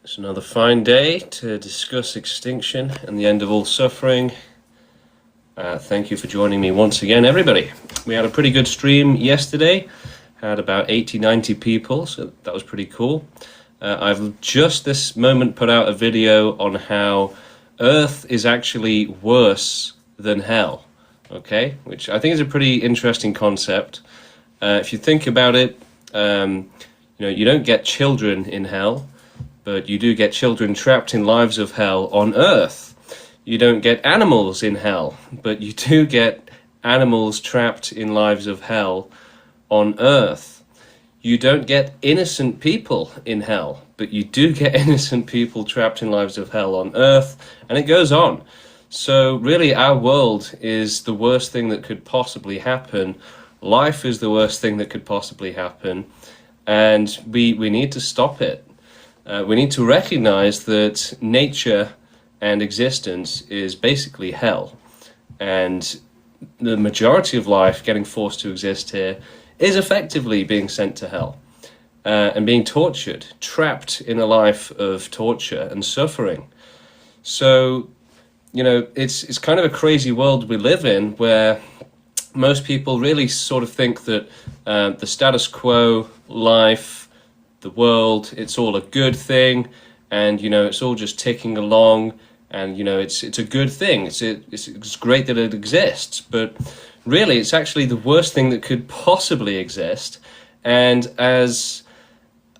It's another fine day to discuss extinction and the end of all suffering. Thank you for joining me once again, everybody. We had a pretty good stream yesterday, had about 80-90 people, so that was pretty cool. I've just this moment put out a video on how Earth is actually worse than hell, okay? Which I think is a pretty interesting concept. If you think about it, you don't get children in hell, but you do get children trapped in lives of hell on Earth. You don't get animals in hell, but you do get animals trapped in lives of hell on Earth. You don't get innocent people in hell, but you do get innocent people trapped in lives of hell on Earth, and it goes on. So really, our world is the worst thing that could possibly happen. Life is the worst thing that could possibly happen, and we need to stop it. We need to recognize that nature and existence is basically hell, and the majority of life getting forced to exist here is effectively being sent to hell and being tortured, trapped in a life of torture and suffering. So, it's kind of a crazy world we live in, where most people really sort of think that the status quo, life, the world, it's all a good thing, and it's all just ticking along, and it's a good thing. It's great that it exists, but really it's actually the worst thing that could possibly exist. And as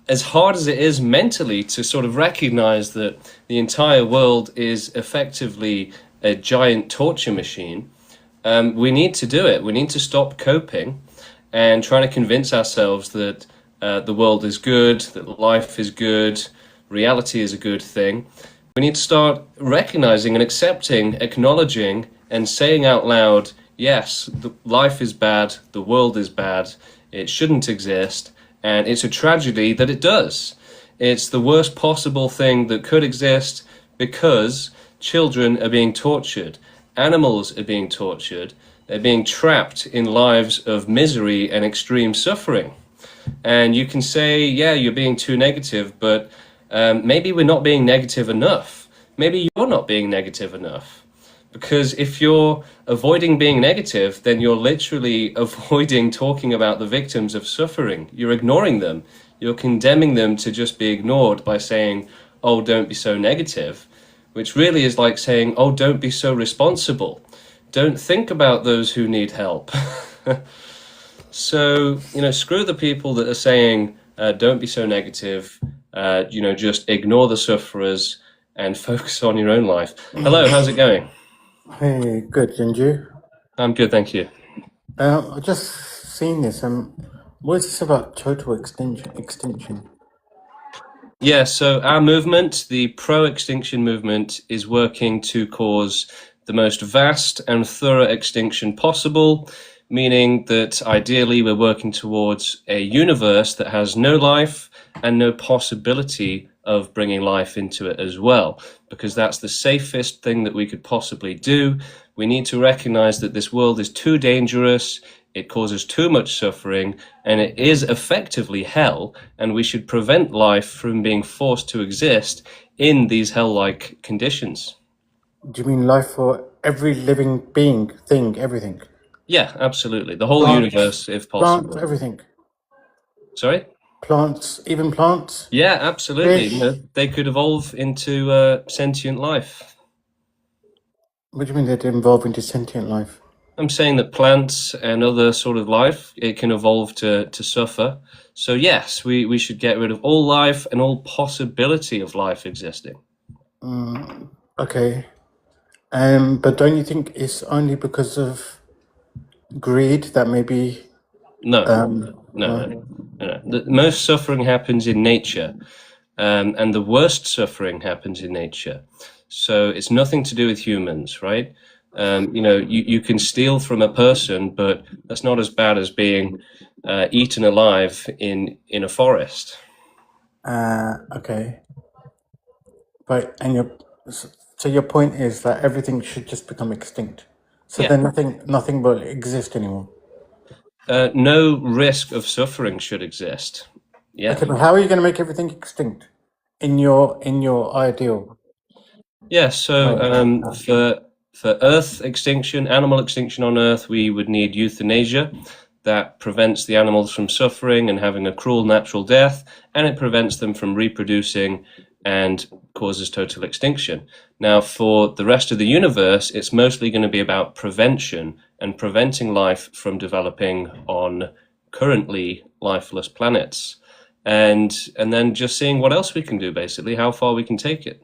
hard as it is mentally to sort of recognize that the entire world is effectively a giant torture machine, we need to do it. We need to stop coping and trying to convince ourselves that the world is good, that life is good, reality is a good thing. We need to start recognizing and accepting, acknowledging, and saying out loud, yes, life is bad, the world is bad, it shouldn't exist, and it's a tragedy that it does. It's the worst possible thing that could exist because children are being tortured, animals are being tortured, they're being trapped in lives of misery and extreme suffering. And you can say, yeah, you're being too negative, but maybe we're not being negative enough. Maybe you're not being negative enough. Because if you're avoiding being negative, then you're literally avoiding talking about the victims of suffering. You're ignoring them. You're condemning them to just be ignored by saying, oh, don't be so negative, which really is like saying, oh, don't be so responsible. Don't think about those who need help. So, screw the people that are saying, don't be so negative, just ignore the sufferers and focus on your own life. Hello, how's it going? Hey, good, and you? I'm good, thank you. I just seen this. What is this about total extinction? Yeah, so our movement, the pro-extinction movement, is working to cause the most vast and thorough extinction possible, meaning that ideally we're working towards a universe that has no life and no possibility of bringing life into it as well, because that's the safest thing that we could possibly do. We need to recognize that this world is too dangerous, it causes too much suffering, and it is effectively hell, and we should prevent life from being forced to exist in these hell-like conditions. Do you mean life for every living being, thing, everything? Yeah, absolutely. The whole Plants, universe, if plants, possible. everything. Sorry? Plants, even plants? Yeah, absolutely. Fish? They could evolve into sentient life. What do you mean they'd evolve into sentient life? I'm saying that plants and other sort of life, it can evolve to suffer. So yes, we should get rid of all life and all possibility of life existing. Okay. But don't you think it's only because of greed that maybe... No. The most suffering happens in nature, and the worst suffering happens in nature. So it's nothing to do with humans, right? You can steal from a person, but that's not as bad as being eaten alive in a forest. Okay. But, so your point is that everything should just become extinct. So Yeah. then nothing will exist anymore. No risk of suffering should exist. Yeah. Okay, but how are you going to make everything extinct? in your ideal Yeah, so way. for Earth extinction, animal extinction on Earth, we would need euthanasia that prevents the animals from suffering and having a cruel natural death, and it prevents them from reproducing and causes total extinction. Now, for the rest of the universe, it's mostly going to be about prevention and preventing life from developing on currently lifeless planets. And then just seeing what else we can do, basically, how far we can take it.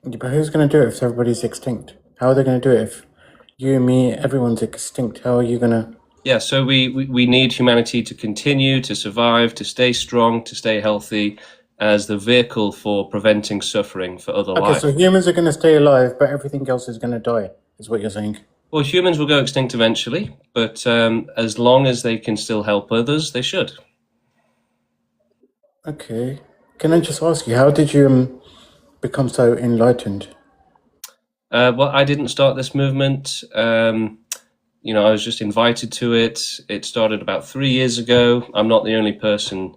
Yeah, but who's going to do it if everybody's extinct? How are they going to do it if you, me, everyone's extinct? How are you going to? Yeah, so we need humanity to continue to survive, to stay strong, to stay healthy as the vehicle for preventing suffering for other Okay, life. so humans are going to stay alive, but everything else is going to die, is what you're saying. Well, humans will go extinct eventually, but as long as they can still help others, they should. Okay. Can I just ask you, how did you become so enlightened? Well, I didn't start this movement. I was just invited to it. It started about 3 years ago. I'm not the only person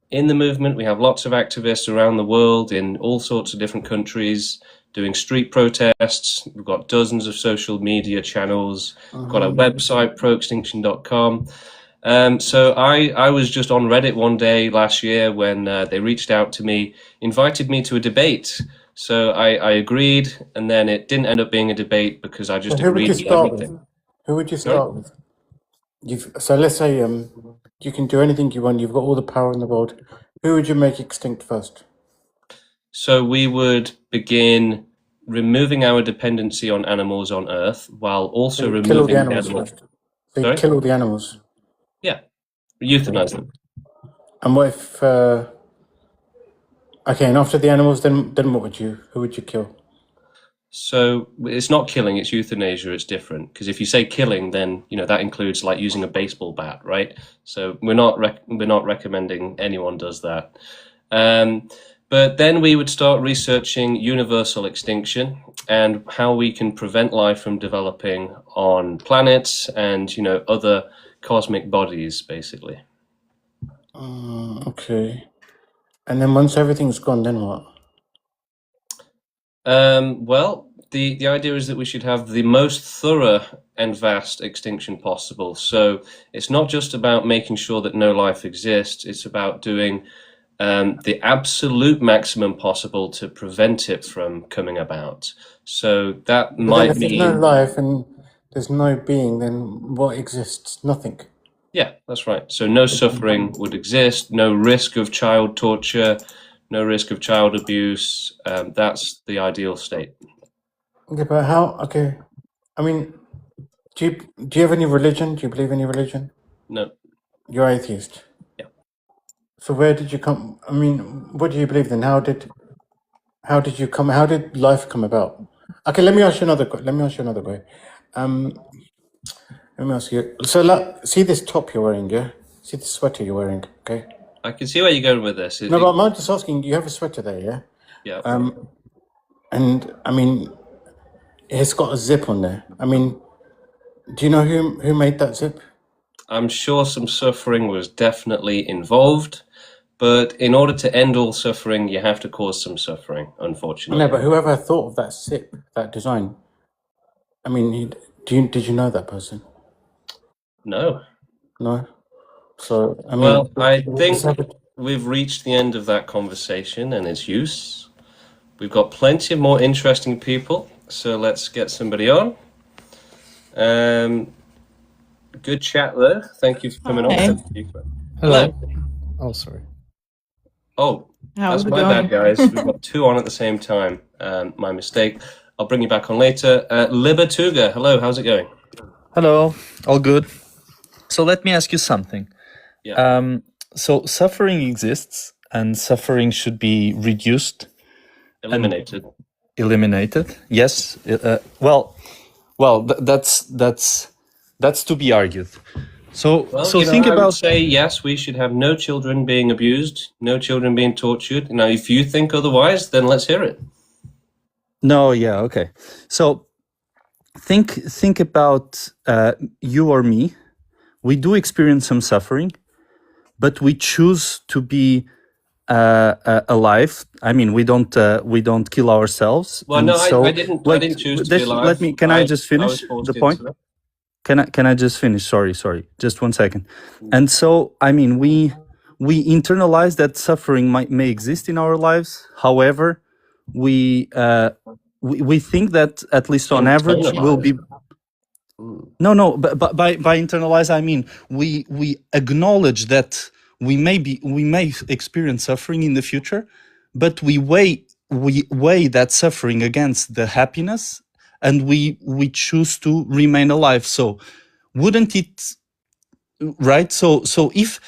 in the movement. We have lots of activists around the world in all sorts of different countries doing street protests. We've got dozens of social media channels. We've got a website, proextinction.com. So I was just on Reddit one day last year when they reached out to me, invited me to a debate. So I agreed, and then it didn't end up being a debate because I just So who would you agreed to start with? everything. Who would you Sorry? start with? So let's say you can do anything you want. You've got all the power in the world. Who would you make extinct first? So we would begin removing our dependency on animals on Earth while also So you kill all the removing the animals animals. first. So you Sorry? kill all the animals. Yeah, euthanize them. And what if? Okay, and after the animals, then what would you? Who would you kill? So it's not killing, it's euthanasia, it's different. Because if you say killing, then that includes like using a baseball bat, right? So we're not recommending anyone does that. But then we would start researching universal extinction and how we can prevent life from developing on planets and other cosmic bodies, basically. Okay. And then once everything's gone, then what? Well, the idea is that we should have the most thorough and vast extinction possible. So it's not just about making sure that no life exists, it's about doing the absolute maximum possible to prevent it from coming about. So that But then might if there's no mean, life and there's no being, then what exists? Nothing. yeah, that's right. So no suffering would exist, no risk of child torture, no risk of child abuse. That's the ideal state. Okay, but how? Okay. I mean, do you have any religion? Do you believe any religion? No, You're atheist. yeah. So where did you come? I mean, what do you believe then? How did you come? How did life come about? Okay, let me ask you another. Let me ask you another way. Let me ask you. So, see this top you're wearing, yeah? See the sweater you're wearing, okay? I can see where you're going with this. No, but I'm just asking. You have a sweater there, yeah? Yeah. And I mean, it's got a zip on there. I mean, do you know who made that zip? I'm sure some suffering was definitely involved, but in order to end all suffering, you have to cause some suffering, unfortunately. No, but whoever thought of that zip, that design. I mean, did you know that person? No. No. So I mean, Well, I it's think we've reached the end of that conversation and its use. We've got plenty of more interesting people, so let's get somebody on. Good chat though. Thank you for coming on. Hello. Oh, sorry. Oh, How's that's it my going? bad, guys. We've got two on at the same time. My mistake. I'll bring you back on later. Libertuga, hello. How's it going? Hello. All good. So let me ask you something. Yeah. So suffering exists, and suffering should be reduced, Eliminated. eliminated. Yes. That's to be argued. So Well, think I would about. say yes, we should have no children being abused, no children being tortured. Now, if you think otherwise, then let's hear it. No. Yeah. Okay. So think about you or me. We do experience some suffering, but we choose to be alive. I mean, we don't kill ourselves, Well, and no, I so didn't. I wait. didn't choose to be Let alive. me. Can I just I was finish the forced point? into it. Can I just finish? Sorry, just 1 second. And so, I mean, we internalize that suffering may exist in our lives. However, we we think that at least on average will Internalize. be. No, but by internalize, I mean we acknowledge that we may experience suffering in the future, but we weigh that suffering against the happiness, and we choose to remain alive. So wouldn't it, right? So I would if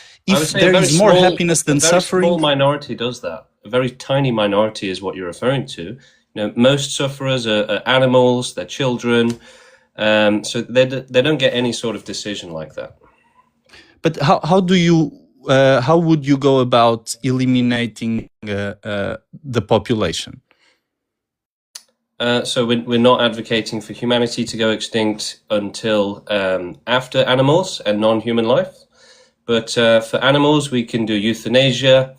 say there is more happiness a than very small suffering, minority does that. A very tiny minority is what you're referring to. Most sufferers are animals, they're children, so they don't get any sort of decision like that. but how would you go about eliminating the population? So we're not advocating for humanity to go extinct until after animals and non-human life. But for animals, we can do euthanasia.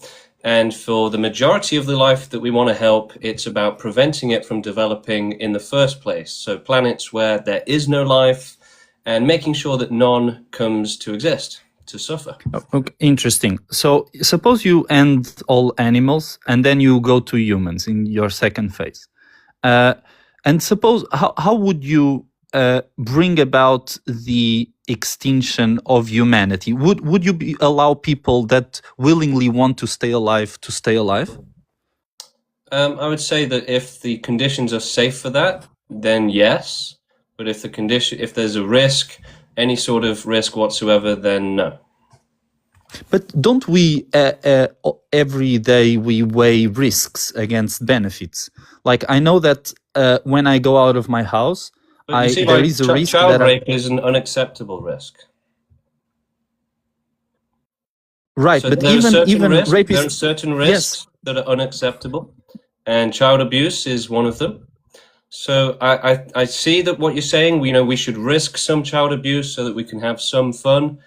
And for the majority of the life that we want to help, it's about preventing it from developing in the first place. So planets where there is no life and making sure that none comes to exist, to suffer. Okay, interesting. So suppose you end all animals and then you go to humans in your second phase. And suppose, how would you bring about the extinction of humanity? Would you allow people that willingly want to stay alive to stay alive? I would say that if the conditions are safe for that, then yes. But if there's a risk, any sort of risk whatsoever, then no. But don't we every day we weigh risks against benefits? Like I know that when I go out of my house, But you see, there is a risk child that rape is an unacceptable risk. right. So But there are certain risks. There are rapists, certain yes. risks that are unacceptable, and child abuse is one of them. So I see that what you're saying. We should risk some child abuse so that we can have some fun.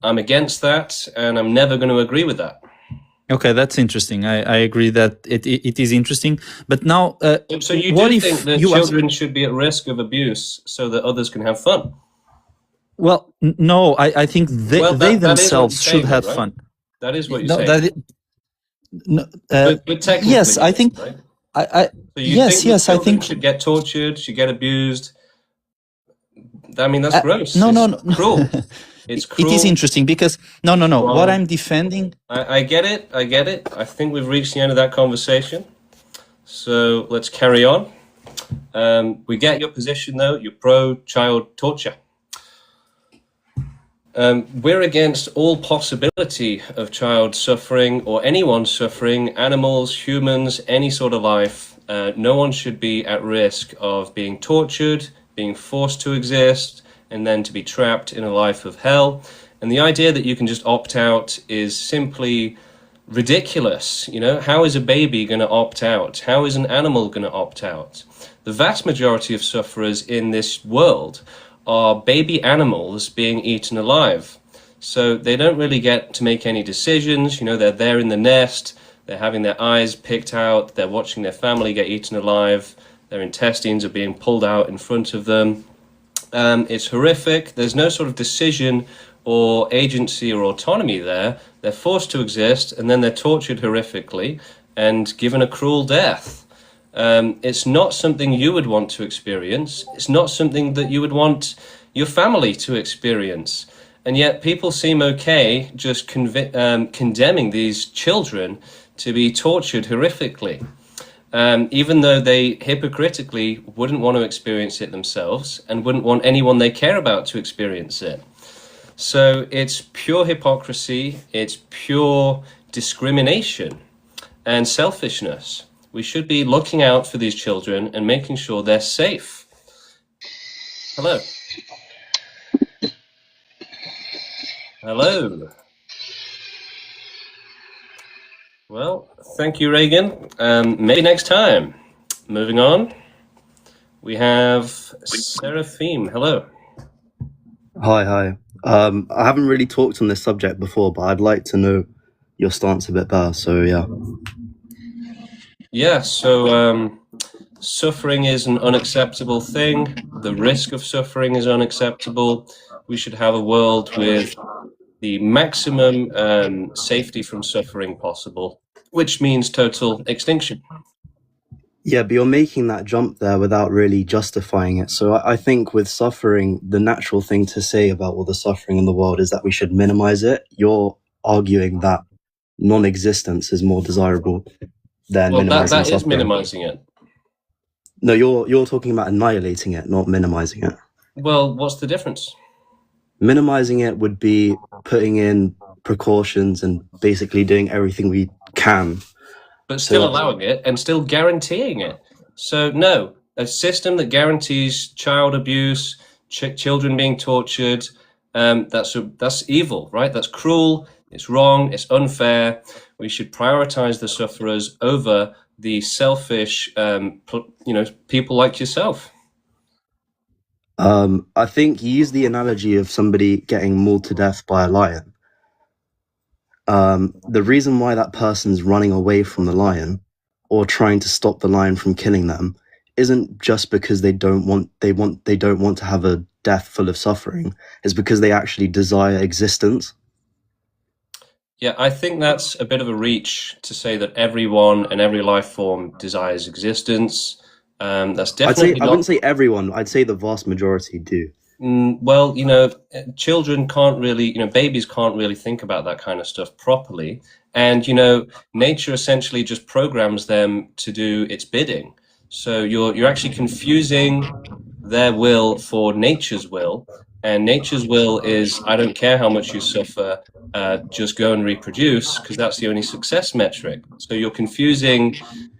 I'm against that, and I'm never going to agree with that. Okay, that's interesting. I agree that it is interesting. But now, So you what do if think that you children should be at risk of abuse so that others can have fun? well, no, I think they Well, they that is what you're themselves should saying, have though, right? fun. That is what you're No, saying. no, But technically, yes, I think right? I So you think that yes, I children think should get tortured, should get abused? I mean, that's gross. no, no, It's no. cruel. It's It is cruel. interesting because no. What Wrong. I'm defending, I get it. I get it. I think we've reached the end of that conversation. So let's carry on. We get your position, though. You're pro-child torture. We're against all possibility of child suffering or anyone suffering, animals, humans, any sort of life. No one should be at risk of being tortured, being forced to exist, and then to be trapped in a life of hell. And the idea that you can just opt out is simply ridiculous. How is a baby going to opt out? How is an animal going to opt out? The vast majority of sufferers in this world are baby animals being eaten alive. So they don't really get to make any decisions. They're there in the nest, they're having their eyes picked out, they're watching their family get eaten alive, their intestines are being pulled out in front of them. It's horrific. There's no sort of decision or agency or autonomy there. They're forced to exist, and then they're tortured horrifically and given a cruel death. It's not something you would want to experience. It's not something that you would want your family to experience. And yet people seem okay just condemning these children to be tortured horrifically, even though they hypocritically wouldn't want to experience it themselves and wouldn't want anyone they care about to experience it. So it's pure hypocrisy, it's pure discrimination and selfishness. We should be looking out for these children and making sure they're safe. Hello. Hello. Well, thank you, Reagan. Maybe next time. Moving on, we have Seraphim. Hello. Hi. I haven't really talked on this subject before, but I'd like to know your stance a bit better. So yeah. Yeah, so suffering is an unacceptable thing. The risk of suffering is unacceptable. We should have a world with the maximum safety from suffering possible, which means total extinction. Yeah, but you're making that jump there without really justifying it. So I think with suffering, the natural thing to say about all the suffering in the world is that we should minimize it. You're arguing that non-existence is more desirable than Well, minimizing that is suffering. minimizing it. No, you're talking about annihilating it, not minimizing it. Well, what's the difference? Minimizing it would be putting in precautions and basically doing everything we can. But still allowing it and still guaranteeing it. So no, a system that guarantees child abuse, children being tortured, that's evil, right? That's cruel. It's wrong. It's unfair. We should prioritize the sufferers over the selfish, people like yourself. I think you use the analogy of somebody getting mauled to death by a lion. The reason why that person's running away from the lion or trying to stop the lion from killing them isn't just because they don't want to have a death full of suffering. It's because they actually desire existence. Yeah, I think that's a bit of a reach to say that everyone and every life form desires existence. That's definitely I wouldn't say everyone. I'd say the vast majority do. Well, children can't really, babies can't really think about that kind of stuff properly. And, nature essentially just programs them to do its bidding. So you're actually confusing their will for nature's will. And nature's will is, I don't care how much you suffer, just go and reproduce, because that's the only success metric. So you're confusing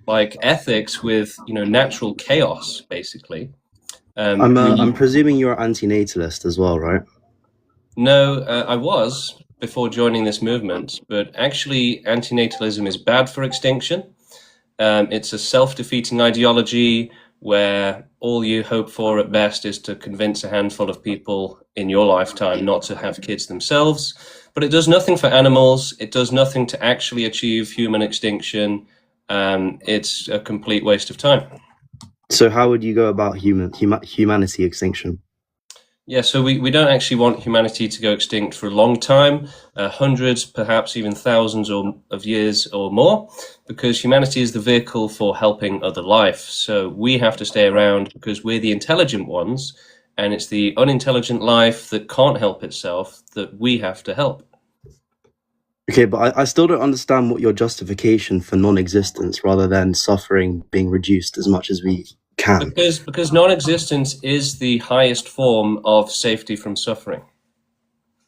like ethics with, natural chaos, basically. I'm presuming you're anti-natalist as well, right? No, I was before joining this movement, but actually antinatalism is bad for extinction. It's a self-defeating ideology where all you hope for at best is to convince a handful of people in your lifetime not to have kids themselves. But it does nothing for animals. It does nothing to actually achieve human extinction. It's a complete waste of time. So how would you go about humanity extinction? Yeah, so we don't actually want humanity to go extinct for a long time, hundreds, perhaps even thousands of years or more, because humanity is the vehicle for helping other life. So we have to stay around because we're the intelligent ones, and it's the unintelligent life that can't help itself that we have to help. Okay, but I still don't understand what your justification for non-existence rather than suffering being reduced as much as we can. Because non-existence is the highest form of safety from suffering.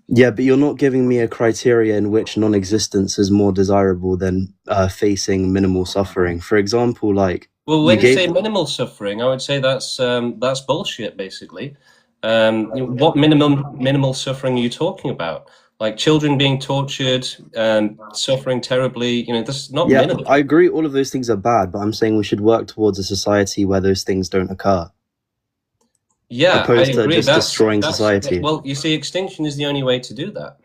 Yeah, but you're not giving me a criteria in which non-existence is more desirable than facing minimal suffering. For example, like... Well, when you say minimal suffering, I would say that's bullshit, basically. What minimal suffering are you talking about? Like children being tortured, suffering terribly, that's not minimal. I agree all of those things are bad, but I'm saying we should work towards a society where those things don't occur. Yeah, opposed I agree. to just destroying society. Well, you see, extinction is the only way to do that.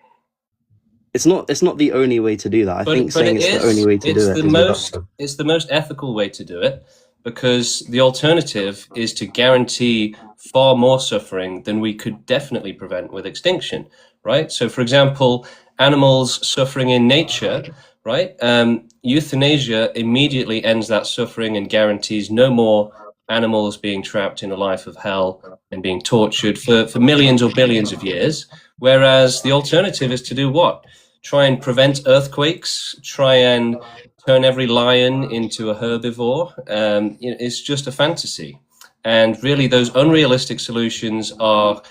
It's not the only way to do that. I think saying it's the only way to do it it's the most ethical way to do it, because the alternative is to guarantee far more suffering than we could definitely prevent with extinction, right? So, for example, animals suffering in nature, right? Euthanasia immediately ends that suffering and guarantees no more animals being trapped in a life of hell and being tortured for millions or billions of years. Whereas the alternative is to do what? Try and prevent earthquakes, try and turn every lion into a herbivore. It's just a fantasy. And really, those unrealistic solutions are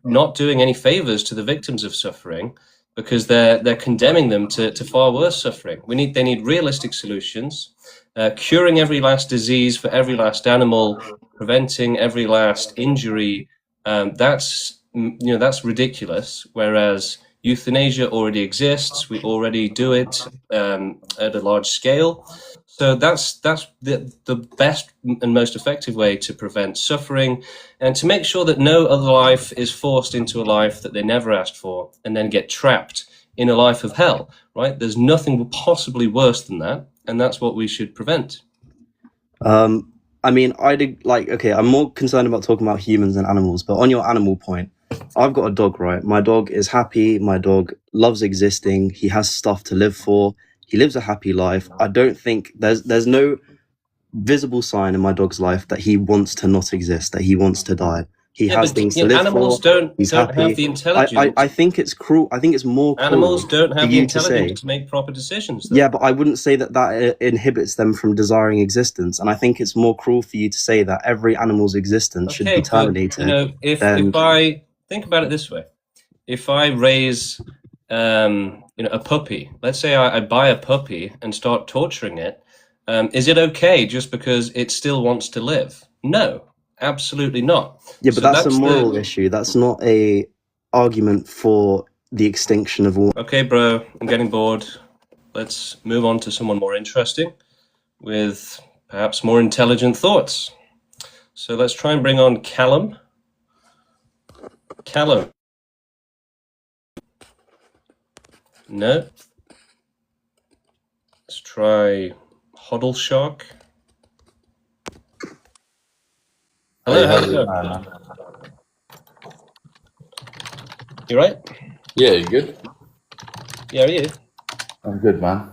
not doing any favors to the victims of suffering, because they're condemning them to far worse suffering. They need realistic solutions, curing every last disease for every last animal, preventing every last injury. That's ridiculous. Whereas euthanasia already exists, we already do it at a large scale. So that's the best and most effective way to prevent suffering, and to make sure that no other life is forced into a life that they never asked for and then get trapped in a life of hell, right? There's nothing possibly worse than that, and that's what we should prevent. I mean, okay, I'm more concerned about talking about humans than animals, but on your animal point, I've got a dog, right? My dog is happy. My dog loves existing. He has stuff to live for. He lives a happy life. I don't think there's no visible sign in my dog's life that he wants to not exist, that he wants to die. He Yeah, has but things to live animals for. He's don't have happy. the intelligence. I think it's cruel. I think it's more cruel Animals don't for have the you to say. intelligence to make proper decisions, though. Yeah, but I wouldn't say that inhibits them from desiring existence. And I think it's more cruel for you to say that every animal's existence should be terminated. But, if I think about it this way, if I raise, a puppy, let's say I buy a puppy and start torturing it, is it okay just because it still wants to live? No, absolutely not. Yeah, but that's a moral issue. That's not a argument for the extinction of all. Okay, bro, I'm getting bored. Let's move on to someone more interesting with perhaps more intelligent thoughts. So let's try and bring on Callum. Callum. No. Let's try Hoddle Shark. Hello, how's it going? You right? Yeah, you good? Yeah, are you? I'm good, man.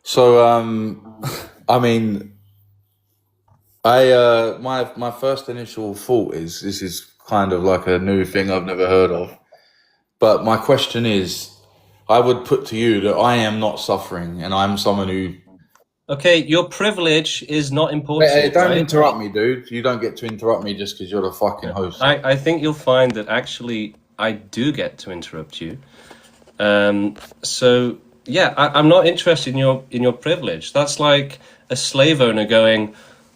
So, I mean, my first initial thought is this is kind of like a new thing I've never heard of. But my question is, I would put to you that I am not suffering, and I'm someone who. Okay, your privilege is not important. Hey, don't right? interrupt me, dude. You don't get to interrupt me just because you're the fucking host. I think you'll find that actually I do get to interrupt you. So yeah, I'm not interested in your privilege. That's like a slave owner going,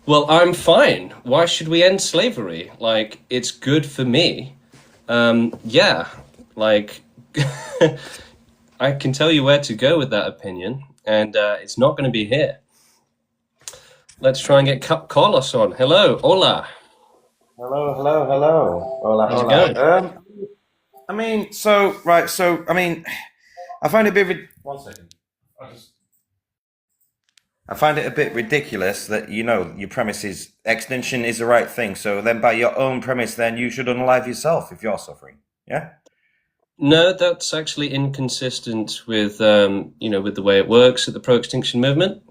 "Well, I'm fine. Why should we end slavery? Like, it's good for me." Yeah, like I can tell you where to go with that opinion, and it's not going to be here. Let's try and get Carlos on. Hello, hola. Hello. Hola, How's it hola. going? I mean, I find it a bit. One second. I find it a bit ridiculous that your premise is extinction is the right thing. So then, by your own premise, then you should unalive yourself if you're suffering. Yeah. No, that's actually inconsistent with with the way it works at the pro-extinction movement.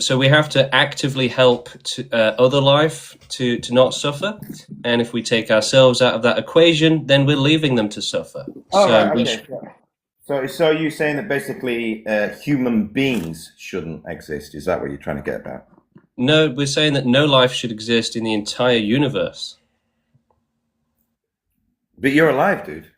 So we have to actively help other life to not suffer, and if we take ourselves out of that equation, then we're leaving them to suffer. So you're saying that basically human beings shouldn't exist? Is that what you're trying to get about? No, we're saying that no life should exist in the entire universe. But you're alive, dude.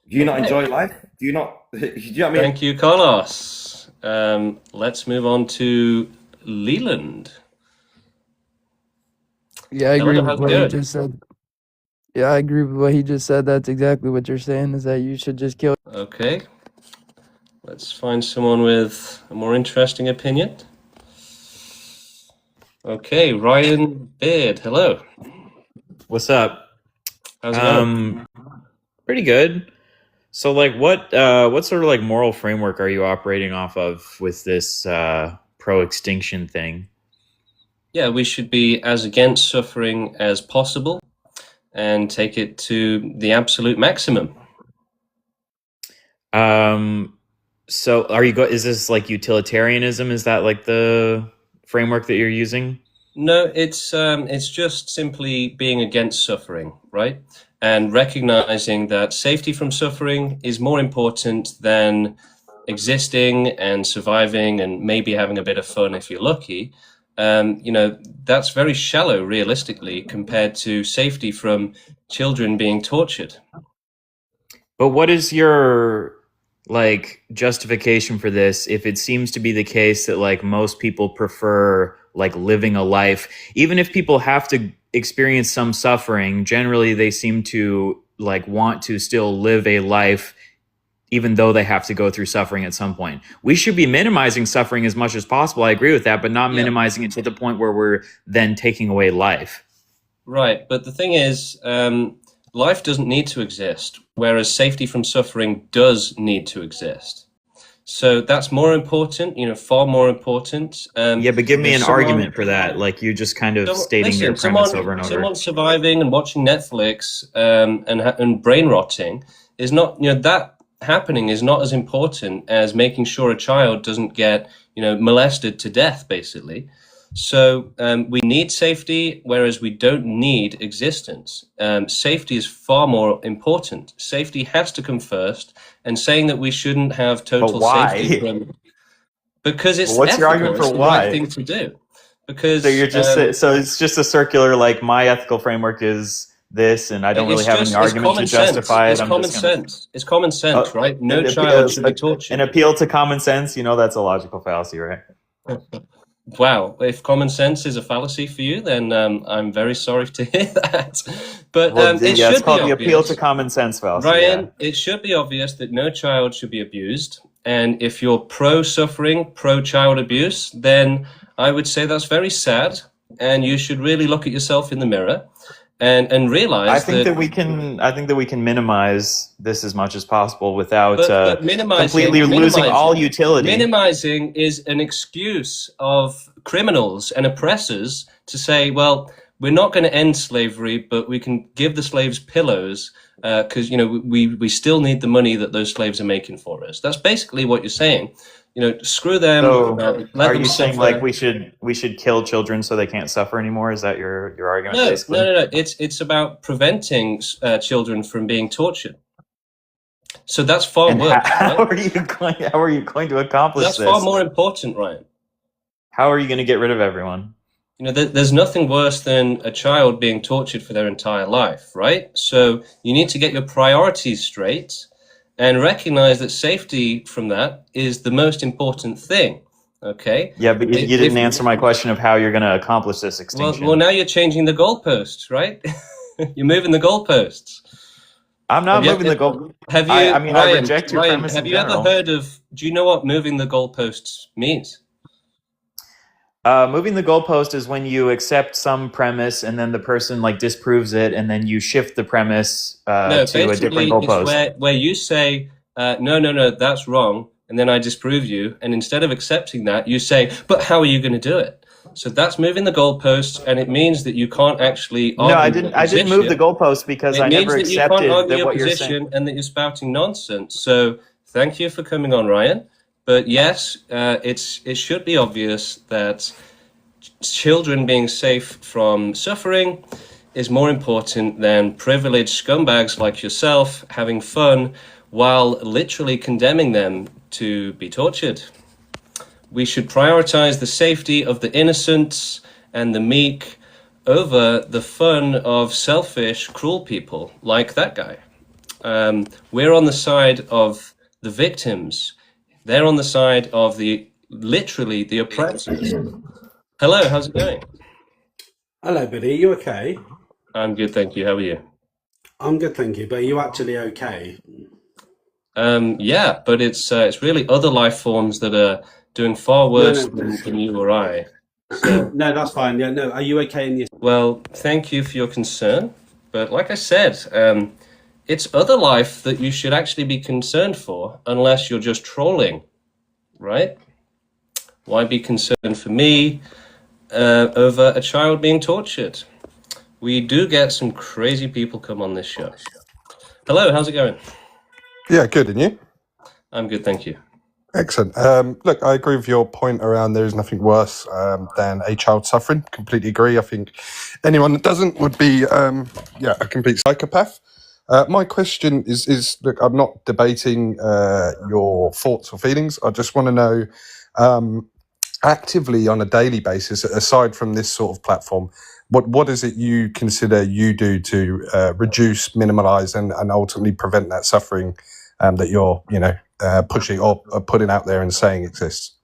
Do you not enjoy life? Do you not? Do you know what I mean? Thank you, Carlos. Let's move on to Leland. Yeah, I agree Hello, with how's it what he going? just said. Yeah, I agree with what he just said. That's exactly what you're saying, is that you should just kill. Okay. Let's find someone with a more interesting opinion. Okay, Ryan Beard, hello. What's up? How's it going? Pretty good. So, like, what sort of like moral framework are you operating off of with this pro-extinction thing? Yeah, we should be as against suffering as possible and take it to the absolute maximum. So is this like utilitarianism? Is that like the framework that you're using? No, it's just simply being against suffering, right? And recognizing that safety from suffering is more important than existing and surviving and maybe having a bit of fun if you're lucky. That's very shallow, realistically, compared to safety from children being tortured. But what is your like justification for this if it seems to be the case that like most people prefer like living a life, even if people have to experience some suffering, generally they seem to like want to still live a life even though they have to go through suffering at some point. We should be minimizing suffering as much as possible. I agree with that, but not minimizing it to the point where we're then taking away life. Right, but the thing is, life doesn't need to exist, whereas safety from suffering does need to exist. So that's more important, far more important. Yeah, but give me If an someone, argument for that. Like you just kind of stating your listen, premise over and over. someone surviving and watching Netflix and brain rotting is not, that happening is not as important as making sure a child doesn't get, molested to death, basically. So we need safety, whereas we don't need existence. Safety is far more important. Safety has to come first, and saying that we shouldn't have But total safety why? because it's What's your ethical, argument it's for the right why? thing to do. So Because you're just so it's just a circular like my ethical framework is this, and I don't really have any it's argument to common sense. justify it. It's I'm common just gonna sense. It's common sense, right? No an child appeal, should be an tortured. appeal to common sense. You know that's a logical fallacy, right? Wow, if common sense is a fallacy for you, then I'm very sorry to hear that. But Well, it yeah, it's should be called the appeal to obvious, common sense fallacy. Ryan, Yeah. it should be obvious that no child should be abused. And if you're pro-suffering, pro-child abuse, then I would say that's very sad. And you should really look at yourself in the mirror and I realize think that. I think that we can minimize this as much as possible without But completely losing all utility. minimizing is an excuse of criminals and oppressors to say, well, we're not going to end slavery, but we can give the slaves pillows because we still need the money that those slaves are making for us. That's basically what you're saying. Screw them. So, Let are them you saying suffer. like we should kill children so they can't suffer anymore? Is that your argument? No, basically? no. It's about preventing children from being tortured. So that's far And worse. how Right? how are you going to accomplish That's this? far more important, Ryan. How are you going to get rid of everyone? There's nothing worse than a child being tortured for their entire life, right? So you need to get your priorities straight and recognize that safety from that is the most important thing. Okay? Yeah, but you didn't answer my question of how you're going to accomplish this extinction. Well, now you're changing the goalposts, right? You're moving the goalposts. I'm not Have you- moving the goal. Have you, I mean, I Ryan, reject your premise have in you ever general. heard of, do you know what moving the goalposts means? Moving the goalpost is when you accept some premise and then the person like disproves it, and then you shift the premise No, to a different basically, goalpost. it's where you say, no, that's wrong, and then I disprove you, and instead of accepting that, you say, but how are you going to do it? So that's moving the goalposts, and it means that you can't actually argue No, I your didn't move the position. goalpost because It I means never that you can't accepted argue that your what you're saying. position and that you're spouting nonsense. So thank you for coming on, Ryan. But yes, it should be obvious that children being safe from suffering is more important than privileged scumbags like yourself having fun while literally condemning them to be tortured. We should prioritize the safety of the innocent and the meek over the fun of selfish, cruel people like that guy. We're on the side of the victims. They're on the side of literally the oppressors. Hello, how's it going? Hello, buddy. Are you okay? I'm good, thank you. How are you? I'm good, thank you. But are you actually okay? Yeah, but it's really other life forms that are doing far worse than you or I. So, No, that's fine. Yeah, no. Are you okay in your... well, thank you for your concern. But like I said, it's other life that you should actually be concerned for, unless you're just trolling, right? Why be concerned for me over a child being tortured? We do get some crazy people come on this show. Hello, how's it going? Yeah, good. And you? I'm good, thank you. Excellent. Look, I agree with your point around there is nothing worse than a child suffering. Completely agree. I think anyone that doesn't would be, a complete psychopath. My question is, look, I'm not debating your thoughts or feelings. I just want to know, actively on a daily basis, aside from this sort of platform, what is it you consider you do to reduce, minimize, and ultimately prevent that suffering that you're, pushing or putting out there and saying exists?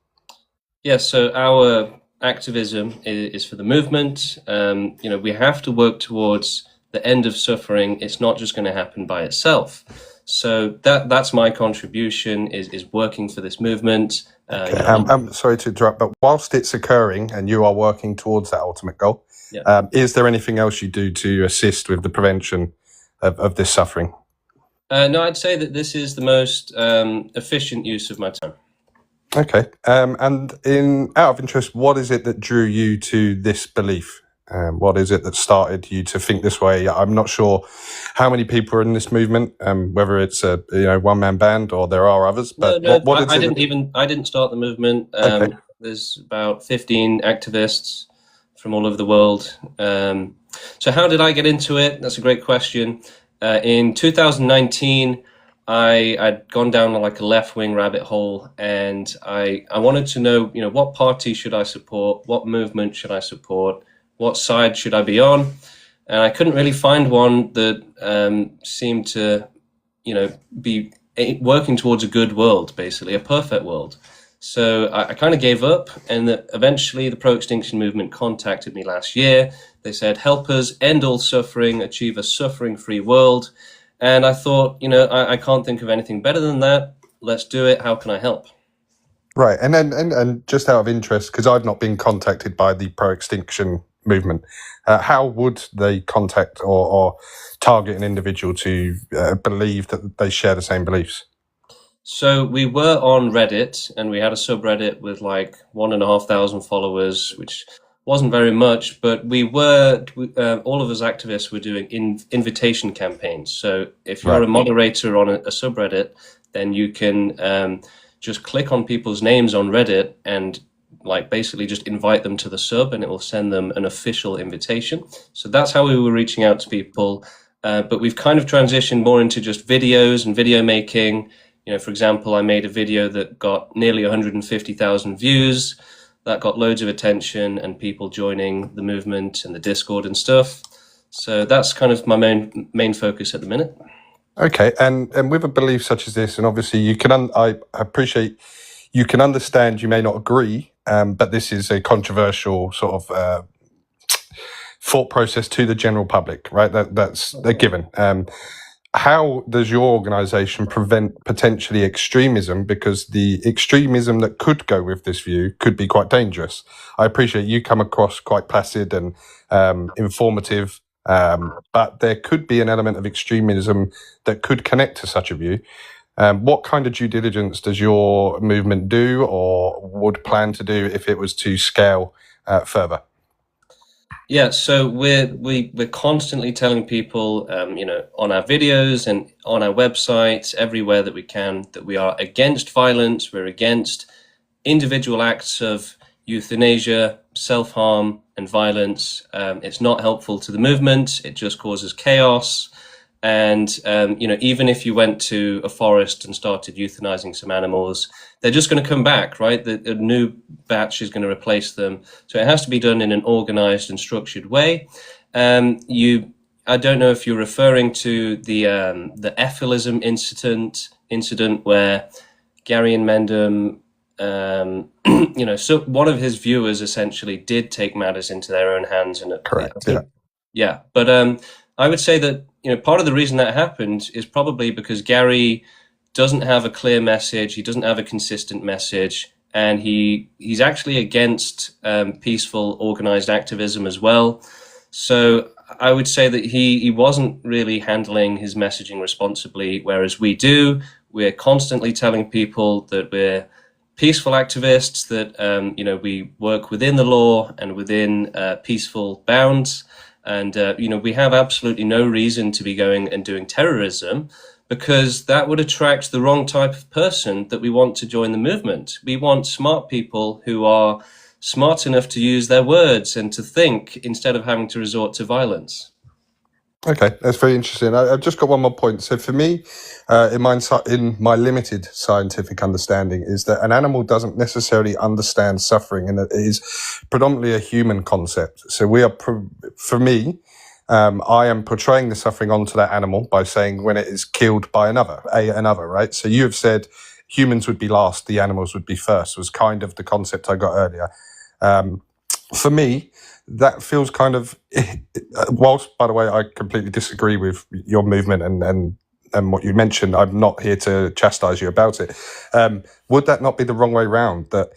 Yeah, so our activism is for the movement. We have to work towards the end of suffering. It's not just going to happen by itself. So that's my contribution is working for this movement. Okay. I'm sorry to interrupt, but whilst it's occurring and you are working towards that ultimate goal, Yeah. is there anything else you do to assist with the prevention of this suffering? No, I'd say that this is the most efficient use of my time. Okay. And out of interest, what is it that drew you to this belief? What is it that started you to think this way? I'm not sure how many people are in this movement, whether it's a one-man band or there are others. But No, what is I it? didn't start the movement. Okay. There's about 15 activists from all over the world. So how did I get into it? That's a great question. In 2019, I'd gone down like a left-wing rabbit hole, and I wanted to know, what party should I support? What movement should I support? What side should I be on? And I couldn't really find one that seemed to, be working towards a good world, basically, a perfect world. So I kind of gave up, and eventually the pro-extinction movement contacted me last year. They said, help us end all suffering, achieve a suffering-free world. And I thought, I can't think of anything better than that. Let's do it. How can I help? Right. And then, and just out of interest, because I've not been contacted by the pro-extinction movement, how would they contact or target an individual to believe that they share the same beliefs? So we were on Reddit, and we had a subreddit with like 1,500 followers, which wasn't very much, but all of us activists were doing invitation campaigns. So if you're a moderator on a subreddit, then you can just click on people's names on Reddit and like basically just invite them to the sub, and it will send them an official invitation. So that's how we were reaching out to people. But we've kind of transitioned more into just videos and video making. For example, I made a video that got nearly 150,000 views. That got loads of attention and people joining the movement and the Discord and stuff. So that's kind of my main focus at the minute. Okay, and with a belief such as this, and obviously you can, I appreciate you can understand you may not agree, but this is a controversial sort of thought process to the general public, right? That's a given. How does your organisation prevent potentially extremism? Because the extremism that could go with this view could be quite dangerous. I appreciate you come across quite placid and informative, but there could be an element of extremism that could connect to such a view. What kind of due diligence does your movement do or would plan to do if it was to scale further? Yeah, so we're constantly telling people, on our videos and on our websites, everywhere that we can, that we are against violence, we're against individual acts of euthanasia, self-harm, and violence. It's not helpful to the movement. It just causes chaos. And, even if you went to a forest and started euthanizing some animals, they're just going to come back, right? A new batch is going to replace them. So it has to be done in an organized and structured way. I don't know if you're referring to the Ephilism incident where Gary and Mendham, so one of his viewers essentially did take matters into their own hands. And correct. Yeah. But I would say that, part of the reason that happened is probably because Gary doesn't have a clear message. He doesn't have a consistent message. And he's actually against peaceful, organized activism as well. So I would say that he wasn't really handling his messaging responsibly, whereas we do. We're constantly telling people that we're peaceful activists, that, we work within the law and within peaceful bounds. And, we have absolutely no reason to be going and doing terrorism, because that would attract the wrong type of person that we want to join the movement. We want smart people who are smart enough to use their words and to think instead of having to resort to violence. Okay, that's very interesting. I've just got one more point. So for me, in my limited scientific understanding, is that an animal doesn't necessarily understand suffering, and that it is predominantly a human concept. So for me, I am portraying the suffering onto that animal by saying when it is killed by another, right? So you have said humans would be last, the animals would be first, was kind of the concept I got earlier. For me, that feels kind of, whilst, by the way, I completely disagree with your movement and what you mentioned, I'm not here to chastise you about it. Would that not be the wrong way round? That,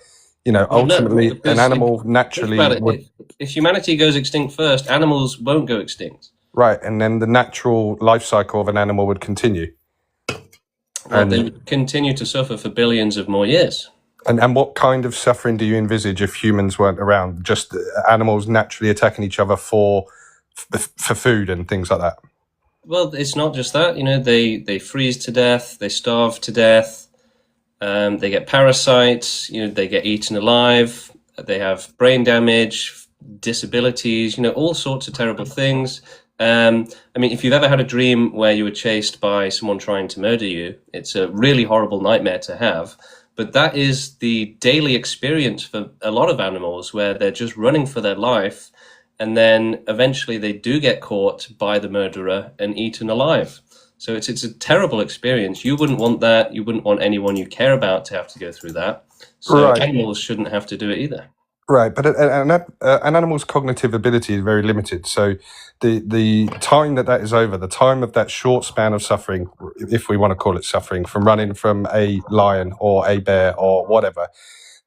ultimately an animal naturally would... If humanity goes extinct first, animals won't go extinct. Right, and then the natural life cycle of an animal would continue. Well, And they would continue to suffer for billions of more years. and what kind of suffering do you envisage if humans weren't around? Just animals naturally attacking each other for food and things like that. Well, it's not just that. They freeze to death, they starve to death, they get parasites. They get eaten alive. They have brain damage, disabilities. All sorts of terrible things. If you've ever had a dream where you were chased by someone trying to murder you, it's a really horrible nightmare to have. But that is the daily experience for a lot of animals, where they're just running for their life, and then eventually they do get caught by the murderer and eaten alive. So it's a terrible experience. You wouldn't want that. You wouldn't want anyone you care about to have to go through that. So Right. animals shouldn't have to do it either. Right, but an animal's cognitive ability is very limited. So the time that is over, the time of that short span of suffering, if we want to call it suffering, from running from a lion or a bear or whatever,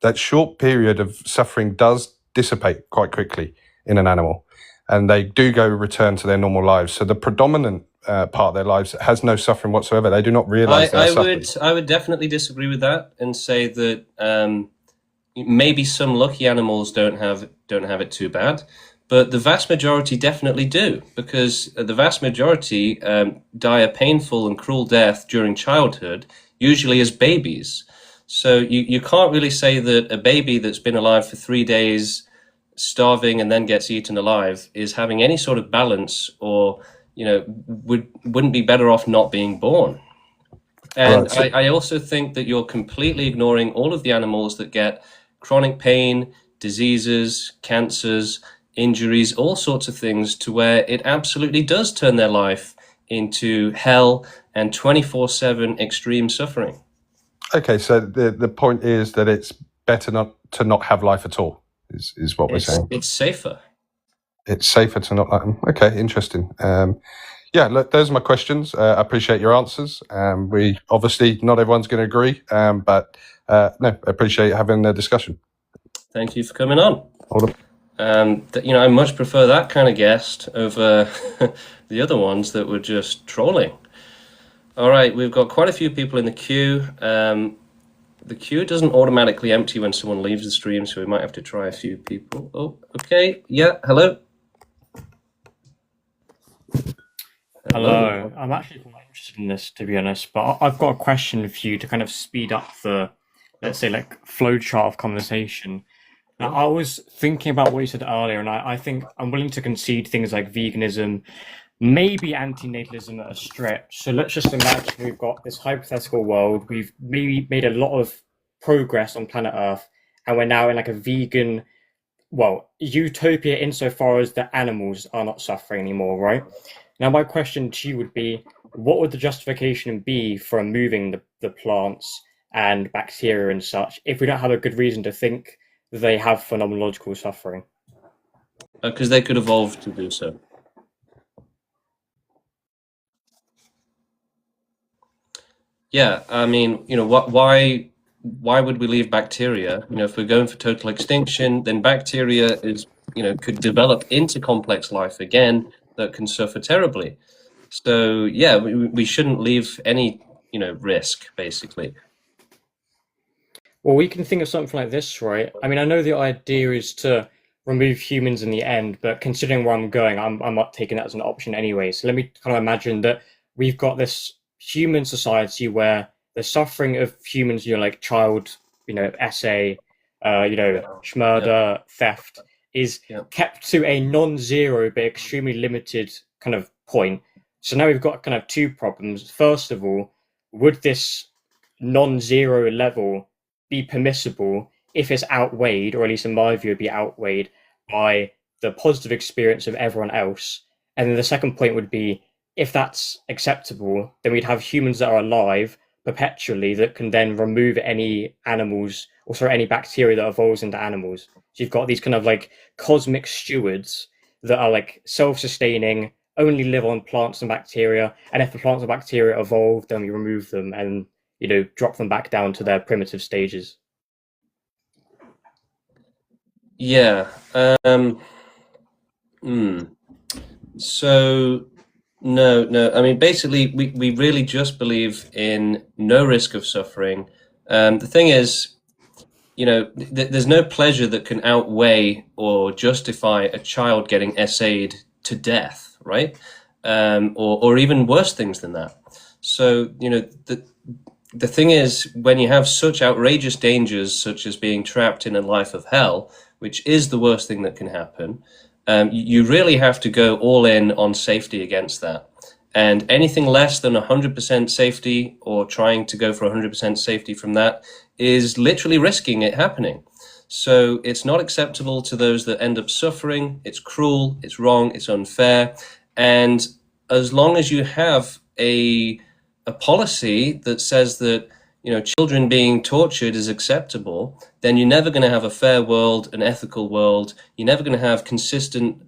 that short period of suffering does dissipate quite quickly in an animal, and they do return to their normal lives. So the predominant part of their lives has no suffering whatsoever. They do not realize they're suffering. I would definitely disagree with that and say that maybe some lucky animals don't have it too bad, but the vast majority definitely do, because the vast majority die a painful and cruel death during childhood, usually as babies. So you can't really say that a baby that's been alive for 3 days, starving, and then gets eaten alive is having any sort of balance, or wouldn't be better off not being born. And Right. I also think that you're completely ignoring all of the animals that get chronic pain, diseases, cancers, injuries, all sorts of things, to where it absolutely does turn their life into hell and 24/7 extreme suffering. Okay, so the point is that it's better not to not have life at all, is what we're saying. It's safer. It's safer to not let them. Okay, interesting. Yeah, look, those are my questions. I appreciate your answers. We obviously, not everyone's going to agree, but no, I appreciate having a discussion. Thank you for coming on. All the- I much prefer that kind of guest over the other ones that were just trolling. All right, we've got quite a few people in the queue. The queue doesn't automatically empty when someone leaves the stream, so we might have to try a few people. Oh, okay. Yeah, hello. Hello. I'm actually quite interested in this, to be honest, but I've got a question for you to kind of speed up the, let's say, like flowchart of conversation. Now, I was thinking about what you said earlier, and I think I'm willing to concede things like veganism, maybe antinatalism at a stretch. So let's just imagine we've got this hypothetical world. We've maybe made a lot of progress on planet Earth, and we're now in like a vegan, well, utopia insofar as the animals are not suffering anymore, right? Now, my question to you would be, what would the justification be for removing the plants and bacteria and such if we don't have a good reason to think that they have phenomenological suffering? Because they could evolve to do so. Yeah, why would we leave bacteria? If we're going for total extinction, then bacteria could develop into complex life again that can suffer terribly. So yeah, we shouldn't leave any risk, basically. Well, we can think of something like this, right? I know the idea is to remove humans in the end, but considering where I'm going, I'm not taking that as an option anyway. So let me kind of imagine that we've got this human society where the suffering of humans, like child, essay, murder, theft, is kept to a non-zero but extremely limited kind of point. So now we've got kind of two problems. First of all, would this non-zero level be permissible if it's outweighed, or at least in my view, be outweighed by the positive experience of everyone else? And then the second point would be, if that's acceptable, then we'd have humans that are alive perpetually that can then remove any animals, or sorry, any bacteria that evolves into animals. So you've got these kind of like cosmic stewards that are like self-sustaining, only live on plants and bacteria, and if the plants and bacteria evolve, then we remove them and drop them back down to their primitive stages. Yeah. So no. I mean, basically, we really just believe in no risk of suffering. The thing is, there's no pleasure that can outweigh or justify a child getting essayed to death, right? Or even worse things than that. So, the thing is, when you have such outrageous dangers, such as being trapped in a life of hell, which is the worst thing that can happen, you really have to go all in on safety against that. And anything less than 100% safety, or trying to go for 100% safety from that, is literally risking it happening. So it's not acceptable to those that end up suffering. It's cruel, it's wrong, it's unfair. And as long as you have a policy that says that children being tortured is acceptable, then you're never going to have a fair world, an ethical world. You're never going to have consistent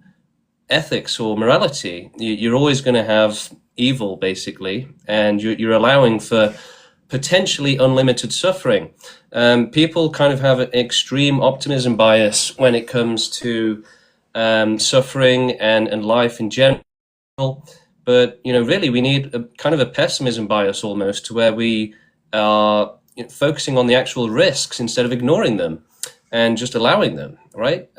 ethics or morality. You're always going to have evil, basically, and you're allowing for potentially unlimited suffering. People kind of have an extreme optimism bias when it comes to suffering and life in general. But really, we need a kind of a pessimism bias almost, to where we are focusing on the actual risks instead of ignoring them and just allowing them, right?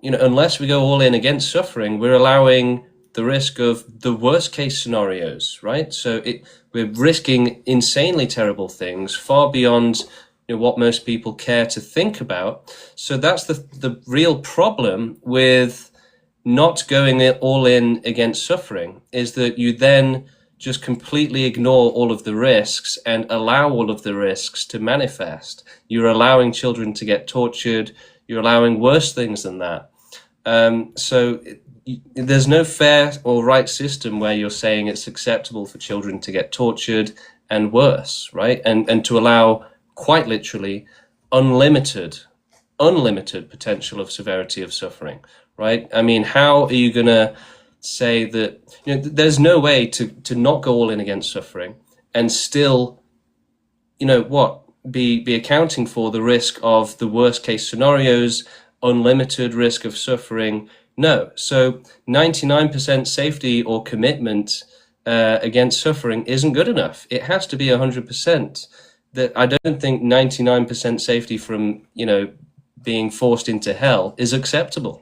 Unless we go all in against suffering, we're allowing the risk of the worst case scenarios, right? So we're risking insanely terrible things far beyond what most people care to think about. So that's the real problem with not going all in against suffering, is that you then just completely ignore all of the risks and allow all of the risks to manifest. You're allowing children to get tortured. You're allowing worse things than that. So there's no fair or right system where you're saying it's acceptable for children to get tortured and worse, right? And to allow, quite literally, unlimited potential of severity of suffering, right? I mean, how are you going to say that, there's no way to not go all in against suffering and still, be accounting for the risk of the worst case scenarios, unlimited risk of suffering? No. So 99% safety or commitment against suffering isn't good enough. It has to be 100%. That I don't think 99% safety from, being forced into hell is acceptable.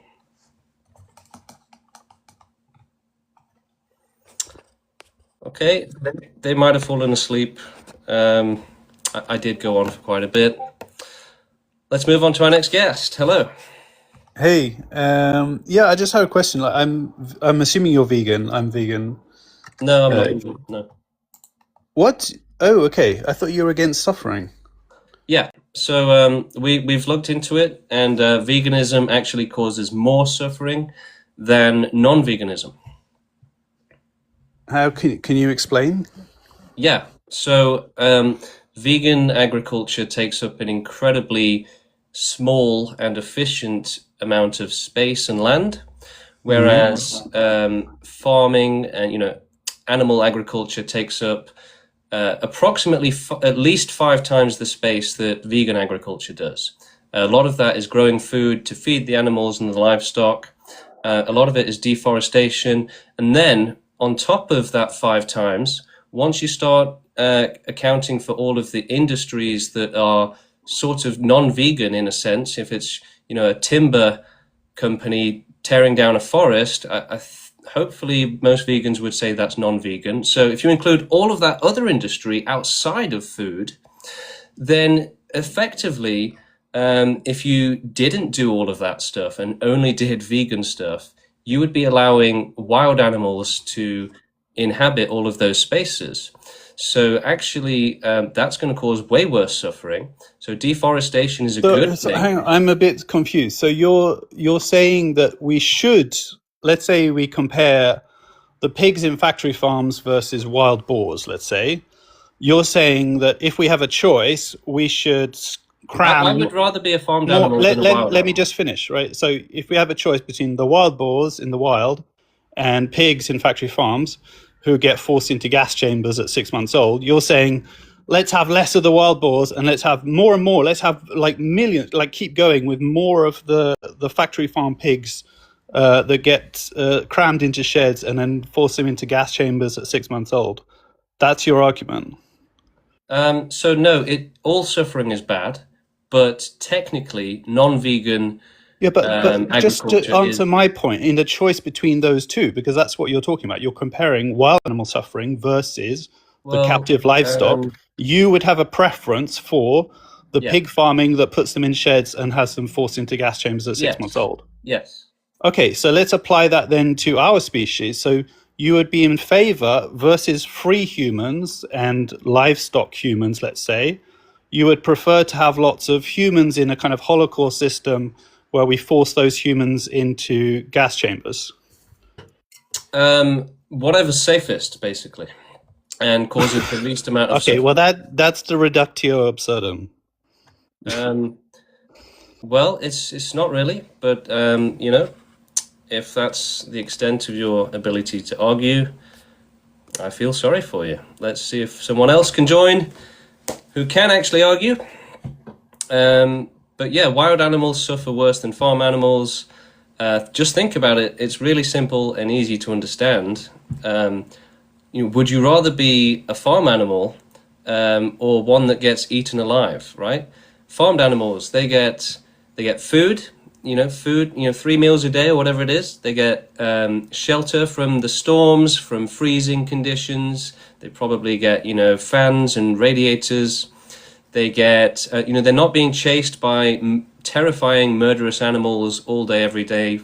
Okay, they might have fallen asleep. I did go on for quite a bit. Let's move on to our next guest. Hello. Hey, yeah, I just had a question. Like, I'm assuming you're vegan. I'm vegan. No, I'm not. No. What? Oh, okay. I thought you were against suffering. Yeah. So we've looked into it, and veganism actually causes more suffering than non-veganism. How can you explain? Yeah. So vegan agriculture takes up an incredibly small and efficient amount of space and land, whereas farming and animal agriculture takes up approximately at least 5 times the space that vegan agriculture does. A lot of that is growing food to feed the animals and the livestock. A lot of it is deforestation, and then on top of that 5 times, once you start accounting for all of the industries that are sort of non-vegan in a sense, if it's a timber company tearing down a forest, hopefully most vegans would say that's non-vegan. So if you include all of that other industry outside of food, then effectively, if you didn't do all of that stuff and only did vegan stuff, you would be allowing wild animals to inhabit all of those spaces. So actually, that's going to cause way worse suffering. So deforestation is a good thing. Hang on, I'm a bit confused. So you're saying that we should, let's say we compare the pigs in factory farms versus wild boars, let's say. You're saying that if we have a choice, we should cram... I would rather be a farmed animal than a wild animal. Let me just finish, right? So if we have a choice between the wild boars in the wild and pigs in factory farms who get forced into gas chambers at 6 months old, you're saying, let's have less of the wild boars and let's have more and more. Let's have like millions, like keep going with more of the factory farm pigs that get crammed into sheds and then force them into gas chambers at 6 months old. That's your argument. So no, all suffering is bad, but technically non-vegan Yeah, but just to agriculture answer is my point, in the choice between those two, because that's what you're talking about. You're comparing wild animal suffering versus the well, captive livestock. You would have a preference for the yeah, pig farming that puts them in sheds and has them forced into gas chambers at 6 months yes, old. yes. Okay, so let's apply that then to our species. So you would be in favor versus free humans and livestock humans, let's say. You would prefer to have lots of humans in a kind of holocaust system where we force those humans into gas chambers. Whatever's safest, basically, and causes the least amount of Okay, suffering. well that's the reductio absurdum. Well, it's not really, but if that's the extent of your ability to argue, I feel sorry for you. Let's see if someone else can join who can actually argue. But yeah, wild animals suffer worse than farm animals. Just think about it. It's really simple and easy to understand. Would you rather be a farm animal or one that gets eaten alive, right? Farmed animals, they get food, 3 meals a day or whatever it is. They get shelter from the storms, from freezing conditions. They probably get, fans and radiators. They get, they're not being chased by terrifying, murderous animals all day, every day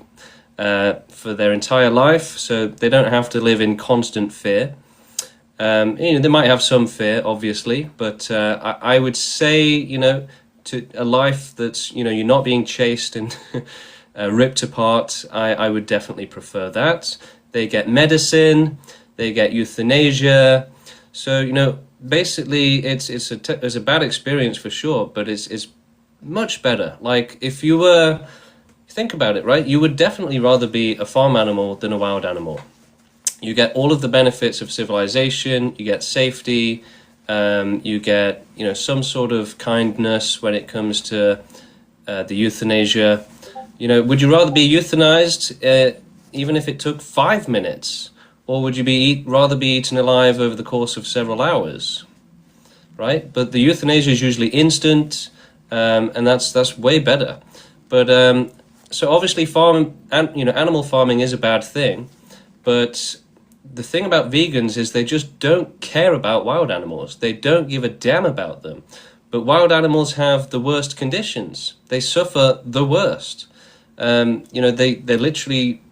for their entire life. So they don't have to live in constant fear. They might have some fear, obviously, but I would say, to a life that's, you're not being chased and ripped apart, I would definitely prefer that. They get medicine, they get euthanasia. So, basically it's a bad experience for sure, but it's much better. Like if you think about it, right? You would definitely rather be a farm animal than a wild animal. You get all of the benefits of civilization, you get safety, you get, some sort of kindness when it comes to the euthanasia. Would you rather be euthanized even if it took 5 minutes? Or would you rather be eaten alive over the course of several hours? Right? But the euthanasia is usually instant, and that's way better. But so obviously animal farming is a bad thing, but the thing about vegans is they just don't care about wild animals. They don't give a damn about them. But wild animals have the worst conditions. They suffer the worst. They're literally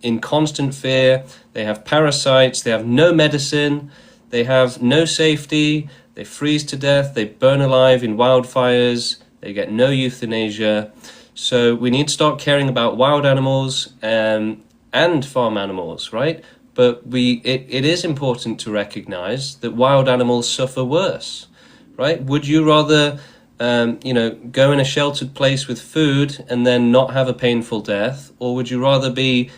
in constant fear. They have parasites. They have no medicine. They have no safety. They freeze to death. They burn alive in wildfires. They get no euthanasia. So we need to start caring about wild animals and farm animals, right? But it is important to recognize that wild animals suffer worse, right? Would you rather, go in a sheltered place with food and then not have a painful death? Or would you rather be,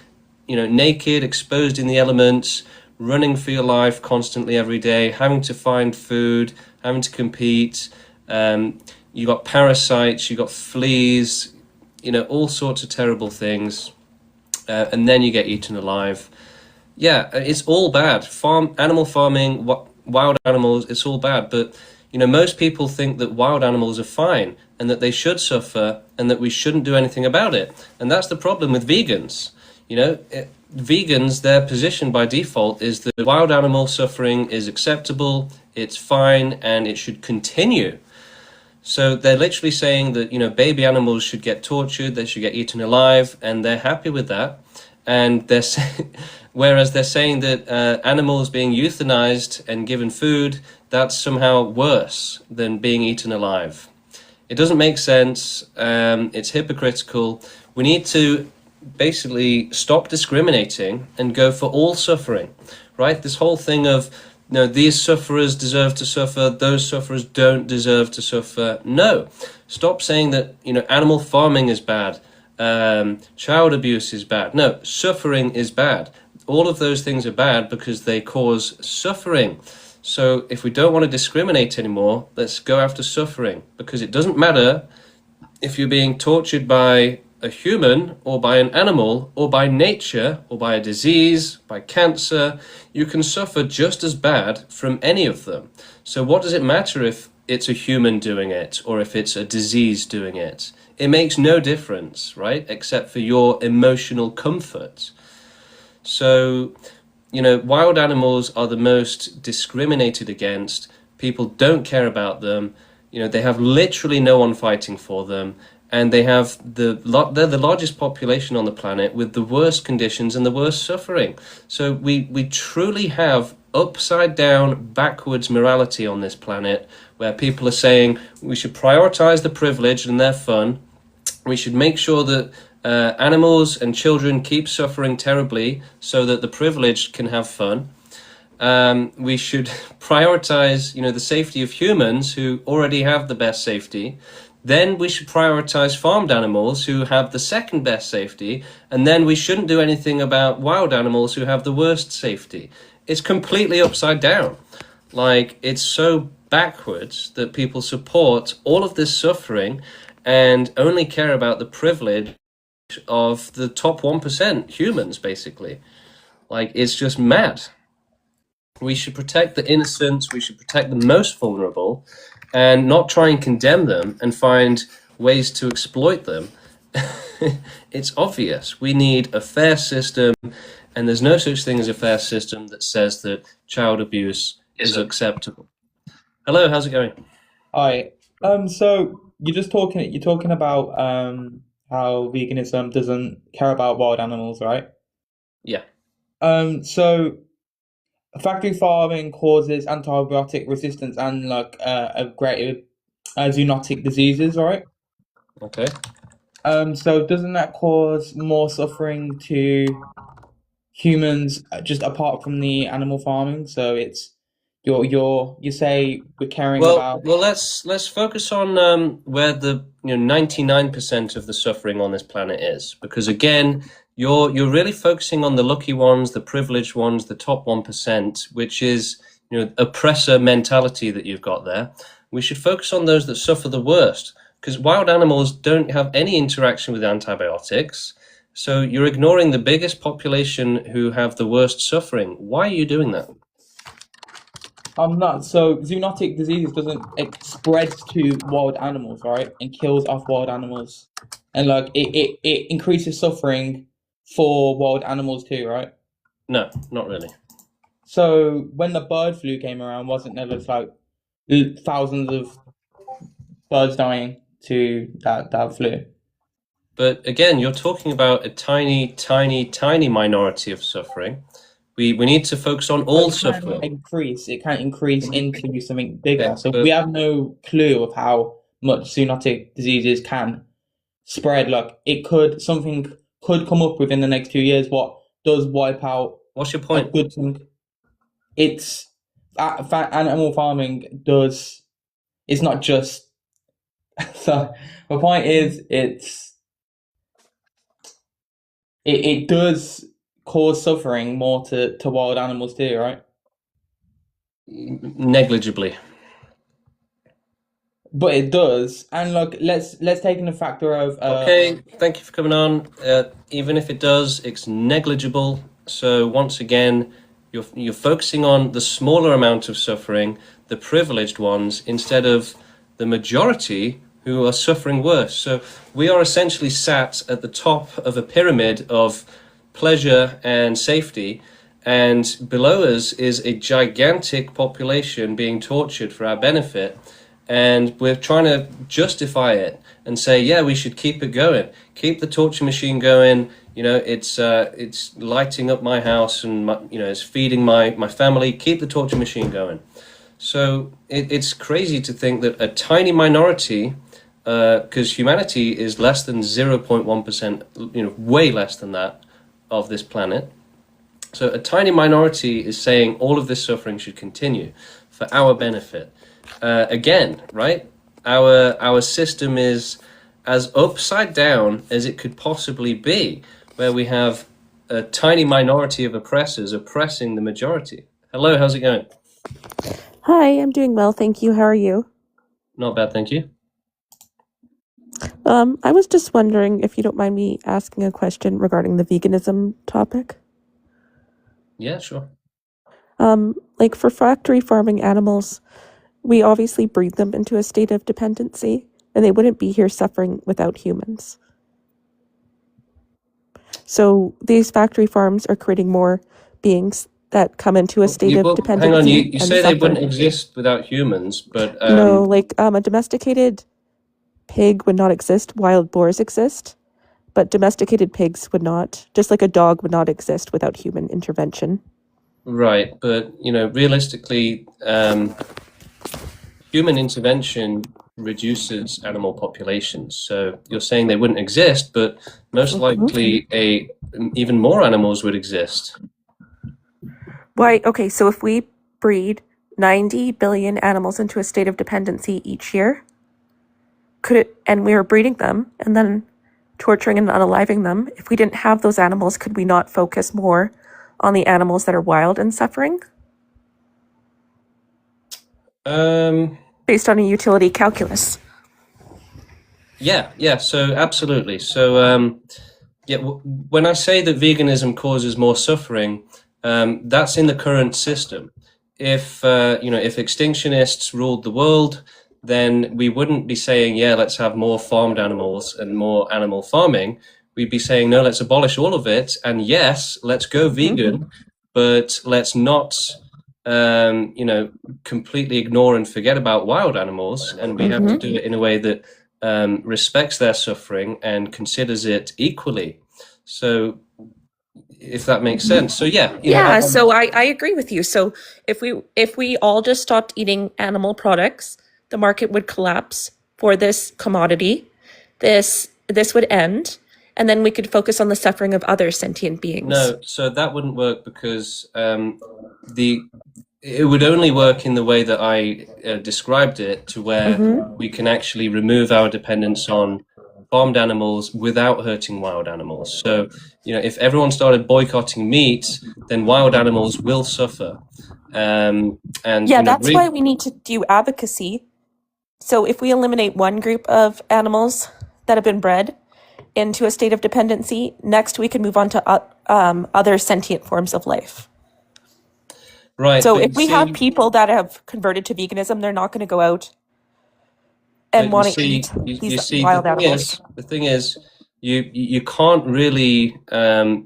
naked, exposed in the elements, running for your life constantly every day, having to find food, having to compete? You got parasites, you got fleas, all sorts of terrible things. And then you get eaten alive. Yeah, it's all bad. Animal farming, wild animals, it's all bad. But, most people think that wild animals are fine and that they should suffer and that we shouldn't do anything about it. And that's the problem with vegans. Vegans, their position by default is that wild animal suffering is acceptable, it's fine, and it should continue. So they're literally saying that, baby animals should get tortured, they should get eaten alive, and they're happy with that. And whereas they're saying that animals being euthanized and given food, that's somehow worse than being eaten alive. It doesn't make sense. It's hypocritical. We need to basically stop discriminating and go for all suffering, right? This whole thing of, these sufferers deserve to suffer, those sufferers don't deserve to suffer. No, stop saying that, animal farming is bad. Child abuse is bad. No, suffering is bad. All of those things are bad because they cause suffering. So if we don't want to discriminate anymore, let's go after suffering, because it doesn't matter if you're being tortured by a human or by an animal or by nature or by a disease, by cancer, you can suffer just as bad from any of them. So what does it matter if it's a human doing it or if it's a disease doing it? It makes no difference, right? Except for your emotional comfort. So, wild animals are the most discriminated against. People don't care about them. They have literally no one fighting for them. And they're the largest population on the planet with the worst conditions and the worst suffering. So we truly have upside down, backwards morality on this planet, where people are saying we should prioritize the privileged and their fun. We should make sure that animals and children keep suffering terribly so that the privileged can have fun. We should prioritize, the safety of humans who already have the best safety. Then we should prioritize farmed animals who have the second best safety. And then we shouldn't do anything about wild animals who have the worst safety. It's completely upside down. Like, it's so backwards that people support all of this suffering and only care about the privilege of the top 1% humans, basically. Like, it's just mad. We should protect the innocent, we should protect the most vulnerable, and not try and condemn them and find ways to exploit them. It's obvious. We need a fair system, and there's no such thing as a fair system that says that child abuse is acceptable. Hello, how's it going? Hi. So you're talking about how veganism doesn't care about wild animals, right? Yeah. So factory farming causes antibiotic resistance and a greater zoonotic diseases, right? Okay. So doesn't that cause more suffering to humans just apart from the animal farming? So it's you say we're caring about. Well, let's focus on where the 99% of the suffering on this planet is, because again, you're really focusing on the lucky ones, the privileged ones, the top 1%, which is oppressor mentality that you've got there. We should focus on those that suffer the worst, because wild animals don't have any interaction with antibiotics. So you're ignoring the biggest population who have the worst suffering. Why are you doing that? I'm not. So zoonotic diseases it spreads to wild animals, right, and kills off wild animals, and it increases suffering for wild animals too, right? No, not really. So when the bird flu came around, wasn't there just like thousands of birds dying to that flu? But again, you're talking about a tiny, tiny, tiny minority of suffering. We need to focus on all suffering. It can't increase into something bigger. So we have no clue of how much zoonotic diseases can spread. Like something could come up within the next 2 years. What does wipe out? What's your point? A good thing. It's animal farming does. It's not just. So the point is, it does cause suffering more to wild animals too, right? Negligibly. But it does, and let's take in the factor of. Okay, thank you for coming on. Even if it does, it's negligible. So once again, you're focusing on the smaller amount of suffering, the privileged ones, instead of the majority who are suffering worse. So we are essentially sat at the top of a pyramid of pleasure and safety, and below us is a gigantic population being tortured for our benefit, and we're trying to justify it and say, yeah, we should keep it going, keep the torture machine going. It's lighting up my house and it's feeding my family. Keep the torture machine going. So it's crazy to think that a tiny minority, because humanity is less than 0.1%, way less than that, of this planet. So a tiny minority is saying all of this suffering should continue for our benefit. Again, right? Our system is as upside down as it could possibly be, where we have a tiny minority of oppressors oppressing the majority. Hello, how's it going? Hi, I'm doing well, thank you. How are you? Not bad, thank you. I was just wondering if you don't mind me asking a question regarding the veganism topic. Yeah, sure. Like for factory farming animals, we obviously breed them into a state of dependency, and they wouldn't be here suffering without humans. So these factory farms are creating more beings that come into a state of Hang on, dependency you and say they suffer. wouldn't exist without humans, but No, like a domesticated pig would not exist. Wild boars exist, but domesticated pigs would not. Just like a dog would not exist without human intervention. right, but realistically, human intervention reduces animal populations. So you're saying they wouldn't exist, but most likely even more animals would exist. Why? Okay, so if we breed 90 billion animals into a state of dependency each year, and we were breeding them and then torturing and unaliving them, if we didn't have those animals, could we not focus more on the animals that are wild and suffering? Based on a utility calculus. Yeah, so absolutely. So when I say that veganism causes more suffering, that's in the current system. If if extinctionists ruled the world, then we wouldn't be saying, yeah, let's have more farmed animals and more animal farming. We'd be saying, no, let's abolish all of it, and yes, let's go vegan, but let's not completely ignore and forget about wild animals, and we have to do it in a way that respects their suffering and considers it equally. So if that makes sense. So yeah. So I agree with you. So if we all just stopped eating animal products, the market would collapse for this commodity. This would end, and then we could focus on the suffering of other sentient beings. No, so that wouldn't work because it would only work in the way that I described it, to where we can actually remove our dependence on farmed animals without hurting wild animals. So, if everyone started boycotting meat, then wild animals will suffer. And that's why we need to do advocacy. So if we eliminate one group of animals that have been bred into a state of dependency, next we can move on to other sentient forms of life. Right. So if we have people that have converted to veganism, they're not going to go out and want to eat these wild animals. The thing is, you can't really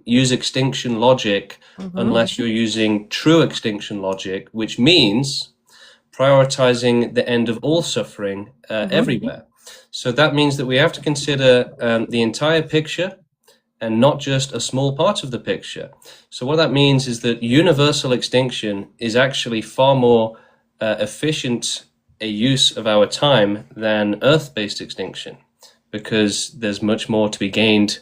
use extinction logic unless you're using true extinction logic, which means prioritizing the end of all suffering everywhere. So that means that we have to consider the entire picture and not just a small part of the picture. So what that means is that universal extinction is actually far more efficient a use of our time than Earth-based extinction, because there's much more to be gained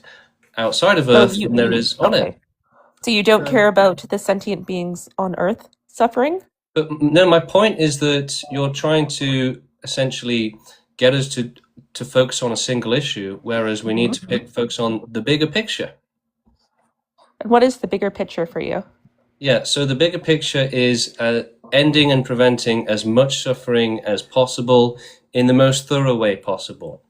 outside of Earth than there is on it. So you don't care about the sentient beings on Earth suffering? But no, my point is that you're trying to essentially get us to focus on a single issue, whereas we need to focus on the bigger picture. And what is the bigger picture for you? Yeah, so the bigger picture is ending and preventing as much suffering as possible in the most thorough way possible.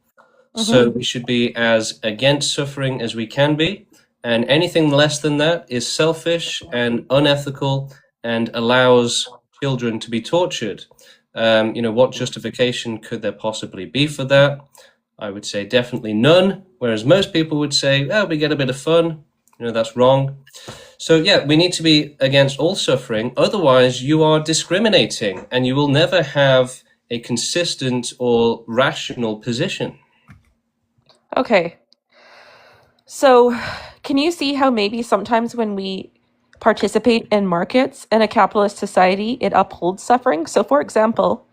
So we should be as against suffering as we can be, and anything less than that is selfish and unethical and allows children to be tortured. What justification could there possibly be for that? I would say definitely none, whereas most people would say, well, we get a bit of fun. That's wrong. So yeah, we need to be against all suffering. Otherwise, you are discriminating, and you will never have a consistent or rational position. Okay. So can you see how maybe sometimes when we participate in markets in a capitalist society, it upholds suffering? So for example,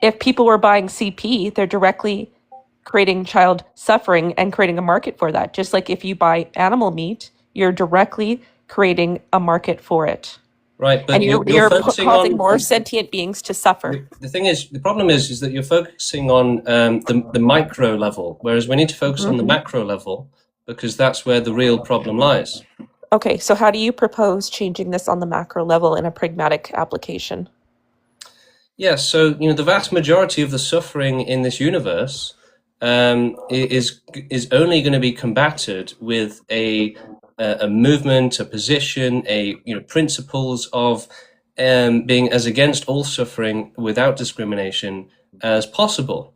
if people were buying CP, they're directly creating child suffering and creating a market for that. Just like if you buy animal meat, you're directly creating a market for it. Right, but and you're causing more sentient beings to suffer. The problem is that you're focusing on the micro level, whereas we need to focus on the macro level, because that's where the real problem lies. Okay, so how do you propose changing this on the macro level in a pragmatic application? Yeah, so the vast majority of the suffering in this universe is only going to be combated with a movement, a position, principles of being as against all suffering without discrimination as possible.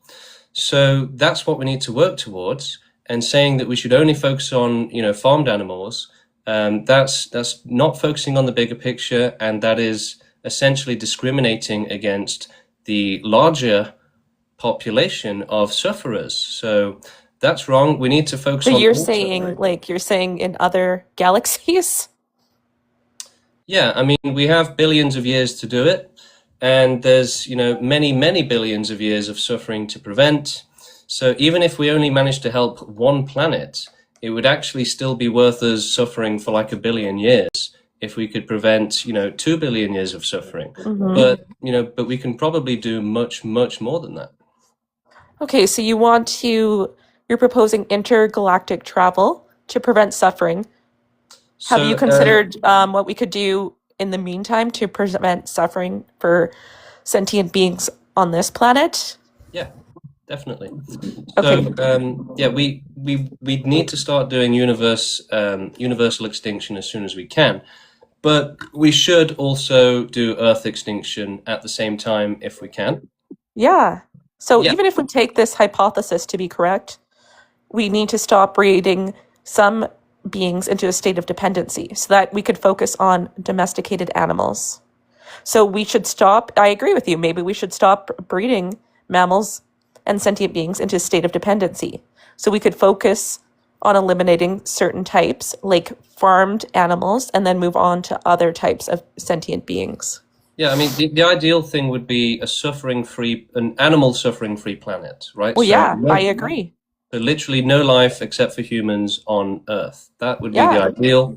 So that's what we need to work towards. And saying that we should only focus on farmed animals, that's not focusing on the bigger picture, and that is essentially discriminating against the larger population of sufferers. So that's wrong. We need to focus So on you're all saying, suffering. like, you're saying in other galaxies? Yeah, I mean, we have billions of years to do it, and there's many, many billions of years of suffering to prevent. So even if we only manage to help one planet, it would actually still be worth us suffering for like 1 billion years if we could prevent 2 billion years of suffering. But we can probably do much, much more than that. Okay, so you're proposing intergalactic travel to prevent suffering. Have you considered what we could do in the meantime to prevent suffering for sentient beings on this planet? Yeah, definitely. Okay. So we need to start doing universal extinction as soon as we can, but we should also do Earth extinction at the same time if we can. Yeah. So Yeah. even if we take this hypothesis to be correct, we need to stop breeding some beings into a state of dependency so that we could focus on domesticated animals. So we should stop, I agree with you, maybe we should stop breeding mammals and sentient beings into a state of dependency. So we could focus on eliminating certain types, like farmed animals, and then move on to other types of sentient beings. Yeah, I mean, the ideal thing would be an animal suffering-free planet, right? Well, yeah, I agree. So literally no life except for humans on Earth. That would be the Yeah. ideal.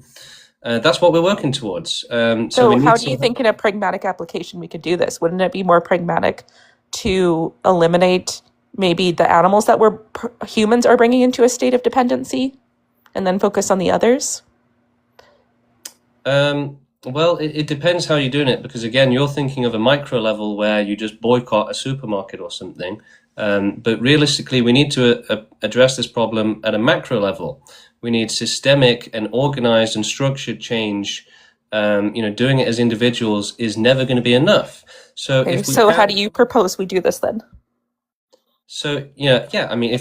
That's what we're working towards. So how do you think in a pragmatic application we could do this? Wouldn't it be more pragmatic to eliminate maybe the animals that humans are bringing into a state of dependency and then focus on the others? Well, it depends how you're doing it, because again, you're thinking of a micro level where you just boycott a supermarket or something. But realistically, we need to address this problem at a macro level. We need systemic and organized and structured change. Doing it as individuals is never going to be enough. So Okay, so how do you propose we do this then? So yeah. I mean,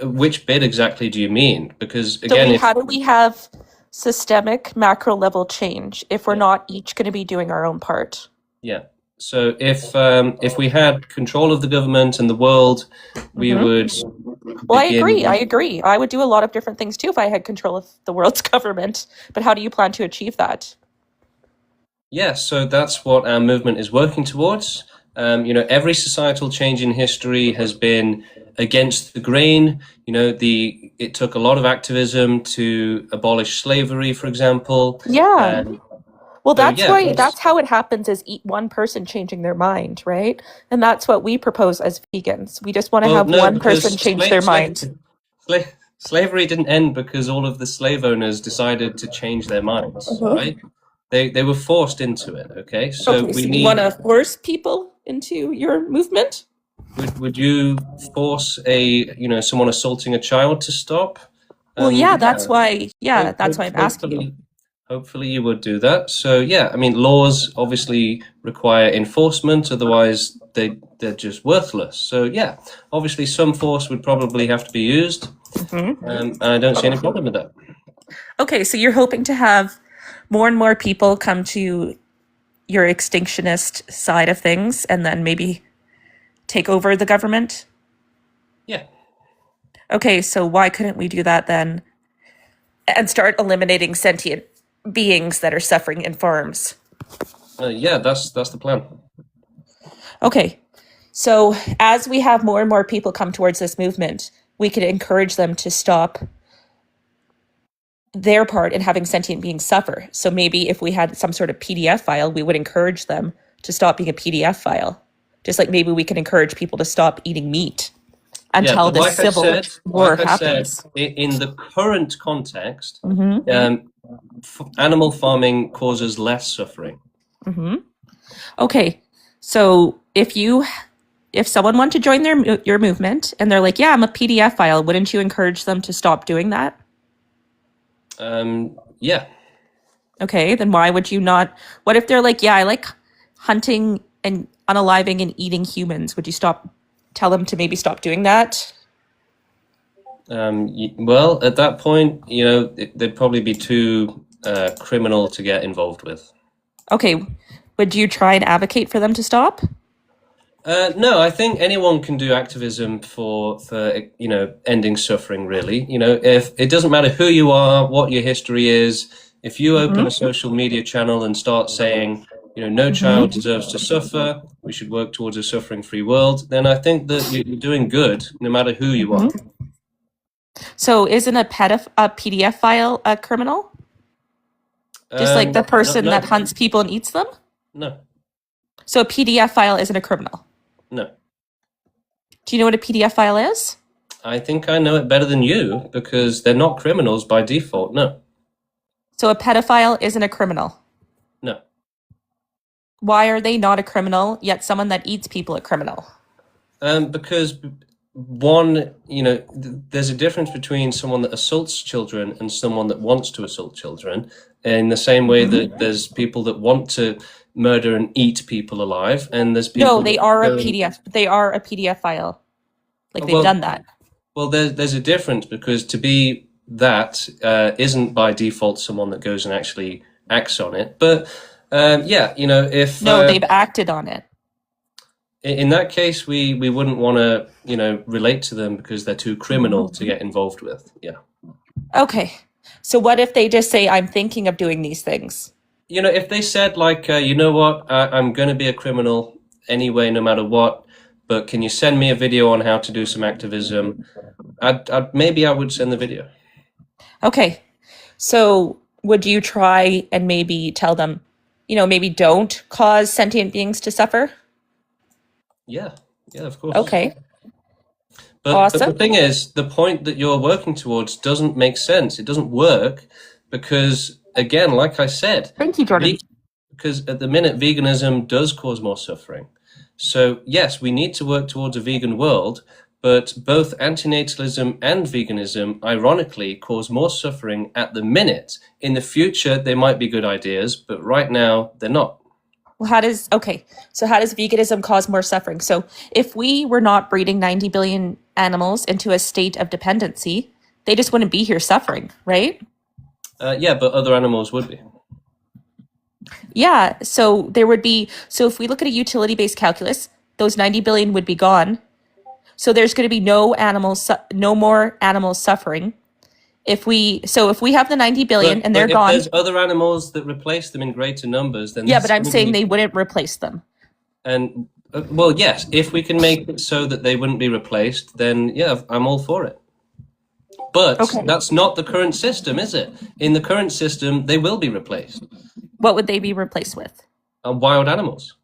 which bit exactly do you mean? Because again, how do we have systemic macro level change if we're not each going to be doing our own part? Yeah. So if we had control of the government and the world, we would. Well, I agree. I would do a lot of different things too if I had control of the world's government. But how do you plan to achieve that? Yeah, so that's what our movement is working towards. Every societal change in history has been against the grain. It took a lot of activism to abolish slavery, for example. Yeah. Well, that's so, yeah, that's how it happens, is one person changing their mind, right? And that's what we propose as vegans. We just want to have one person change their mind. Slavery didn't end because all of the slave owners decided to change their minds, right? They were forced into it, okay? So you want to force people into your movement? Would you force someone assaulting a child to stop? Well, that's why I'm asking you. Hopefully you would do that. So yeah, I mean, laws obviously require enforcement, otherwise they're just worthless. So yeah, obviously some force would probably have to be used. And I don't see any problem with that. Okay, so you're hoping to have more and more people come to your extinctionist side of things and then maybe take over the government? Yeah. Okay, so why couldn't we do that then and start eliminating sentient beings that are suffering in farms? Yeah, that's the plan. Okay, so as we have more and more people come towards this movement, we could encourage them to stop their part in having sentient beings suffer. So maybe if we had some sort of PDF file, we would encourage them to stop being a PDF file. Just like maybe we can encourage people to stop eating meat until the civil war happens. In the current context, animal farming causes less suffering. Okay, so if if someone wanted to join your movement and they're like, yeah, I'm a PDF file, wouldn't you encourage them to stop doing that? Yeah. Okay, then why would you not? What if they're like, yeah, I like hunting and unaliving and eating humans? Would you tell them to maybe stop doing that? Well, at that point, they'd probably be too criminal to get involved with. Okay, would you try and advocate for them to stop? No, I think anyone can do activism for ending suffering. Really, if it doesn't matter who you are, what your history is, if you open a social media channel and start saying, no child deserves to suffer, we should work towards a suffering-free world, then I think that you're doing good, no matter who you are. So, isn't a PDF file a criminal? Just like the person that hunts people and eats them? No. So a PDF file isn't a criminal? No. Do you know what a PDF file is? I think I know it better than you, because they're not criminals by default, no. So a pedophile isn't a criminal? No. Why are they not a criminal, yet someone that eats people a criminal? Because one, there's a difference between someone that assaults children and someone that wants to assault children, in the same way that there's people that want to murder and eat people alive, and there's people. No, they are a PDF. They are a PDF file. Like they've done that. Well, there's a difference, because to be that isn't by default someone that goes and actually acts on it. But if they've acted on it. In that case, we wouldn't want to relate to them because they're too criminal to get involved with. Yeah. Okay. So what if they just say, I'm thinking of doing these things? If they said like, you know what, I'm going to be a criminal anyway, no matter what, but can you send me a video on how to do some activism? Maybe I would send the video. Okay. So would you try and maybe tell them, maybe don't cause sentient beings to suffer? Yeah, of course. Okay. But the thing is, the point that you're working towards doesn't make sense. It doesn't work because, again, like I said, thank you, Jordan. Because at the minute, veganism does cause more suffering. So yes, we need to work towards a vegan world, but both antinatalism and veganism, ironically, cause more suffering at the minute. In the future, they might be good ideas, but right now, they're not. Well, how does veganism cause more suffering? So if we were not breeding 90 billion animals into a state of dependency, they just wouldn't be here suffering, right? Yeah, but other animals would be. Yeah, so if we look at a utility-based calculus, those 90 billion would be gone. So there's going to be no more animals suffering. If we have the 90 billion and they're gone. If there's other animals that replace them in greater numbers, then yeah, but I'm saying they wouldn't replace them. And well, yes, if we can make it so that they wouldn't be replaced, then yeah, I'm all for it. But that's not the current system, is it? In the current system, they will be replaced. What would they be replaced with? Wild animals.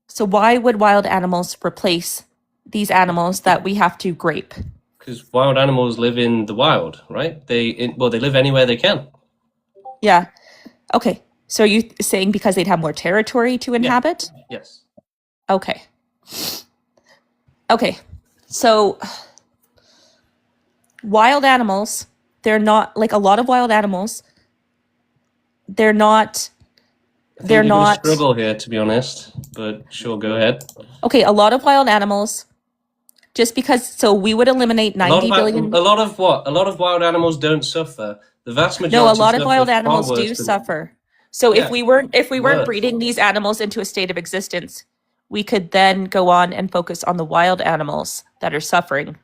So why would wild animals replace these animals that we have to grape? Because wild animals live in the wild, right? They live anywhere they can. Yeah. Okay. So are you saying because they'd have more territory to inhabit? Yeah. Yes. Okay. Okay. So wild animals, they're not like a lot of wild animals. They're not. You're gonna struggle here, to be honest. But sure, go ahead. Okay, a lot of wild animals. Just because, so we would eliminate 90 billion. A lot of what? A lot of wild animals don't suffer. The vast majority. No, a lot of wild animals do suffer. So if we weren't breeding these animals into a state of existence, we could then go on and focus on the wild animals that are suffering.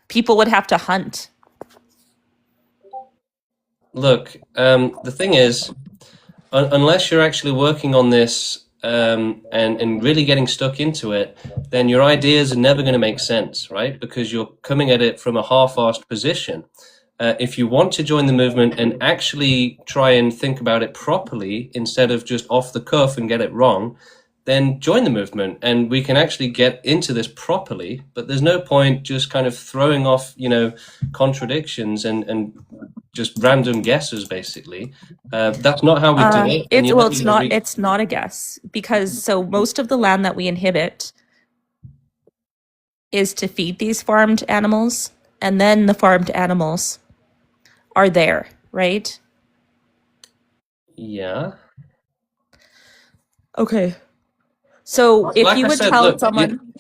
People would have to hunt. Look, the thing is, unless you're actually working on this and really getting stuck into it, then your ideas are never going to make sense, right? Because you're coming at it from a half-assed position. If you want to join the movement and actually try and think about it properly instead of just off the cuff and get it wrong, then join the movement and we can actually get into this properly. But there's no point just kind of throwing off, contradictions and just random guesses, basically. That's not how we do it. And It's well, it's not a guess, because so most of the land that we inhibit is to feed these farmed animals, and then the farmed animals are there, right? Yeah. Okay. So if Like you I would said, tell look, someone,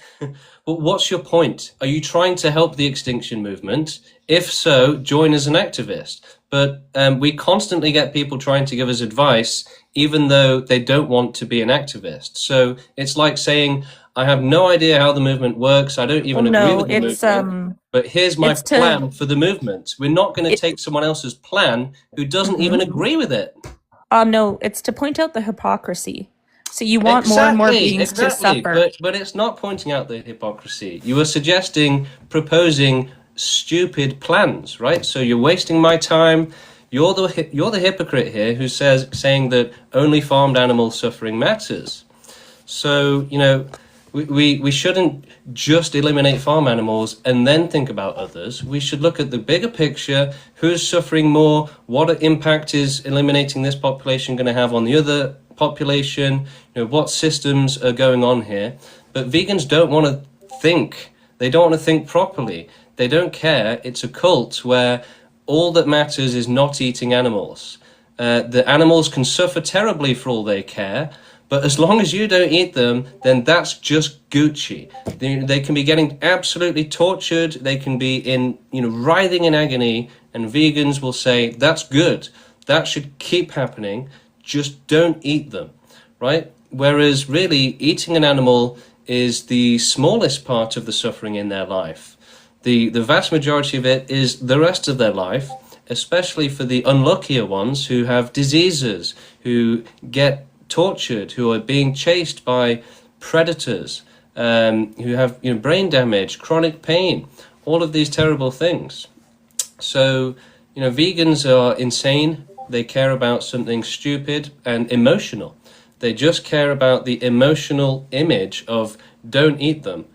well, what's your point? Are you trying to help the extinction movement? If so, join as an activist. But we constantly get people trying to give us advice, even though they don't want to be an activist. So it's like saying, I have no idea how the movement works. I don't even agree with the movement. But here's my plan for the movement. We're not going to take someone else's plan who doesn't even agree with it. No, it's to point out the hypocrisy. So you want more and more beings to suffer. But it's not pointing out the hypocrisy. You are suggesting, proposing stupid plans, right? So you're wasting my time. You're the hypocrite here who's saying that only farmed animal suffering matters. So, you know, we shouldn't just eliminate farm animals and then think about others. We should look at the bigger picture. Who's suffering more? What impact is eliminating this population going to have on the other population? You know, what systems are going on here? But vegans don't want to think. They don't want to think properly. They don't care. It's a cult where all that matters is not eating animals. The animals can suffer terribly for all they care, but as long as you don't eat them, then that's just Gucci. They can be getting absolutely tortured. They can be writhing in agony, and vegans will say, that's good. That should keep happening. Just don't eat them, right? Whereas really eating an animal is the smallest part of the suffering in their life. The vast majority of it is the rest of their life, especially for the unluckier ones who have diseases, who get tortured, who are being chased by predators, who have brain damage, chronic pain, all of these terrible things. So, vegans are insane. They care about something stupid and emotional. They just care about the emotional image of don't eat them.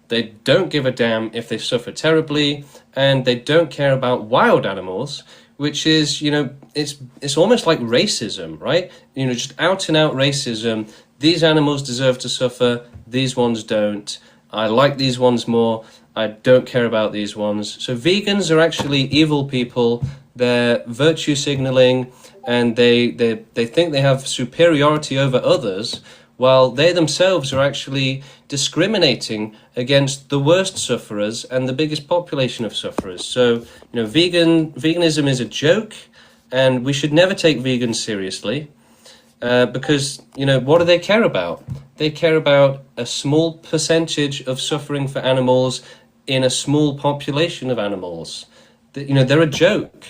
They don't give a damn if they suffer terribly, and they don't care about wild animals, which is, it's almost like racism, right? Just out and out racism. These animals deserve to suffer, these ones don't. I like these ones more, I don't care about these ones. So vegans are actually evil people. They're virtue signaling, and they think they have superiority over others, while they themselves are actually discriminating against the worst sufferers and the biggest population of sufferers. So, veganism is a joke, and we should never take vegans seriously, because, what do they care about? They care about a small percentage of suffering for animals in a small population of animals. They're a joke.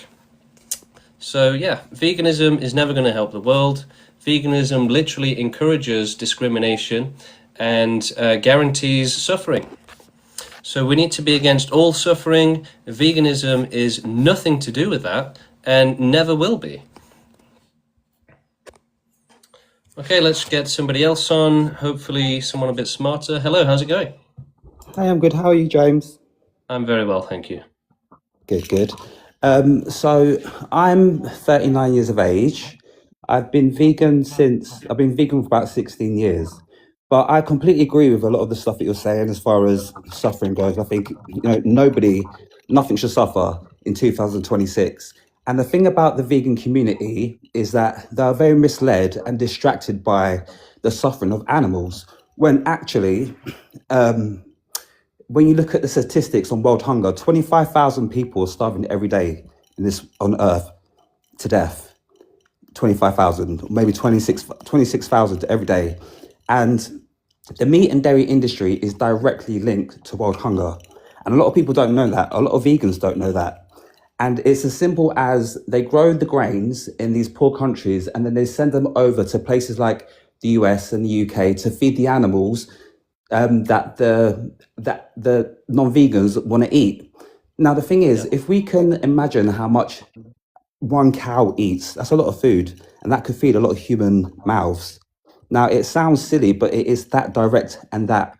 So yeah, veganism is never going to help the world. Veganism literally encourages discrimination and guarantees suffering. So we need to be against all suffering. Veganism is nothing to do with that and never will be. Okay, let's get somebody else on. Hopefully someone a bit smarter. Hello, how's it going? Hey, I'm good. How are you, James? I'm very well, thank you. Good, good. So I'm 39 years of age. I've been vegan for about 16 years. But I completely agree with a lot of the stuff that you're saying as far as suffering goes. I think, nothing should suffer in 2026. And the thing about the vegan community is that they're very misled and distracted by the suffering of animals, when actually, when you look at the statistics on world hunger, 25,000 people are starving every day on Earth to death. 25,000, maybe 26,000 every day. And the meat and dairy industry is directly linked to world hunger. And a lot of people don't know that. A lot of vegans don't know that. And it's as simple as they grow the grains in these poor countries, and then they send them over to places like the US and the UK to feed the animals that the non-vegans want to eat. Now, the thing is, if we can imagine how much one cow eats, that's a lot of food, and that could feed a lot of human mouths. Now, it sounds silly, but it is that direct and that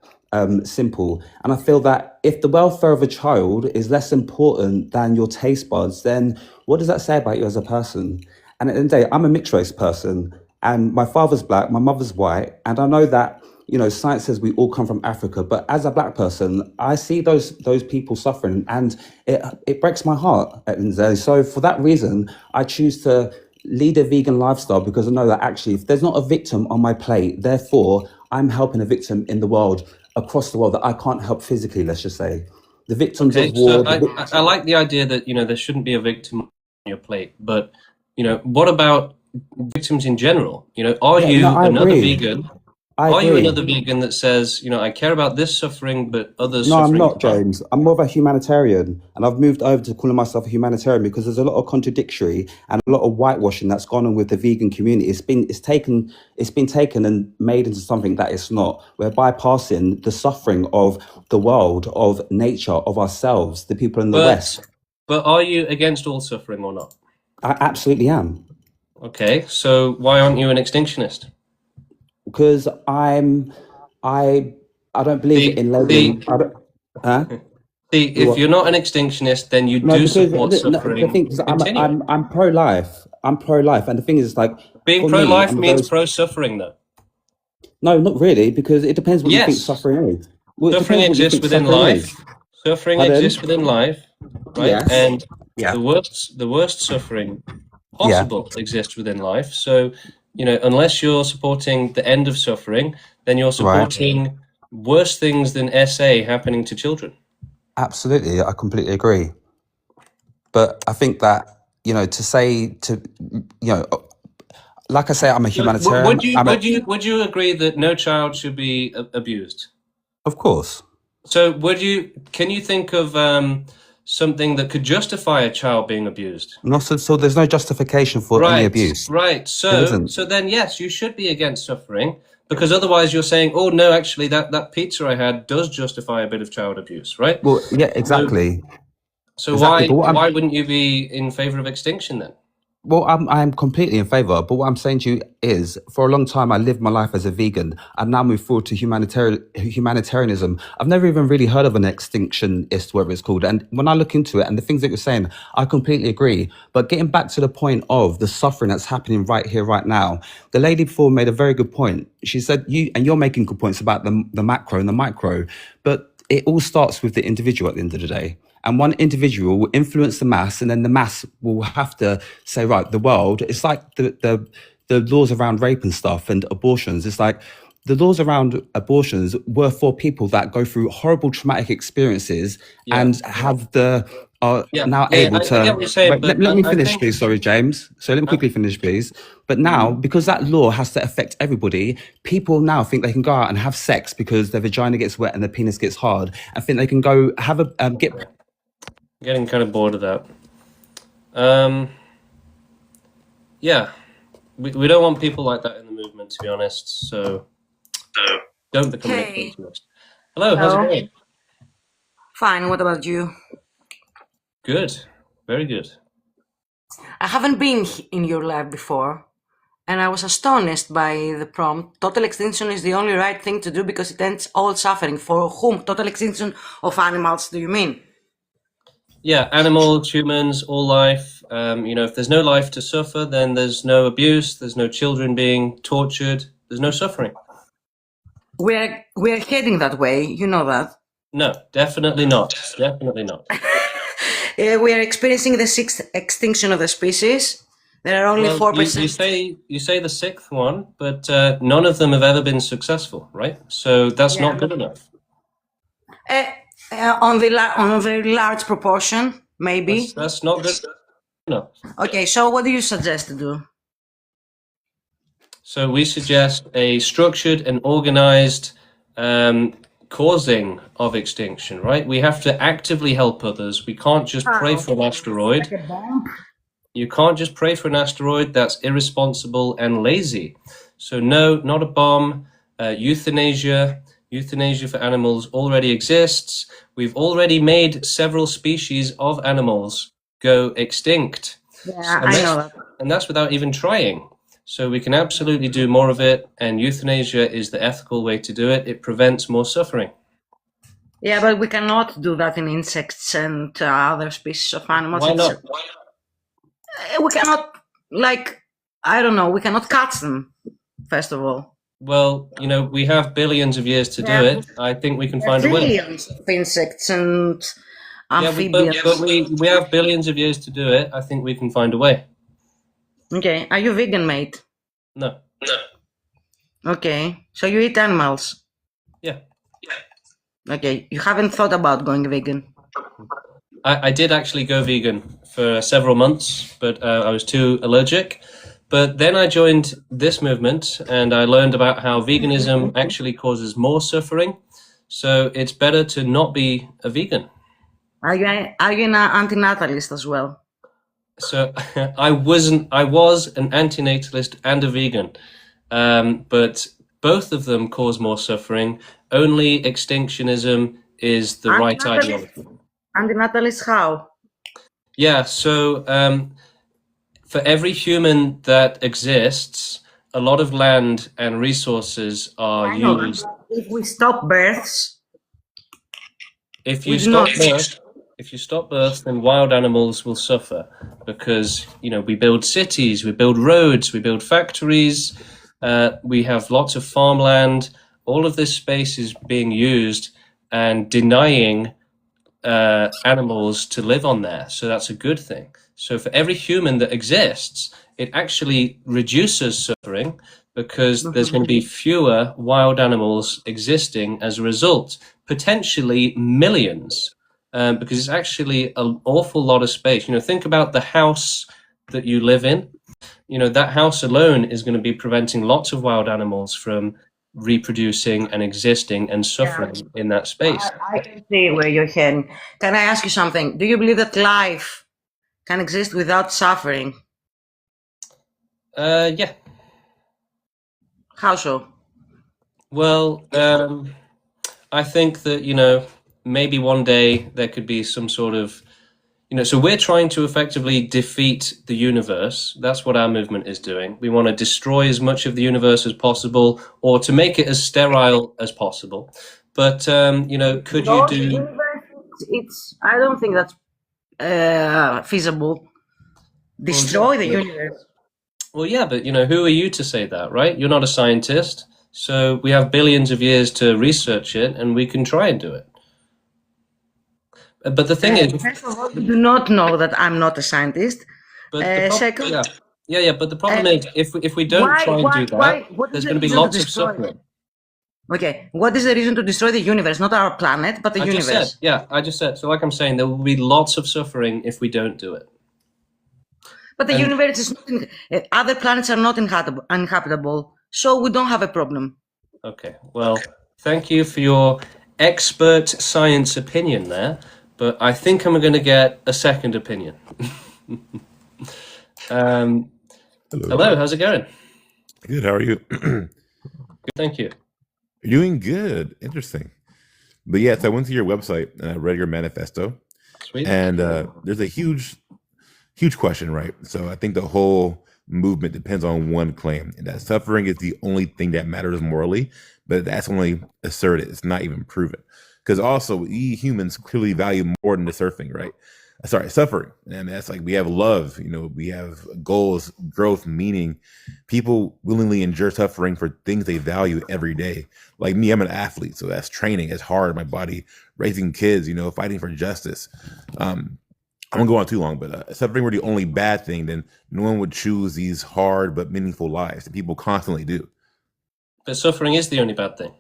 simple. And I feel that if the welfare of a child is less important than your taste buds, then what does that say about you as a person? And at the end of the day, I'm a mixed race person, and my father's black, my mother's white, and I know that science says we all come from Africa. But as a black person, I see those people suffering, and it breaks my heart at the end of the day. So for that reason, I choose to lead a vegan lifestyle, because I know that actually, if there's not a victim on my plate, therefore I'm helping a victim in the world, across the world, that I can't help physically. Let's just say the victims Okay, of war. so I like the idea that there shouldn't be a victim on your plate, but what about victims in general? Are Yeah, you no, I another agree. vegan? I Are you agree. another vegan that says, I care about this suffering, but others No, I'm suffering not, can't? James. I'm more of a humanitarian, and I've moved over to calling myself a humanitarian because there's a lot of contradictory and a lot of whitewashing that's gone on with the vegan community. It's been taken and made into something that it's not. We're bypassing the suffering of the world, of nature, of ourselves, the people in the West. But are you against all suffering or not? I absolutely am. Okay, so why aren't you an extinctionist? Because I don't believe in labeling. I don't, huh? See, if What? you're not an extinctionist, then you No, do because support the suffering thing is, continuing. I'm pro-life. I'm pro-life, and the thing is, like, Being for me, pro-life I'm means those. pro-suffering, though. No, not really, because it depends what you think Yes, suffering is. Well, it suffering depends what you exists think within suffering is. life. Suffering Pardon? exists within life, right? Yes. And Yeah. the worst suffering Yeah. possible exists within life. So, unless you're supporting the end of suffering, then you're Right. supporting worse things than SA happening to children. Absolutely, I completely agree. But I think that to say like I say, I'm a So, humanitarian. would you agree that no child should be abused? Of course. So, can you think of something that could justify a child being abused? So there's no justification for any abuse. Right. There isn't. So then, yes, you should be against suffering, because otherwise you're saying, oh no, actually that pizza I had does justify a bit of child abuse, right? Well, yeah, exactly. So Exactly. But why wouldn't you be in favor of extinction then? Well, I'm completely in favor. But what I'm saying to you is, for a long time, I lived my life as a vegan. I've now moved forward to humanitarianism. I've never even really heard of an extinctionist, whatever it's called. And when I look into it and the things that you're saying, I completely agree. But getting back to the point of the suffering that's happening right here, right now, the lady before made a very good point. She said, you're making good points about the macro and the micro, but it all starts with the individual at the end of the day. And one individual will influence the mass, and then the mass will have to say, right, the world. It's like the laws around rape and stuff and abortions. It's like the laws around abortions were for people that go through horrible traumatic experiences and have are now able to. I get what you're saying, Wait, let me finish, please. Sorry, James. So let me quickly finish, please. But now, because that law has to affect everybody, people now think they can go out and have sex because their vagina gets wet and their penis gets hard, and think they can go have get. Getting kind of bored of that. Yeah, we don't want people like that in the movement, to be honest. So don't become an extinctionist. Hello, how's it going? Fine, what about you? Good, very good. I haven't been in your life before, and I was astonished by the prompt. Total extinction is the only right thing to do because it ends all suffering. For whom? Total extinction of animals, do you mean? Yeah, animals, humans, all life. If there's no life to suffer, then there's no abuse, there's no children being tortured, there's no suffering. We're heading that way, you know that. No, definitely not. Definitely not. We are experiencing the sixth extinction of the species. There are only 4%. You say the sixth one, but none of them have ever been successful, right? So that's not good enough. On a very large proportion, maybe. That's not good enough. Okay, so what do you suggest to do? So we suggest a structured and organized causing of extinction, right? We have to actively help others. We can't just pray for an asteroid. Like a bomb? You can't just pray for an asteroid. That's irresponsible and lazy. So no, not a bomb. Euthanasia for animals already exists. We've already made several species of animals go extinct. Yeah, I know that. And that's without even trying. So we can absolutely do more of it, and euthanasia is the ethical way to do it. It prevents more suffering. Yeah, but we cannot do that in insects and other species of animals. Why not? We cannot, like, I don't know, we cannot catch them, first of all. Well, we have billions of years to do Yeah. it. I think we can There are find a way. trillions of insects and Yeah, amphibians. but we have billions of years to do it. I think we can find a way. Okay, are you vegan, mate? No. Okay, so you eat animals? Yeah. Okay, you haven't thought about going vegan? I did actually go vegan for several months, but I was too allergic. But then I joined this movement and I learned about how veganism actually causes more suffering. So it's better to not be a vegan. Are you an antinatalist as well? So I was an antinatalist and a vegan, but both of them cause more suffering. Only extinctionism is the right ideology. Antinatalist how? Yeah, so for every human that exists, a lot of land and resources are I know, used. if we stop births, If we you do not. stop births, then wild animals will suffer because we build cities, we build roads, we build factories, we have lots of farmland. All of this space is being used and denying animals to live on there. So that's a good thing. So for every human that exists, it actually reduces suffering because there's going to be fewer wild animals existing as a result, potentially millions, because it's actually an awful lot of space. Think about the house that you live in. That house alone is going to be preventing lots of wild animals from reproducing and existing and suffering in that space. I can see where you're heading. Can I ask you something? Do you believe that life can exist without suffering? Yeah. How so? Well, I think that, maybe one day there could be some sort of, so we're trying to effectively defeat the universe. That's what our movement is doing. We want to destroy as much of the universe as possible or to make it as sterile as possible. But, could you do... I don't think that's feasible. Destroy the universe. Well, yeah, but, who are you to say that, right? You're not a scientist. So we have billions of years to research it and we can try and do it. But the thing is... First of all, you do not know that I'm not a scientist. But Second... Yeah, but the problem is, if we don't try and do that, there's going to be lots of suffering. Okay, what is the reason to destroy the universe? Not our planet, but the universe. I just said. So like I'm saying, there will be lots of suffering if we don't do it. But the universe is not... other planets are not inhabitable, so we don't have a problem. Okay, well, thank you for your expert science opinion there, but I think I'm going to get a second opinion. Hello, how's it going? Good, how are you? Good, thank you. You're doing good. Interesting. But yes, I went to your website and I read your manifesto. Sweet. And there's a huge question, right? So I think the whole movement depends on one claim, and that suffering is the only thing that matters morally, but that's only asserted. It's not even proven. Because also, we humans clearly value more than the suffering. And that's like, we have love, we have goals, growth, meaning. People willingly endure suffering for things they value every day. Like me, I'm an athlete, so that's training. It's hard, my body, raising kids, fighting for justice. I won't go on too long, but if suffering were the only bad thing, then no one would choose these hard but meaningful lives that people constantly do. But suffering is the only bad thing.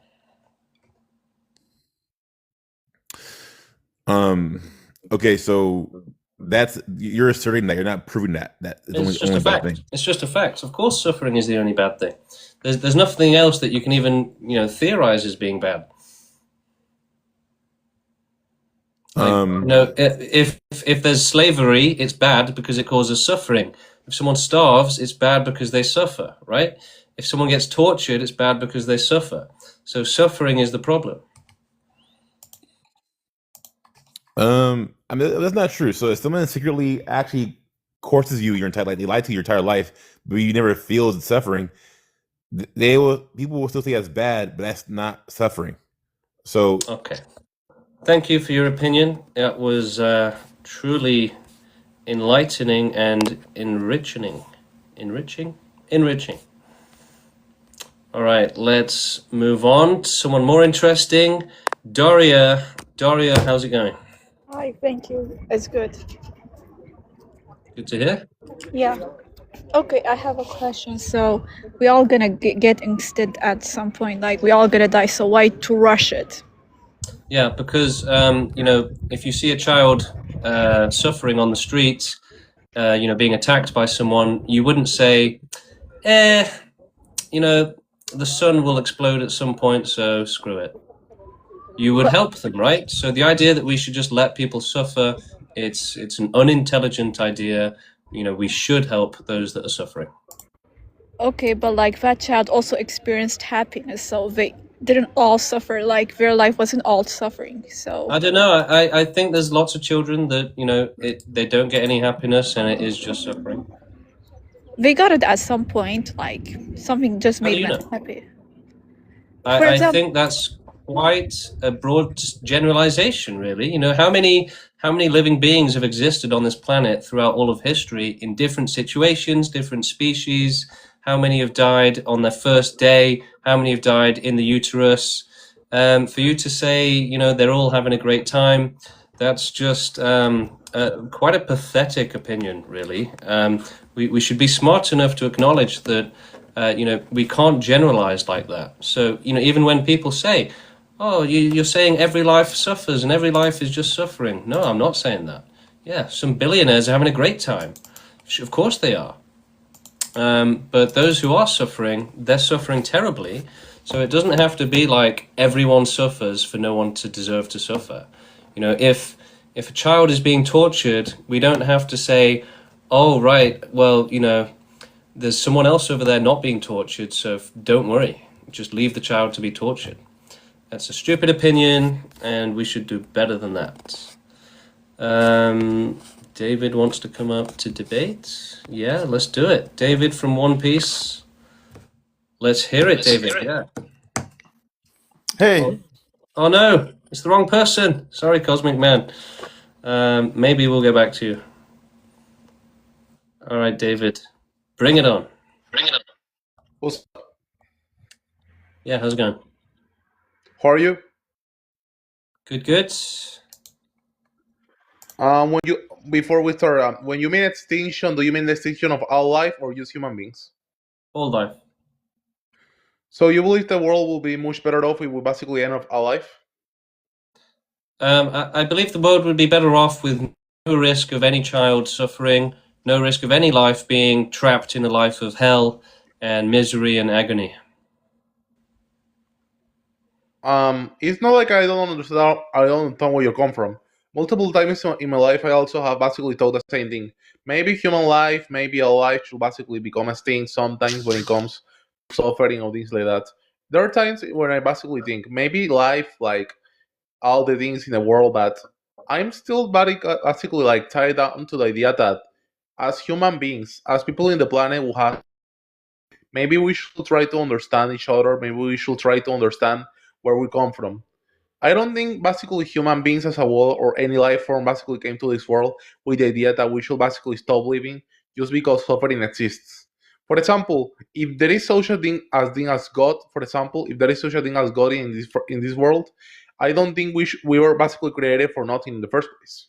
Okay, so you're asserting that, you're not proving that It's just a fact. It's just a fact. Of course, suffering is the only bad thing. There's nothing else that you can even theorize as being bad. If there's slavery, it's bad because it causes suffering. If someone starves, it's bad because they suffer, right? If someone gets tortured, it's bad because they suffer. So suffering is the problem. I mean, that's not true. So if someone secretly actually courses you your entire life, they lie to you your entire life, but you never feel the suffering, people will still say that's bad, but that's not suffering. So okay. Thank you for your opinion. That was truly enlightening and enriching. Enriching. All right, let's move on to someone more interesting. Daria, how's it going? Hi, thank you. It's good. Good to hear. Yeah. Okay, I have a question. So we all gonna get extinct at some point. Like we all gonna die. So why to rush it? Yeah, because if you see a child suffering on the streets, being attacked by someone, you wouldn't say, the sun will explode at some point, so screw it. You would help them, right? So the idea that we should just let people suffer, it's an unintelligent idea. We should help those that are suffering. Okay, but like that child also experienced happiness, so they didn't all suffer. Like their life wasn't all suffering. So I don't know. I think there's lots of children that they don't get any happiness, and it is just suffering. they got it at some point. Like something just How do made you them know? happy. For I example, think that's quite a broad generalization, really. How many living beings have existed on this planet throughout all of history in different situations, different species? How many have died on their first day? How many have died in the uterus? For you to say, they're all having a great time, that's just quite a pathetic opinion, really. We should be smart enough to acknowledge that we can't generalize like that. So, even when people say, oh, you're saying every life suffers and every life is just suffering. No, I'm not saying that. Yeah, some billionaires are having a great time. Of course they are. But those who are suffering, they're suffering terribly. So it doesn't have to be like everyone suffers for no one to deserve to suffer. If a child is being tortured, we don't have to say, oh, right, well, there's someone else over there not being tortured, so don't worry. Just leave the child to be tortured. That's a stupid opinion, and we should do better than that. David wants to come up to debate. Yeah, let's do it. David from One Piece. Let's hear it, David. Yeah. Hey. Oh no, it's the wrong person. Sorry, Cosmic Man. Maybe we'll get back to you. All right, David. Bring it on. What's Yeah, how's it going? How are you? Good. When you Before we start, when you mean extinction, do you mean the extinction of all life or just human beings? All life. So you believe the world will be much better off if we basically end of all life? I believe the world would be better off with no risk of any child suffering, no risk of any life being trapped in a life of hell and misery and agony. It's not like I don't understand. I don't understand where you come from. Multiple times in my life, I also have basically thought the same thing. Maybe human life, maybe all life should basically become a thing sometimes when it comes to suffering or things like that. There are times when I basically think maybe life, like all the things in the world, but I'm still basically like tied down to the idea that as human beings, as people in the planet, will have maybe we should try to understand each other. Maybe we should try to understand where we come from. I don't think basically human beings as a whole or any life form basically came to this world with the idea that we should basically stop living just because suffering exists. For example, if there is such a thing as God, for example, if there is such a thing as God in this world, I don't think we were basically created for nothing in the first place.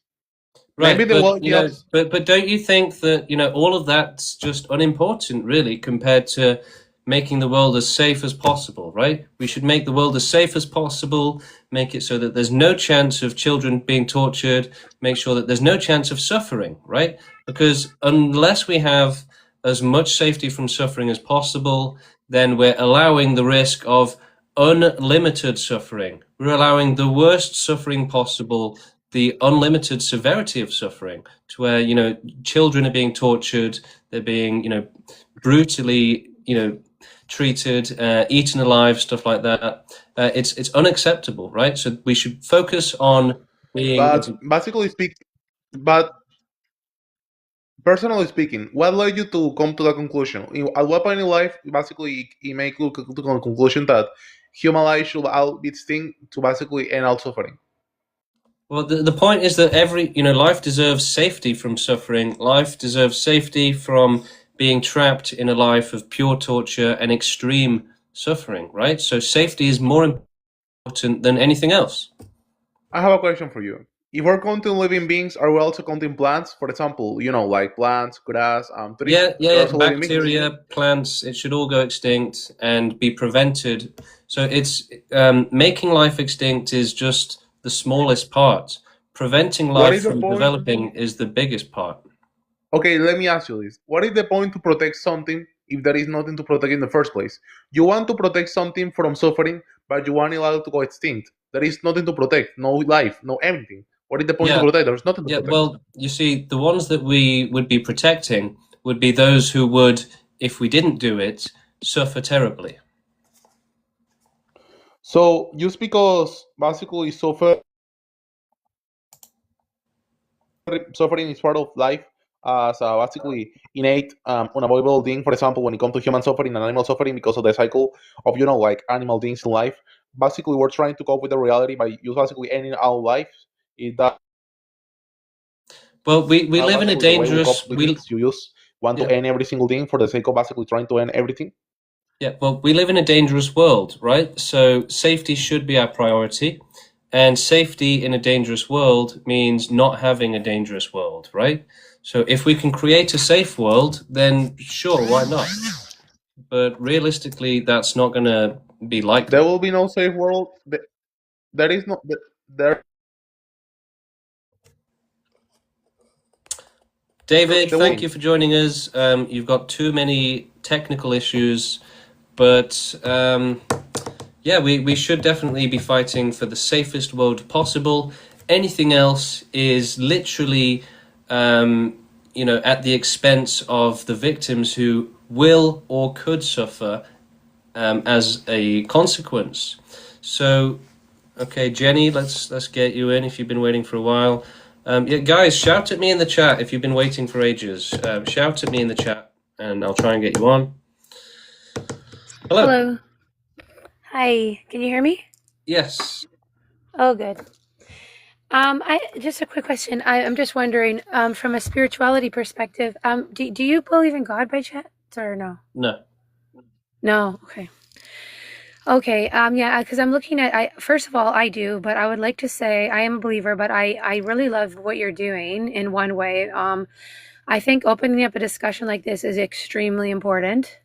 Right, Maybe the but world just but don't you think that all of that's just unimportant, really, compared to making the world as safe as possible, right? We should make the world as safe as possible, make it so that there's no chance of children being tortured, make sure that there's no chance of suffering, right? Because unless we have as much safety from suffering as possible, then we're allowing the risk of unlimited suffering. We're allowing the worst suffering possible, the unlimited severity of suffering, to where children are being tortured, they're being brutally treated, eaten alive, stuff like that. It's unacceptable, right? So we should focus on being. but basically speak but personally speaking, what led you to come to that conclusion? At what point in life, basically, it made you to the conclusion that human life should all be extinct to basically end all suffering? Well, the point is that life deserves safety from suffering. Life deserves safety from being trapped in a life of pure torture and extreme suffering, right? So safety is more important than anything else. I have a question for you. If we're counting living beings, are we also counting plants? For example, like plants, grass, trees. Yeah. They're also living beings. Bacteria, plants, it should all go extinct and be prevented. So it's making life extinct is just the smallest part. Preventing What life is the from point? developing is the biggest part. Okay, let me ask you this. What is the point to protect something if there is nothing to protect in the first place? You want to protect something from suffering, but you want it all to go extinct. There is nothing to protect, no life, no anything. What is the point to Yeah. protect? There's nothing to Yeah, protect. well, you see, the ones that we would be protecting would be those who would, if we didn't do it, suffer terribly. So just because basically suffering is part of life as a basically innate, unavoidable thing. For example, when it comes to human suffering and animal suffering, because of the cycle of like animal things in life, basically we're trying to cope with the reality by just basically ending our life. Is that Well, we live in a basically the way we cope dangerous with things? You just want to yeah, end every single thing for the sake of basically trying to end everything. well, we live in a dangerous world, right? So safety should be our priority, and safety in a dangerous world means not having a dangerous world, right? So if we can create a safe world, then sure, why not? But realistically, that's not going to be likely. There will be no safe world. There is no there. David, There thank will. you for joining us. You've got too many technical issues, but yeah, we should definitely be fighting for the safest world possible. Anything else is literally, at the expense of the victims who will or could suffer as a consequence. So, okay, Jenny, let's get you in if you've been waiting for a while. Yeah, guys, shout at me in the chat if you've been waiting for ages. Shout at me in the chat, and I'll try and get you on. Hello. Hello. Hi. Can you hear me? Yes. Oh, good. I just a quick question. I'm just wondering, from a spirituality perspective, do you believe in God by chance or no? No. No. Okay. Okay. Yeah, because I'm looking at. First of all, I do, but I would like to say I am a believer, but I really love what you're doing in one way. I think opening up a discussion like this is extremely important.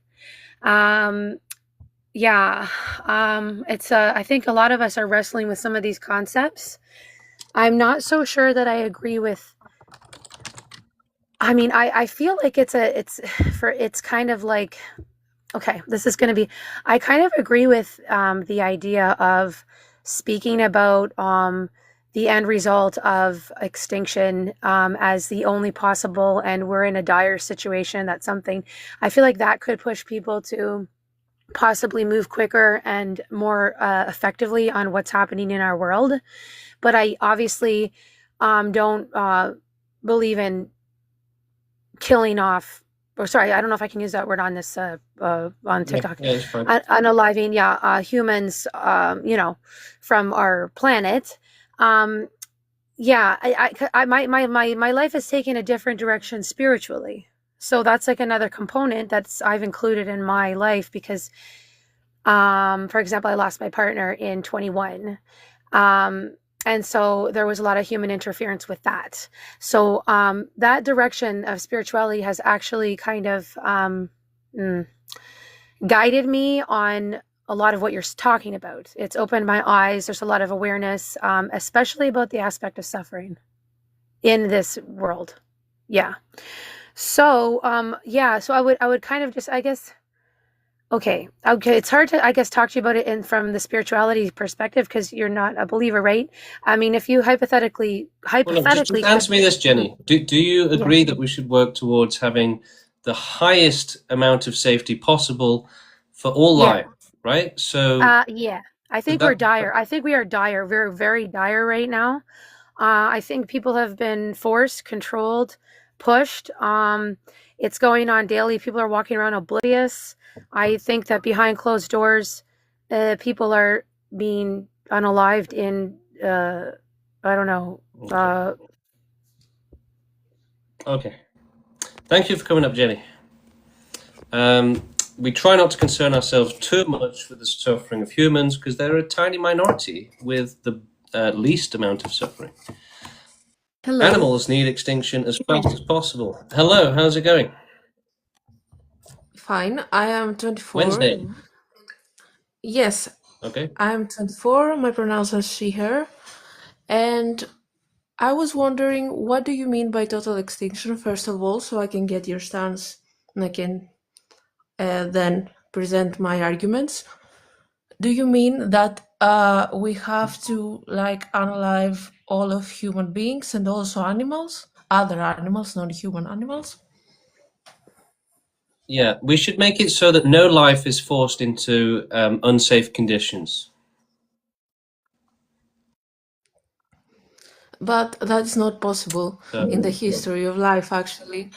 Yeah, it's I think a lot of us are wrestling with some of these concepts. I'm not so sure that I agree with. I mean, I feel like it's kind of like, okay, this is going to be. I kind of agree with the idea of speaking about the end result of extinction as the only possible, and we're in a dire situation. That's something I feel like that could push people to possibly move quicker and more effectively on what's happening in our world. But I obviously don't believe in killing off, or sorry, I don't know if I can use that word on this on TikTok. Yeah, it's fine. Unaliving, humans, from our planet. Yeah, my life is taking a different direction spiritually. So that's like another component I've included in my life because, for example, I lost my partner in 21. And so there was a lot of human interference with that. So that direction of spirituality has actually kind of guided me on a lot of what you're talking about. It's opened my eyes. There's a lot of awareness, especially about the aspect of suffering in this world. Yeah. So, so I would kind of just, I guess, okay. It's hard to, I guess, talk to you about it from the spirituality perspective because you're not a believer, right? I mean, if you hypothetically Just answer me this, Jenny. Do you agree that we should work towards having the highest amount of safety possible for all life, right? So, yeah, I think we're dire. I think we are dire. We're very dire right now. I think people have been forced, controlled, pushed. It's going on daily. People are walking around oblivious. I think that behind closed doors, people are being unalived in I don't know. Okay. Thank you for coming up, Jenny. We try not to concern ourselves too much with the suffering of humans because they're a tiny minority with the least amount of suffering. Hello. Animals need extinction as fast as possible. Hello, how's it going? Fine. I am 24. Wednesday. Yes. Okay. I am 24. My pronouns are she, her. And I was wondering, what do you mean by total extinction, first of all, so I can get your stance and I can then present my arguments. Do you mean that we have to like unalive all of human beings and also animals, other animals, not human animals? Yeah, we should make it so that no life is forced into unsafe conditions. But that's not possible in the history of life, actually.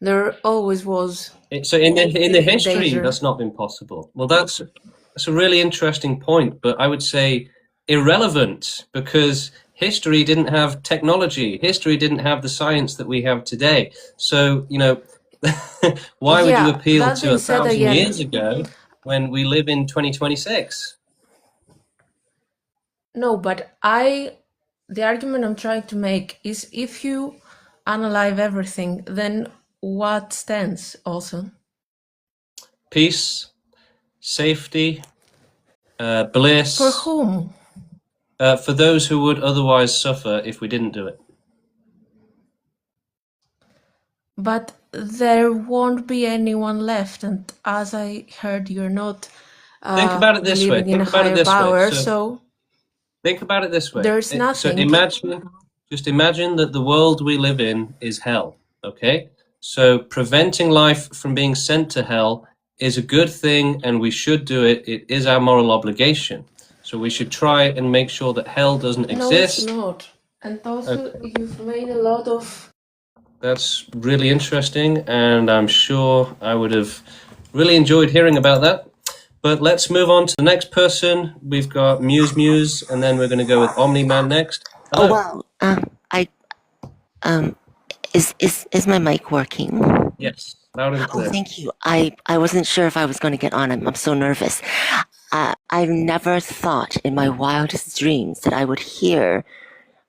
There always was So in the history, danger. that's not been possible. Well, that's a really interesting point, but I would say irrelevant because history didn't have technology. History didn't have the science that we have today. So, you know, why would you Yeah, appeal that to being 1,000 said again- years ago when we live in 2026? No, but the argument I'm trying to make is if you unalive everything, then what stands also? Peace, safety, bliss. For whom? For those who would otherwise suffer if we didn't do it. But there won't be anyone left, and as I heard, you're not Think about it this way. believing in a Think about it higher this way. power, So so think about it this way. there's So nothing. just imagine that the world we live in is hell. Okay, so preventing life from being sent to hell is a good thing, and we should do it. It is our moral obligation. So we should try and make sure that hell doesn't No, it's exist. not. And also, you've made a lot of. That's really interesting, and I'm sure I would have really enjoyed hearing about that. But let's move on to the next person. We've got Muse, and then we're going to go with Omni-Man next. Hello. Oh wow. Is my mic working? Yes, loud and clear. Oh, thank you. I wasn't sure if I was going to get on. I'm so nervous. I've never thought in my wildest dreams that I would hear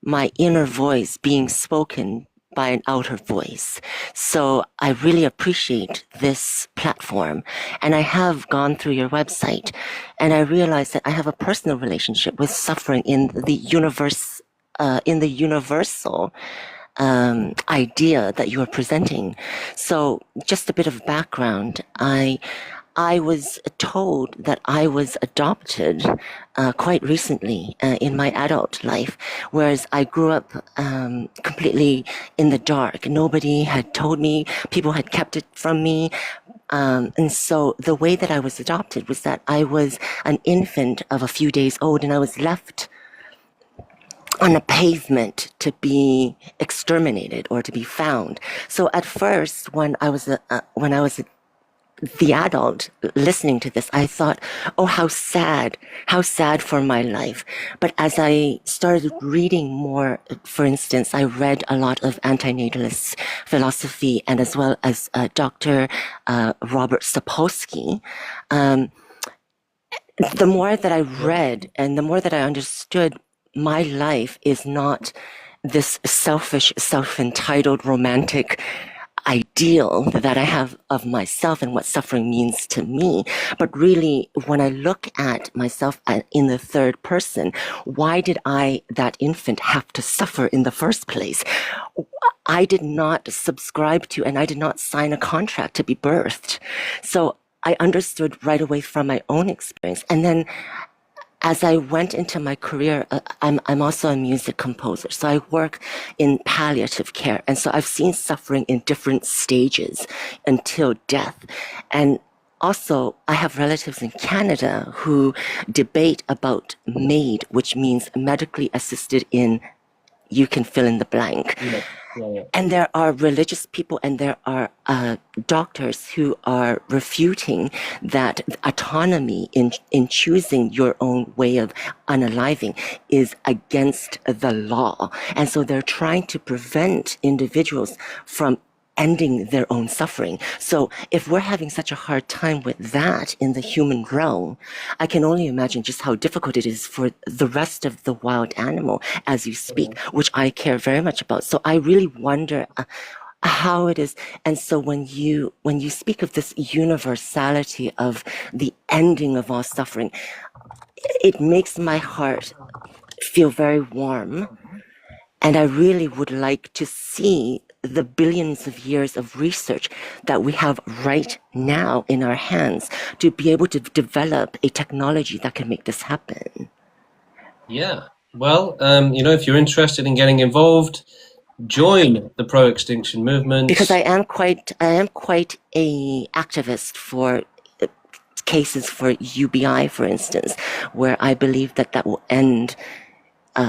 my inner voice being spoken by an outer voice. So I really appreciate this platform. And I have gone through your website and I realized that I have a personal relationship with suffering in the universe, in the universal idea that you are presenting. So just a bit of background. I was told that I was adopted quite recently in my adult life, whereas I grew up completely in the dark. Nobody had told me, people had kept it from me. And so the way that I was adopted was that I was an infant of a few days old and I was left on a pavement to be exterminated or to be found. So at first, when I was the adult listening to this, I thought, oh, how sad for my life. But as I started reading more, for instance, I read a lot of antinatalist philosophy and as well as Dr. Robert Sapolsky. The more that I read and the more that I understood, my life is not this selfish, self-entitled, romantic ideal that I have of myself and what suffering means to me. But really, when I look at myself in the third person, why did I, that infant, have to suffer in the first place? I did not subscribe to and I did not sign a contract to be birthed. So I understood right away from my own experience. And then as I went into my career, I'm also a music composer. So I work in palliative care. And so I've seen suffering in different stages until death. And also, I have relatives in Canada who debate about MAID, which means medically assisted in, you can fill in the blank. Yeah. And there are religious people and there are doctors who are refuting that autonomy in choosing your own way of unaliving is against the law. And so they're trying to prevent individuals from ending their own suffering. So if we're having such a hard time with that in the human realm, I can only imagine just how difficult it is for the rest of the wild animal as you speak, which I care very much about. So I really wonder how it is. And so when you speak of this universality of the ending of all suffering, it makes my heart feel very warm. And I really would like to see the billions of years of research that we have right now in our hands to be able to develop a technology that can make this happen. Yeah. Well, if you're interested in getting involved, join the pro-extinction movement. Because I am quite a activist for cases for UBI, for instance, where I believe that will end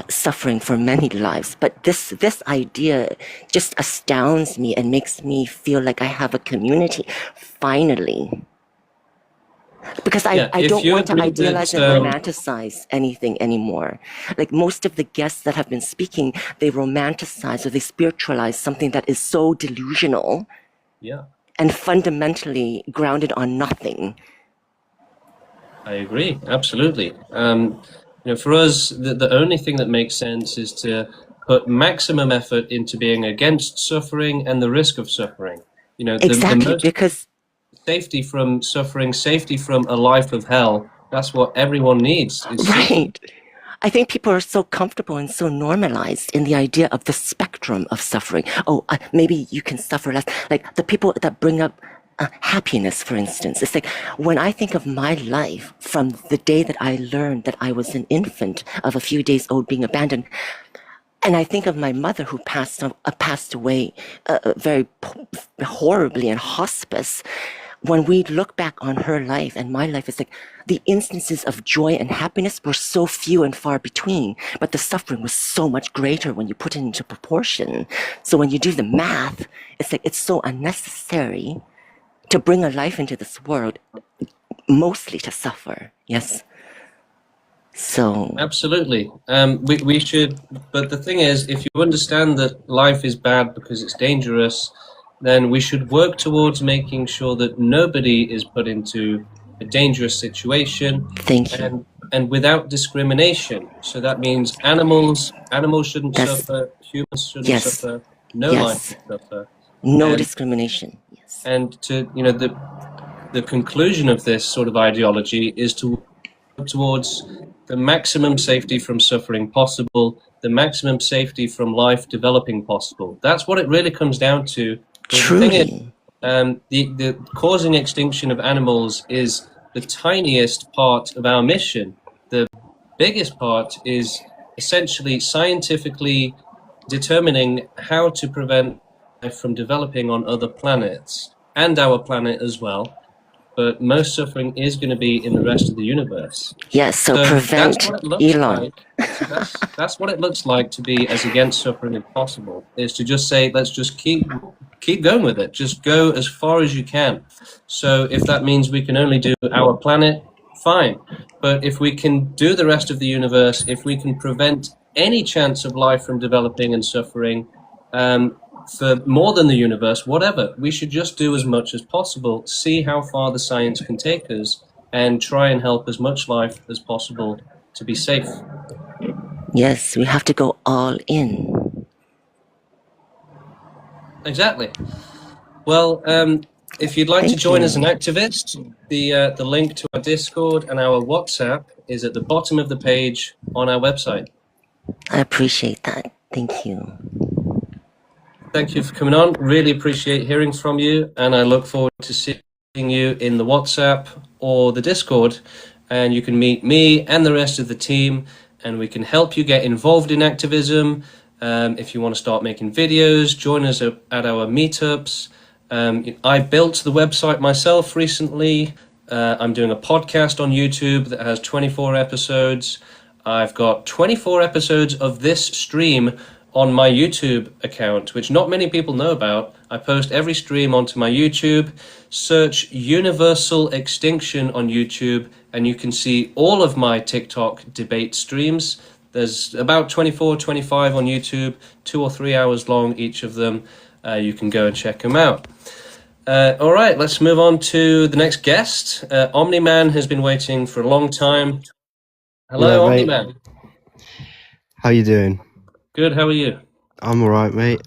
suffering for many lives. But this idea just astounds me and makes me feel like I have a community, finally. Because I don't want to idealize and romanticize anything anymore. Like most of the guests that have been speaking, they romanticize or they spiritualize something that is so delusional and fundamentally grounded on nothing. I agree, absolutely. For us, the only thing that makes sense is to put maximum effort into being against suffering and the risk of suffering. Exactly, because safety from suffering, safety from a life of hell. That's what everyone needs. Right. I think people are so comfortable and so normalized in the idea of the spectrum of suffering. Oh, maybe you can suffer less. Like the people that bring up happiness, for instance. It's like when I think of my life from the day that I learned that I was an infant of a few days old being abandoned, and I think of my mother who passed away very horribly in hospice. When we look back on her life and my life, it's like the instances of joy and happiness were so few and far between, but the suffering was so much greater when you put it into proportion. So when you do the math, it's like it's so unnecessary to bring a life into this world, mostly to suffer. Yes. So absolutely, we should. But the thing is, if you understand that life is bad because it's dangerous, then we should work towards making sure that nobody is put into a dangerous situation. Thank you. And without discrimination. So that means animals shouldn't suffer, humans shouldn't suffer, no life should suffer. No discrimination. Yes. And the conclusion of this sort of ideology is to work towards the maximum safety from suffering possible, the maximum safety from life developing possible. That's what it really comes down to. Truly. The thing is, the causing extinction of animals is the tiniest part of our mission. The biggest part is essentially scientifically determining how to prevent life from developing on other planets and our planet as well. But most suffering is going to be in the rest of the universe. Yes, so prevent that's what it looks Elon. Like. So that's what it looks like to be as against suffering as possible, is to just say, let's just keep going with it. Just go as far as you can. So if that means we can only do our planet, fine. But if we can do the rest of the universe, if we can prevent any chance of life from developing and suffering, for more than the universe, whatever, we should just do as much as possible, see how far the science can take us, and try and help as much life as possible to be safe. Yes, we have to go all in. Exactly. Well, if you'd like to join as an activist, the link to our Discord and our WhatsApp is at the bottom of the page on our website. I appreciate that. Thank you. Thank you for coming on. Really appreciate hearing from you, and I look forward to seeing you in the WhatsApp or the Discord, and you can meet me and the rest of the team, and we can help you get involved in activism. If you want to start making videos, join us at our meetups. I built the website myself recently. I'm doing a podcast on YouTube that has 24 episodes. I've got 24 episodes of this stream on my YouTube account, which not many people know about. I post every stream onto my YouTube. Search Universal Extinction on YouTube, and you can see all of my TikTok debate streams. There's about 24, 25 on YouTube, 2 or 3 hours long, each of them. You can go and check them out. All right, let's move on to the next guest. Omni-Man has been waiting for a long time. Hello, Yeah, mate. Omni-Man. How you doing? Good, how are you? I'm alright, mate.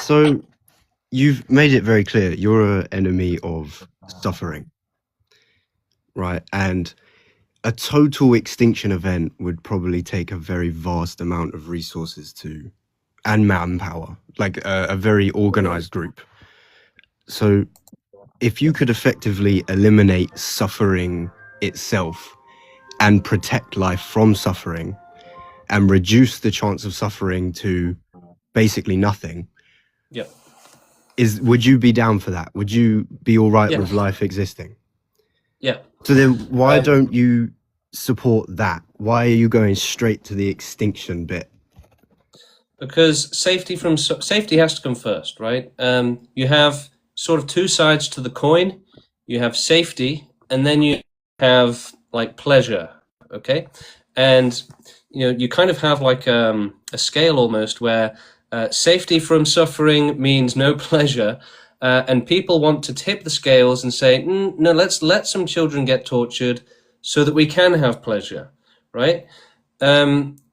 So you've made it very clear you're an enemy of suffering, right? And a total extinction event would probably take a very vast amount of resources to, and manpower, like a very organized group. So if you could effectively eliminate suffering itself and protect life from suffering and reduce the chance of suffering to basically nothing, Yep. would you be down for that? Would you be all right Yeah. with life existing? Yeah. So then why don't you support that? Why are you going straight to the extinction bit? Because safety has to come first, right? You have sort of two sides to the coin. You have safety, and then you have like pleasure, okay? And you kind of have like a scale almost where safety from suffering means no pleasure, and people want to tip the scales and say, no, let's let some children get tortured so that we can have pleasure, right?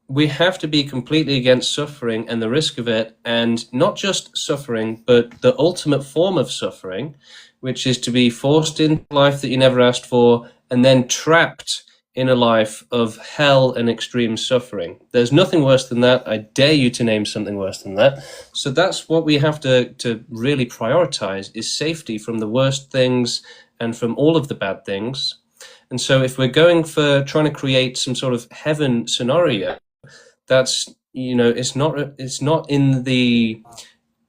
We have to be completely against suffering and the risk of it, and not just suffering, but the ultimate form of suffering, which is to be forced into life that you never asked for, and then trapped in a life of hell and extreme suffering. There's nothing worse than that. I dare you to name something worse than that. So that's what we have to really prioritize, is safety from the worst things and from all of the bad things. And so if we're going for trying to create some sort of heaven scenario, that's, it's not in the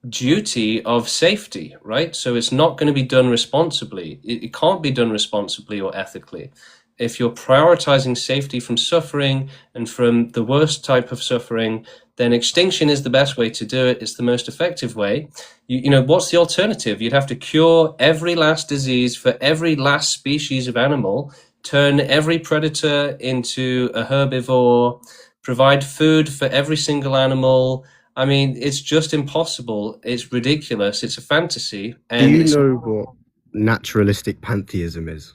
duty of safety, right? So it's not going to be done responsibly. It can't be done responsibly or ethically. If you're prioritizing safety from suffering and from the worst type of suffering, then extinction is the best way to do it. It's the most effective way. What's the alternative? You'd have to cure every last disease for every last species of animal, turn every predator into a herbivore, provide food for every single animal. I mean, it's just impossible. It's ridiculous. It's a fantasy. And Do you know what naturalistic pantheism is?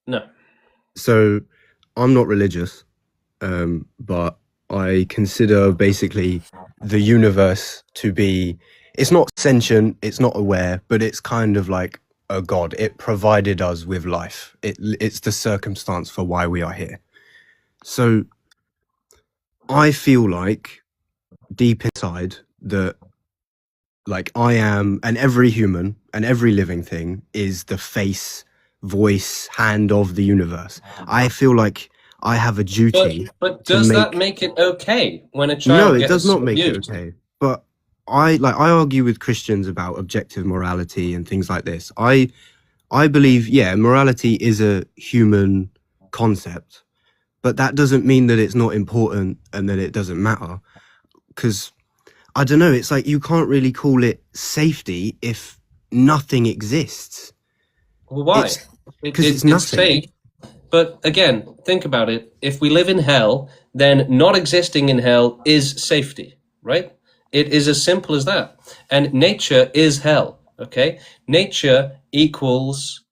No. So I'm not religious, but I consider basically the universe to be, it's not sentient, it's not aware, but it's kind of like a god. It provided us with life. It's the circumstance for why we are here. So I feel like deep inside that, like, I am, and every human and every living thing is the face, voice, hand of the universe. I feel like I have a duty. But does that make it okay when a child No, it gets does not make it abused? okay. But I argue with Christians about objective morality and things like this. I believe, yeah, morality is a human concept, but that doesn't mean that it's not important and that it doesn't matter. Because I don't know, it's like you can't really call it safety if nothing exists. Well, why? Because it's It's nothing. safe. But again, think about it. If we live in hell, then not existing in hell is safety, right? It is as simple as that. And nature is hell, okay? Nature equals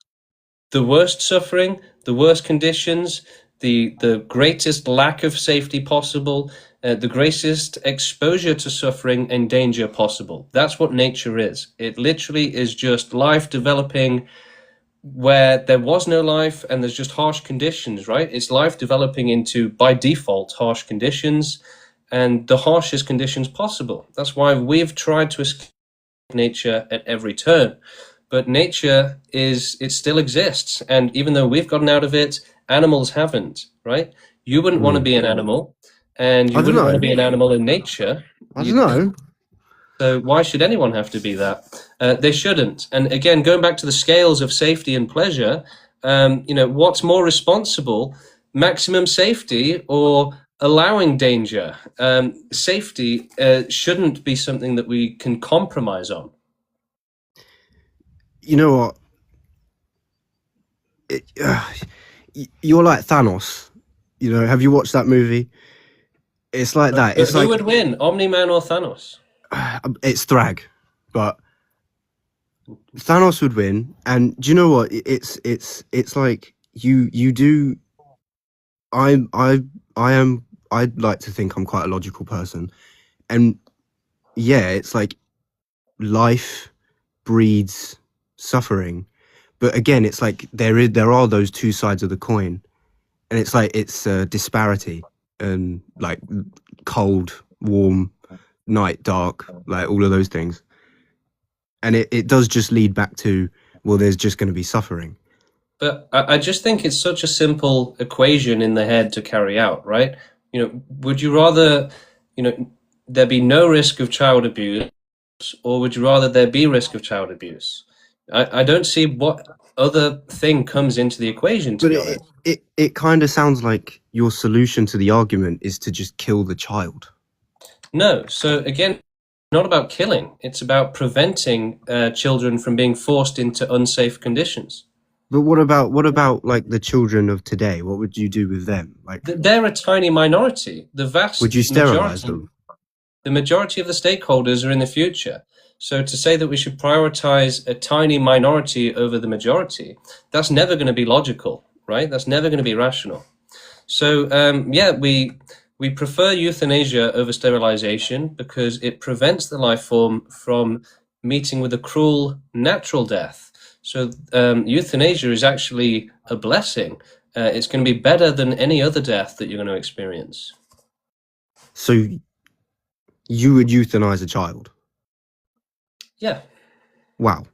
the worst suffering, the worst conditions, the greatest lack of safety possible, the greatest exposure to suffering and danger possible. That's what nature is. It literally is just life developing where there was no life and there's just harsh conditions, right? It's life developing into, by default, harsh conditions and the harshest conditions possible. That's why we've tried to escape nature at every turn. But nature it still exists. And even though we've gotten out of it, animals haven't, right? You wouldn't want to be an animal, and you I don't wouldn't want know. to be an animal in nature. I don't know. So why should anyone have to be that? They shouldn't. And again, going back to the scales of safety and pleasure, what's more responsible, maximum safety or allowing danger. Safety shouldn't be something that we can compromise on. You know what? You're like Thanos. You know, have you watched that movie? It's like that. But It's who like would win, Omni-Man or Thanos? it's Thrag, but Thanos would win. And do you know what? It's like you do. I am. I'd like to think I'm quite a logical person, and yeah, it's like life breeds suffering, but again, it's like there are those two sides of the coin, and it's like it's disparity and like cold, warm, night, dark, like all of those things, and it does just lead back to, well, there's just going to be suffering. But I just think it's such a simple equation in the head to carry out, right? Would you rather, there be no risk of child abuse, or would you rather there be risk of child abuse? I don't see what other thing comes into the equation, to But be honest. it kind of sounds like your solution to the argument is to just kill the child. No. So again, not about killing. It's about preventing children from being forced into unsafe conditions. But what about like the children of today? What would you do with them? Like, They're a tiny minority. The vast would you sterilize majority, them? the majority of the stakeholders are in the future. So to say that we should prioritize a tiny minority over the majority, that's never going to be logical, right? That's never going to be rational. So we prefer euthanasia over sterilization because it prevents the life form from meeting with a cruel natural death. So euthanasia is actually a blessing. It's going to be better than any other death that you're going to experience. So you would euthanize a child? Yeah. Wow.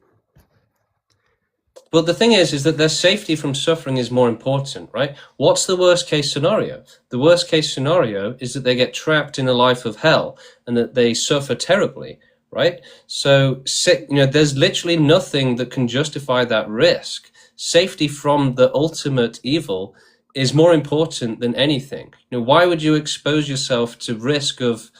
But the thing is that their safety from suffering is more important, right? What's the worst case scenario? The worst case scenario is that they get trapped in a life of hell and that they suffer terribly, right? So, there's literally nothing that can justify that risk. Safety from the ultimate evil is more important than anything. Why would you expose yourself to risk of,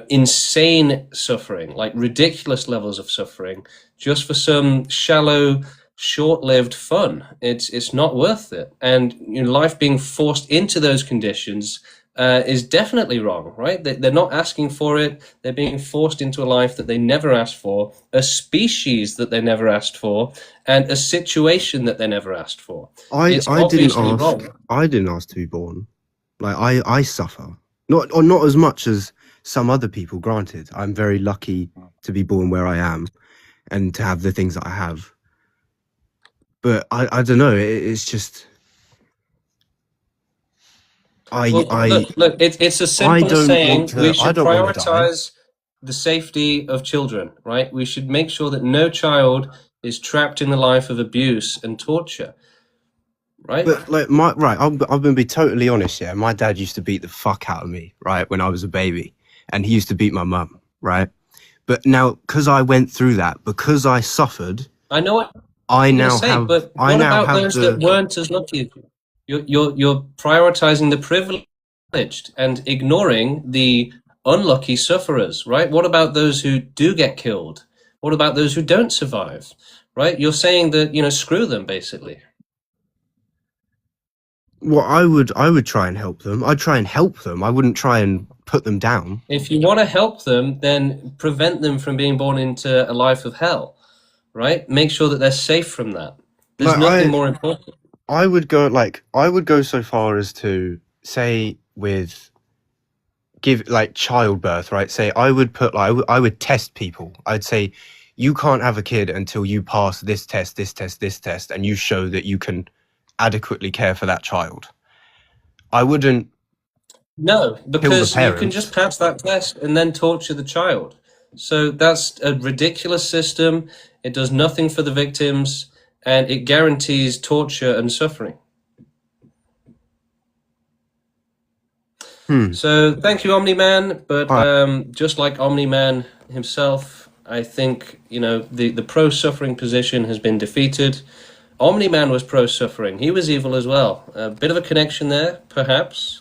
insane suffering, like ridiculous levels of suffering, just for some shallow, short-lived fun? It's not worth it. And life being forced into those conditions is definitely wrong, right? They're not asking for it. They're being forced into a life that they never asked for, a species that they never asked for, and a situation that they never asked for. It's obviously wrong. I didn't ask to be born. Like I suffer. Not as much as some other people, granted. I'm very lucky to be born where I am and to have the things that I have. But I don't know, it's just Look, it's as simple as saying we should prioritize the safety of children, right? We should make sure that no child is trapped in the life of abuse and torture, right? But like I'm gonna be totally honest, yeah. My dad used to beat the fuck out of me, right, when I was a baby, and he used to beat my mum, right? But now, because I went through that, because I suffered, I know what I you're now gonna say, have. but I what now about have those the. that weren't as lucky as you? You're prioritizing the privileged and ignoring the unlucky sufferers, right? What about those who do get killed? What about those who don't survive, right? You're saying that, screw them, basically. Well, I would try and help them. I'd try and help them. I wouldn't try and put them down. If you want to help them, then prevent them from being born into a life of hell, right? Make sure that they're safe from that. There's nothing more important. I would go so far as to say with give like childbirth, right? Say I would put like I would test people. I'd say you can't have a kid until you pass this test, this test, this test, and you show that you can adequately care for that child. I wouldn't. No, because you can parents. just pass that test and then torture the child. So that's a ridiculous system. It does nothing for the victims, and it guarantees torture and suffering. So thank you, Omni-Man. But just like Omni-Man himself, I think, the pro-suffering position has been defeated. Omni-Man was pro-suffering. He was evil as well. A bit of a connection there, perhaps.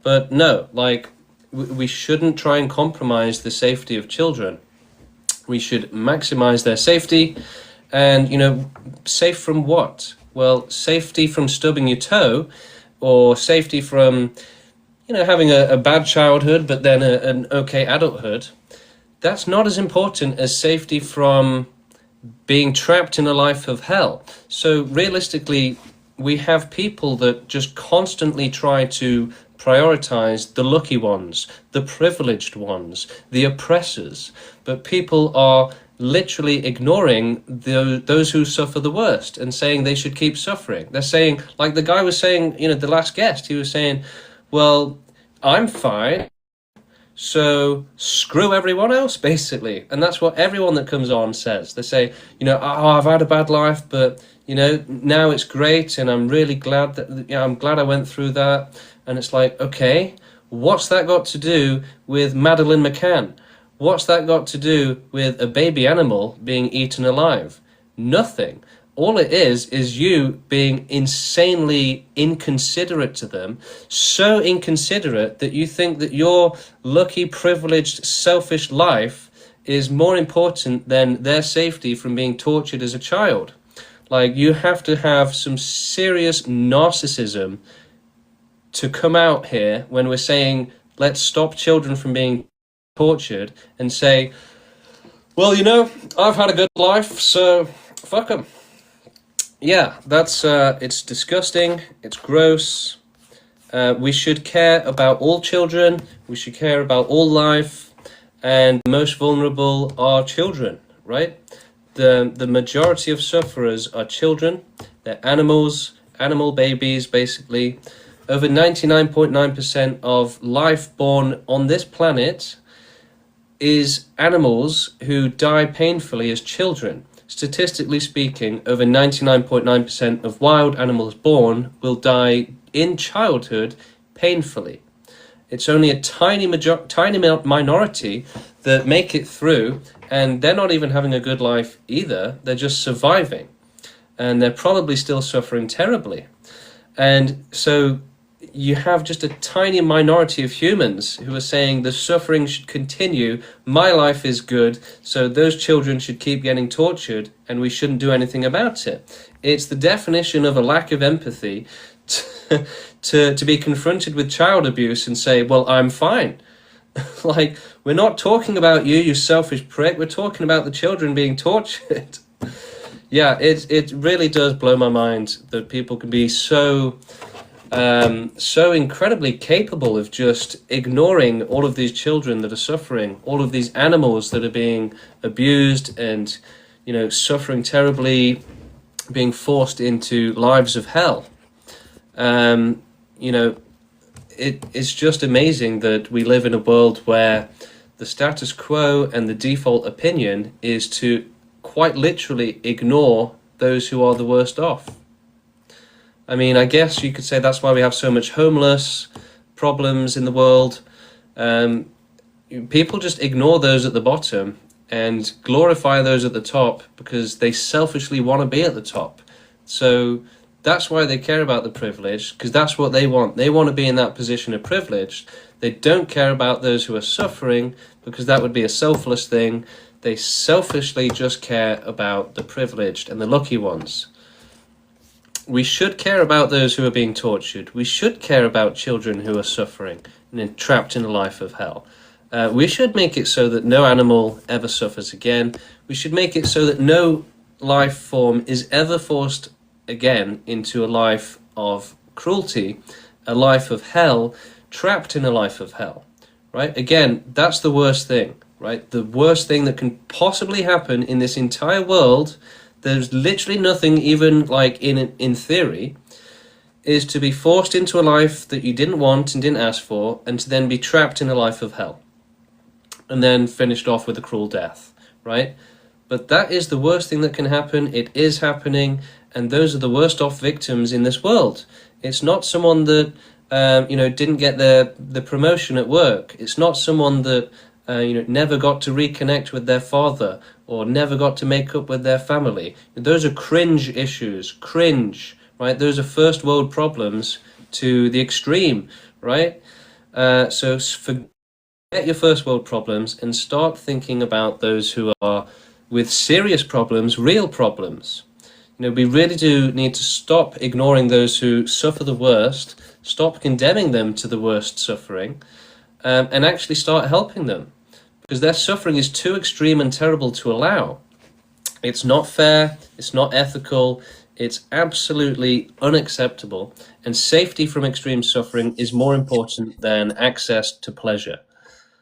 But no, like, we shouldn't try and compromise the safety of children. We should maximize their safety. And, you know, safe from what? Well, safety from stubbing your toe, or safety from, you know, having a bad childhood, but then an okay adulthood. That's not as important as safety from being trapped in a life of hell. So realistically, we have people that just constantly try to prioritize the lucky ones, the privileged ones, the oppressors, but people are literally ignoring those who suffer the worst and saying they should keep suffering. They're saying, like the guy was saying, you know, the last guest, he was saying, well, I'm fine, so screw everyone else, basically. And that's what everyone that comes on says. They say, you know, oh, I've had a bad life, but, you know, now it's great, and I'm really glad that, you know, I'm glad I went through that. And it's like, okay, what's that got to do with Madeleine McCann? What's that got to do with a baby animal being eaten alive? Nothing. All it is you being insanely inconsiderate to them, so inconsiderate that you think that your lucky, privileged, selfish life is more important than their safety from being tortured as a child. Like, you have to have some serious narcissism to come out here when we're saying, let's stop children from being tortured, and say, well, you know, I've had a good life, so fuck them. Yeah, that's, it's disgusting, it's gross. We should care about all children, we should care about all life, and the most vulnerable are children, right? The majority of sufferers are children, they're animals, animal babies, basically. Over 99.9% of life born on this planet is animals who die painfully as children. Statistically speaking, over 99.9% of wild animals born will die in childhood painfully. It's only a tiny minority that make it through, and they're not even having a good life either. They're just surviving, and they're probably still suffering terribly. And so you have just a tiny minority of humans who are saying the suffering should continue, my life is good, so those children should keep getting tortured and we shouldn't do anything about it. It's the definition of a lack of empathy to be confronted with child abuse and say, well, I'm fine. Like, we're not talking about you, you selfish prick, we're talking about the children being tortured. Yeah, it really does blow my mind that people can be so incredibly capable of just ignoring all of these children that are suffering, all of these animals that are being abused and, you know, suffering terribly, being forced into lives of hell. You know, it's just amazing that we live in a world where the status quo and the default opinion is to quite literally ignore those who are the worst off. I mean, I guess you could say that's why we have so much homeless problems in the world. People just ignore those at the bottom and glorify those at the top because they selfishly want to be at the top. So that's why they care about the privilege, because that's what they want. They want to be in that position of privilege. They don't care about those who are suffering because that would be a selfless thing. They selfishly just care about the privileged and the lucky ones. We should care about those who are being tortured. We should care about children who are suffering and trapped in a life of hell. We should make it so that no animal ever suffers again. We should make it so that no life form is ever forced again into a life of cruelty, a life of hell, trapped in a life of hell, right? Again, that's the worst thing, right? The worst thing that can possibly happen in this entire world, there's literally nothing even like in theory, is to be forced into a life that you didn't want and didn't ask for, and to then be trapped in a life of hell, and then finished off with a cruel death, right? But that is the worst thing that can happen. It is happening, and those are the worst off victims in this world. It's not someone that didn't get the promotion at work. It's not someone that never got to reconnect with their father or never got to make up with their family. Those are cringe issues, cringe, right? Those are first world problems to the extreme, right? So forget your first world problems and start thinking about those who are with serious problems, real problems. We really do need to stop ignoring those who suffer the worst, stop condemning them to the worst suffering, and actually start helping them, because their suffering is too extreme and terrible to allow. It's not fair, it's not ethical, it's absolutely unacceptable, and safety from extreme suffering is more important than access to pleasure.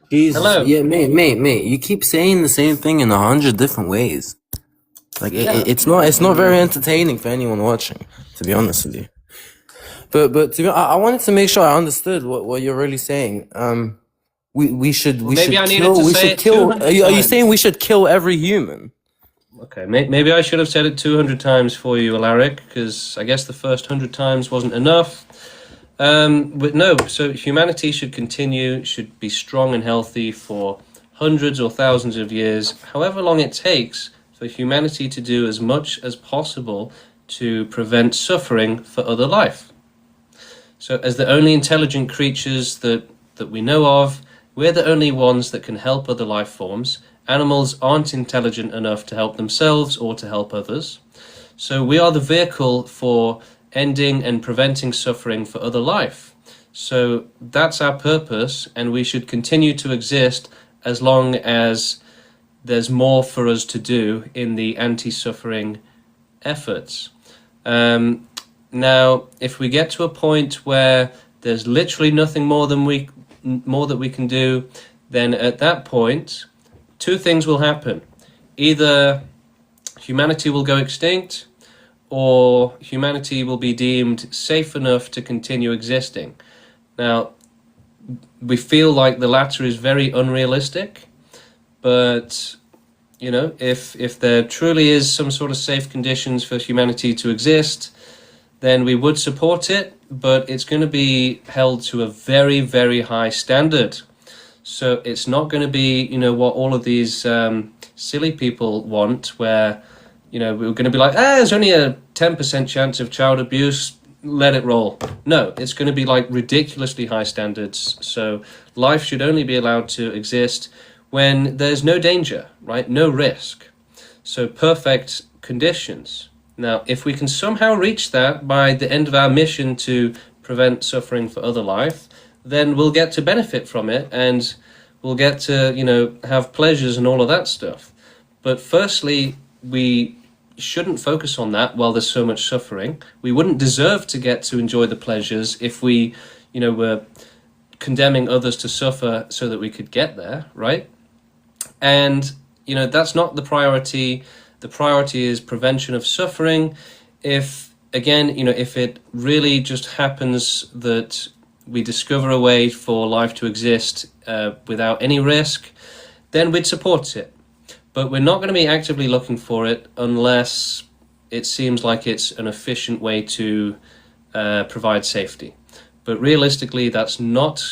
Jesus, Hello. yeah, mate. You keep saying the same thing in 100 different ways. Like Yeah. it's not very entertaining for anyone watching, to be honest with you. But to be, I wanted to make sure I understood what you're really saying. We should maybe I needed to we say should it kill. 200 Are you times. saying we should kill every human? Okay, maybe I should have said it 200 times for you, Alaric, because I guess the first 100 times wasn't enough. But no, so humanity should continue, should be strong and healthy for hundreds or thousands of years, however long it takes for humanity to do as much as possible to prevent suffering for other life. So as the only intelligent creatures that we know of, we're the only ones that can help other life forms. Animals aren't intelligent enough to help themselves or to help others. So we are the vehicle for ending and preventing suffering for other life. So that's our purpose, and we should continue to exist as long as there's more for us to do in the anti-suffering efforts. Now, if we get to a point where there's literally nothing more that we can do, then at that point, two things will happen. Either humanity will go extinct, or humanity will be deemed safe enough to continue existing. Now, we feel like the latter is very unrealistic, but if there truly is some sort of safe conditions for humanity to exist, then we would support it, but it's going to be held to a very, very high standard. So it's not going to be, what all of these silly people want, where, we're going to be like, there's only a 10% chance of child abuse, let it roll. No, it's going to be like ridiculously high standards. So life should only be allowed to exist when there's no danger, right? No risk. So perfect conditions. Now, if we can somehow reach that by the end of our mission to prevent suffering for other life, then we'll get to benefit from it, and we'll get to, have pleasures and all of that stuff. But firstly, we shouldn't focus on that while there's so much suffering. We wouldn't deserve to get to enjoy the pleasures if we, were condemning others to suffer so that we could get there, right? And, that's not the priority. The priority is prevention of suffering. If it really just happens that we discover a way for life to exist without any risk, then we'd support it. But we're not going to be actively looking for it unless it seems like it's an efficient way to provide safety. But realistically, that's not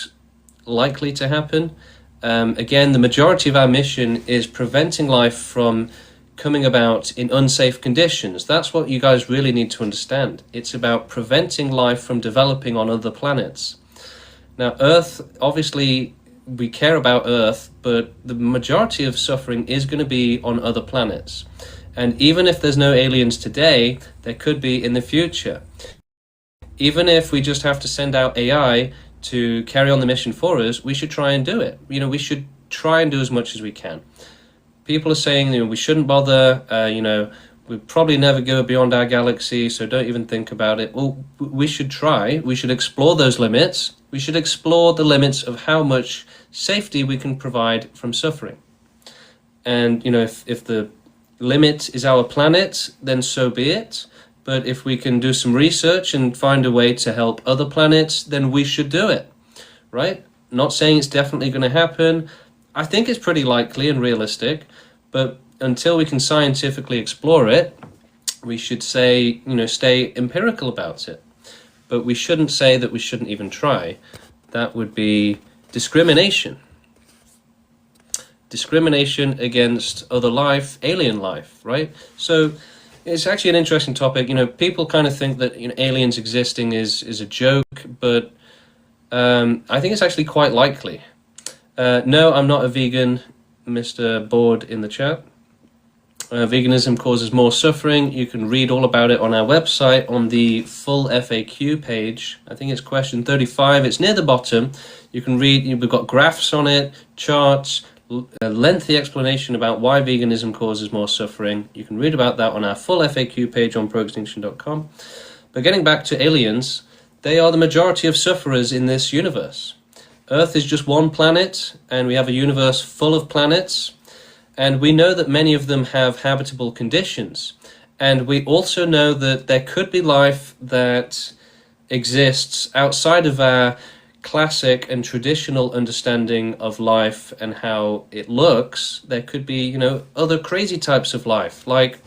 likely to happen. Again, the majority of our mission is preventing life from coming about in unsafe conditions. That's what you guys really need to understand. It's about preventing life from developing on other planets. Now, Earth, obviously, we care about Earth, but the majority of suffering is going to be on other planets. And even if there's no aliens today, there could be in the future. Even if we just have to send out AI to carry on the mission for us, we should try and do it. We should try and do as much as we can. People are saying we shouldn't bother, we'll probably never go beyond our galaxy, so don't even think about it. Well, we should try. We should explore those limits. We should explore the limits of how much safety we can provide from suffering. And, if the limit is our planet, then so be it. But if we can do some research and find a way to help other planets, then we should do it, right? Not saying it's definitely going to happen. I think it's pretty likely and realistic, but until we can scientifically explore it, we should say, stay empirical about it. But we shouldn't say that we shouldn't even try. That would be discrimination. Discrimination against other life, alien life, right? So it's actually an interesting topic. People kind of think that aliens existing is a joke, but I think it's actually quite likely. No, I'm not a vegan, Mr. Board in the chat. Veganism causes more suffering. You can read all about it on our website on the full FAQ page. I think it's question 35. It's near the bottom. You can read, we've got graphs on it, charts, a lengthy explanation about why veganism causes more suffering. You can read about that on our full FAQ page on proextinction.com. But getting back to aliens, they are the majority of sufferers in this universe. Earth is just one planet, and we have a universe full of planets. And we know that many of them have habitable conditions. And we also know that there could be life that exists outside of our classic and traditional understanding of life and how it looks. There could be, other crazy types of life. Like,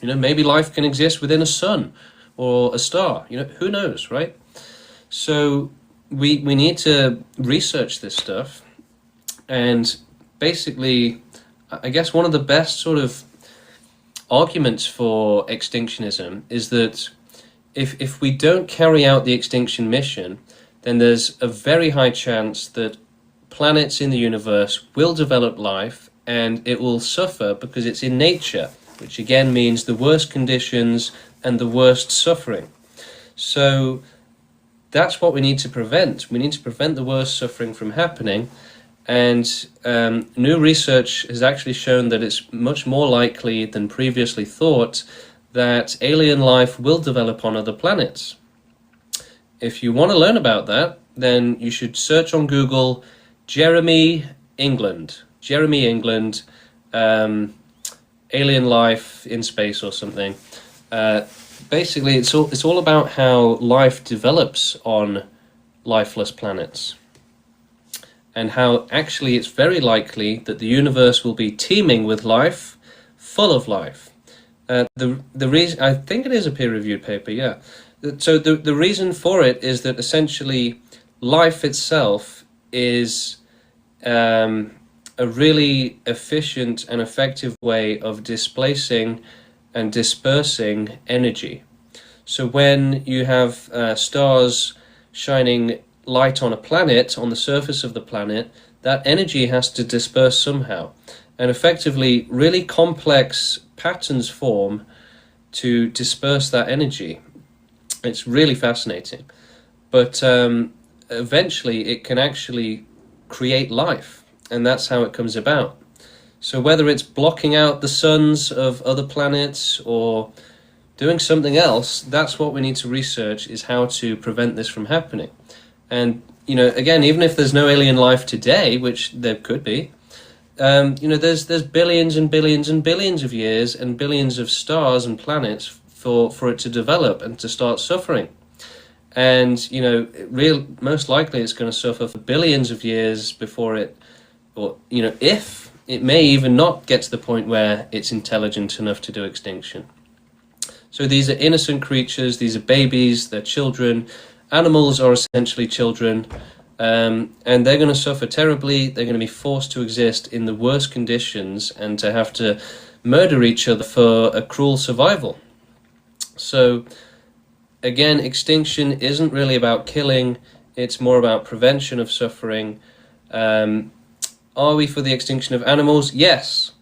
maybe life can exist within a sun or a star. Who knows, right? So we need to research this stuff. And basically, I guess one of the best sort of arguments for extinctionism is that if we don't carry out the extinction mission, then there's a very high chance that planets in the universe will develop life and it will suffer because it's in nature, which again means the worst conditions and the worst suffering. So that's what we need to prevent. We need to prevent the worst suffering from happening. And new research has actually shown that it's much more likely than previously thought that alien life will develop on other planets. If you want to learn about that, then you should search on Google Jeremy England, alien life in space or something. Basically, it's all about how life develops on lifeless planets. And how actually it's very likely that the universe will be teeming with life, full of life. The reason, I think it is a peer-reviewed paper, yeah. So the reason for it is that essentially life itself is a really efficient and effective way of displacing and dispersing energy. So when you have stars shining light on a planet, on the surface of the planet, that energy has to disperse somehow. And effectively, really complex patterns form to disperse that energy. It's really fascinating. But eventually, it can actually create life. And that's how it comes about. So whether it's blocking out the suns of other planets or doing something else, that's what we need to research, is how to prevent this from happening. And, again, even if there's no alien life today, which there could be, there's billions and billions and billions of years and billions of stars and planets for it to develop and to start suffering. And, most likely it's going to suffer for billions of years before it, or, if it may even not get to the point where it's intelligent enough to do extinction. So these are innocent creatures, these are babies, they're children. Animals are essentially children, and they're going to suffer terribly. They're going to be forced to exist in the worst conditions and to have to murder each other for a cruel survival. So, again, extinction isn't really about killing. It's more about prevention of suffering. Are we for the extinction of animals? Yes.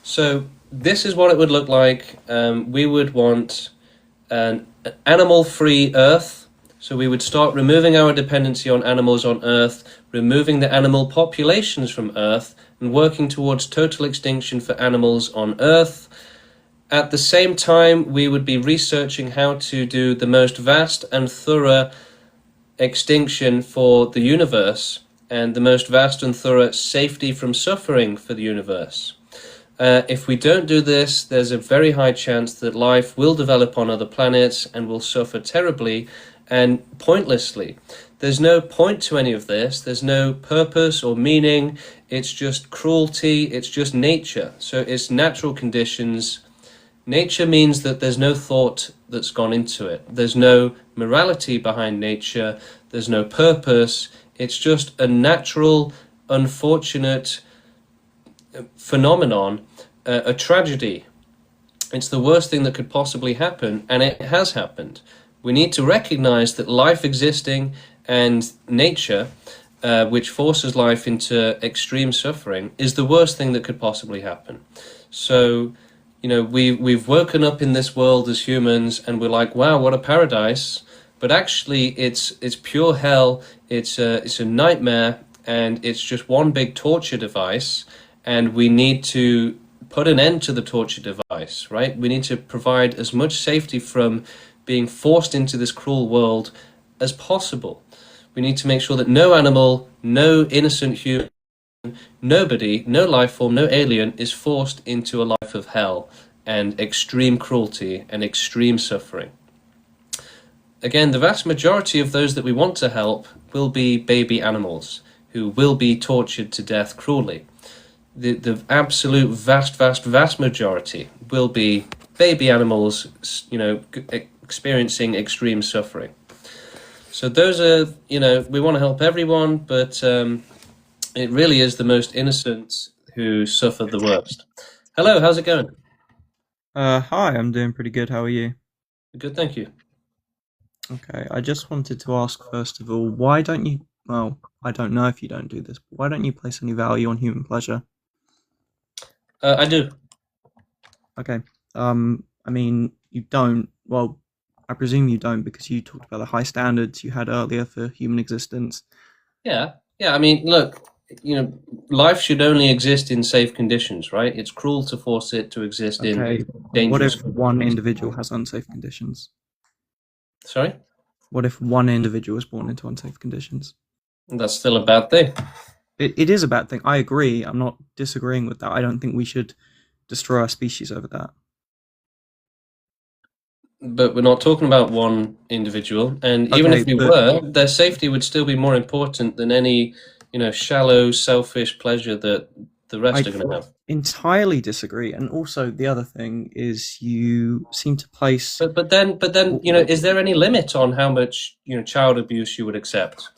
So this is what it would look like. We would want an animal-free Earth. So we would start removing our dependency on animals on Earth, removing the animal populations from Earth, and working towards total extinction for animals on Earth. At the same time, we would be researching how to do the most vast and thorough extinction for the universe, and the most vast and thorough safety from suffering for the universe. If we don't do this, there's a very high chance that life will develop on other planets and will suffer terribly and pointlessly. There's no point to any of this. There's no purpose or meaning. It's just cruelty. It's just nature. So it's natural conditions. Nature means that there's no thought that's gone into it. There's no morality behind nature. There's no purpose. It's just a natural, unfortunate phenomenon, a tragedy. It's the worst thing that could possibly happen, and it has happened. We need to recognize that life existing and nature, which forces life into extreme suffering, is the worst thing that could possibly happen. So, we've woken up in this world as humans, and we're like, wow, what a paradise. But actually, it's pure hell. It's a nightmare, and it's just one big torture device. And we need to put an end to the torture device, right? We need to provide as much safety from being forced into this cruel world as possible. We need to make sure that no animal, no innocent human, nobody, no life form, no alien is forced into a life of hell and extreme cruelty and extreme suffering. Again, the vast majority of those that we want to help will be baby animals who will be tortured to death cruelly. The absolute vast majority will be baby animals, experiencing extreme suffering. So those are, we want to help everyone, but it really is the most innocent who suffer the worst. Hello, how's it going? Hi, I'm doing pretty good. How are you? Good, thank you. Okay, I just wanted to ask, first of all, why don't you, well, I don't know if you don't do this, but why don't you place any value on human pleasure? I do. Okay. I mean, you don't, well, I presume you don't because you talked about the high standards you had earlier for human existence. Yeah, I mean, look, life should only exist in safe conditions, right? It's cruel to force it to exist Okay, in what dangerous if one individual has unsafe conditions? Sorry? What if one individual is born into unsafe conditions? That's still a bad thing. It is a bad thing. I agree. I'm not disagreeing with that. I don't think we should destroy our species over that. But we're not talking about one individual, and even Okay, if we but- were, their safety would still be more important than any, shallow, selfish pleasure that the rest are going to have. Entirely disagree. And also, the other thing is you seem to place. But then, is there any limit on how much, child abuse you would accept?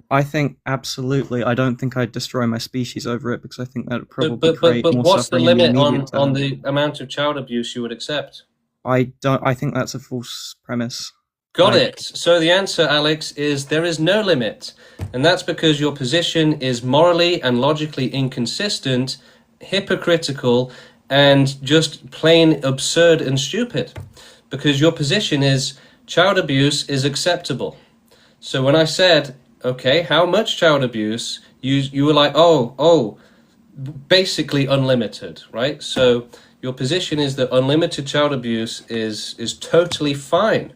I think absolutely. I don't think I'd destroy my species over it because I think that would probably create But more what's the suffering in the limit immediate on term. the amount of child abuse you would accept? I think that's a false premise. Got it. So the answer, Alex, is there is no limit. And that's because your position is morally and logically inconsistent, hypocritical, and just plain absurd and stupid. Because your position is child abuse is acceptable. So when I said, okay, how much child abuse, you were like, oh, basically unlimited, right? So your position is that unlimited child abuse is totally fine.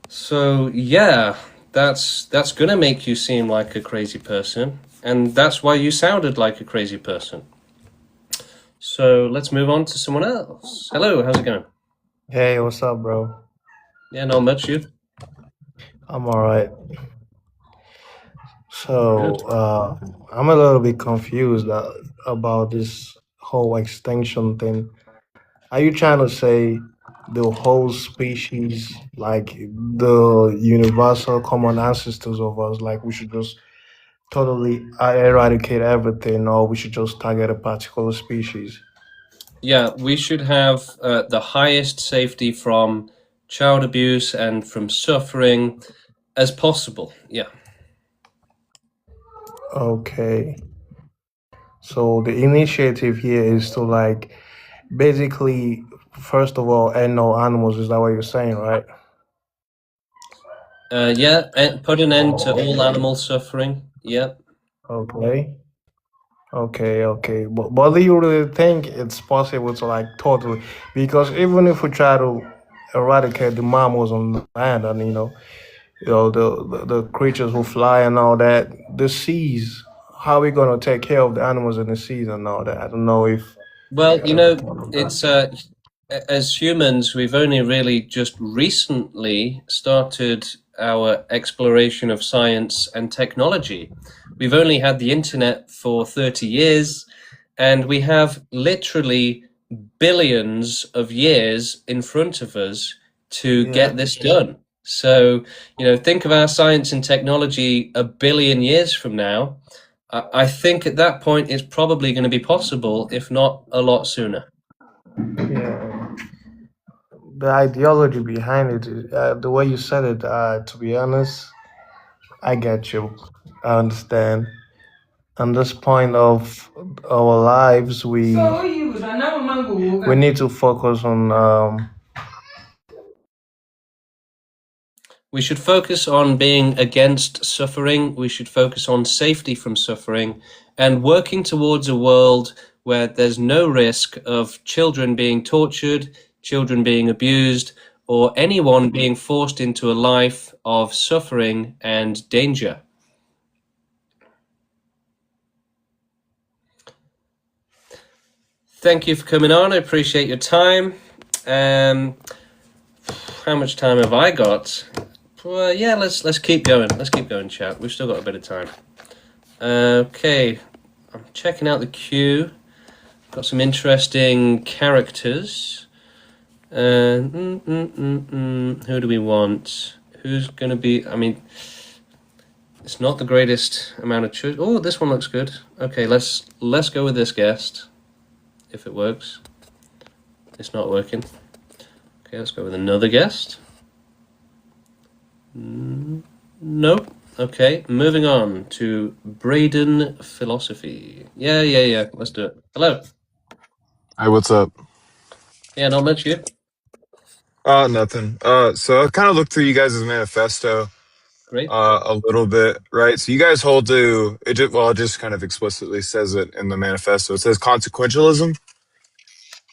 So yeah, that's gonna make you seem like a crazy person, and that's why you sounded like a crazy person. So let's move on to someone else. Hello, how's it going? Hey, what's up, bro? Yeah, not much, you? I'm alright. So, I'm a little bit confused about this whole extinction thing. Are you trying to say the whole species, like the universal common ancestors of us, like we should just totally eradicate everything, or we should just target a particular species? Yeah, we should have the highest safety from child abuse and from suffering as possible. Yeah. Okay. So the initiative here is to like basically, first of all, end no animals. Is that what you're saying, right? Yeah, and put an end to all animal suffering. Yeah. Okay. Okay. But do you really think it's possible to like totally? Because even if we try to eradicate the mammals on land, and the creatures who fly and all that, the seas, how are we gonna take care of the animals in the seas and all that? I don't know if. Well, it's as humans, we've only really just recently started our exploration of science and technology. We've only had the internet for 30 years, and we have literally billions of years in front of us to get this done. So, think of our science and technology a billion years from now. I think at that point it's probably going to be possible, if not a lot sooner. Yeah. The ideology behind it, the way you said it, to be honest, I get you. I understand. On this point of our lives, we need to focus on We should focus on being against suffering. We should focus on safety from suffering and working towards a world where there's no risk of children being tortured, children being abused, or anyone being forced into a life of suffering and danger. Thank you for coming on. I appreciate your time. How much time have I got? Well, yeah, let's keep going. Let's keep going, chat. We've still got a bit of time. Okay, I'm checking out the queue. Got some interesting characters. Who do we want? Who's going to be? I mean, it's not the greatest amount of choice. Oh, this one looks good. Okay, let's go with this guest, if it works. It's not working. Okay, let's go with another guest. Nope. Okay, moving on to Braden Philosophy. Yeah. Let's do it. Hello. Hey, what's up? Yeah, not much, you? Nothing. So I kind of looked through you guys' manifesto, Great. a little bit, right? So you guys hold to it. It just kind of explicitly says it in the manifesto. It says consequentialism,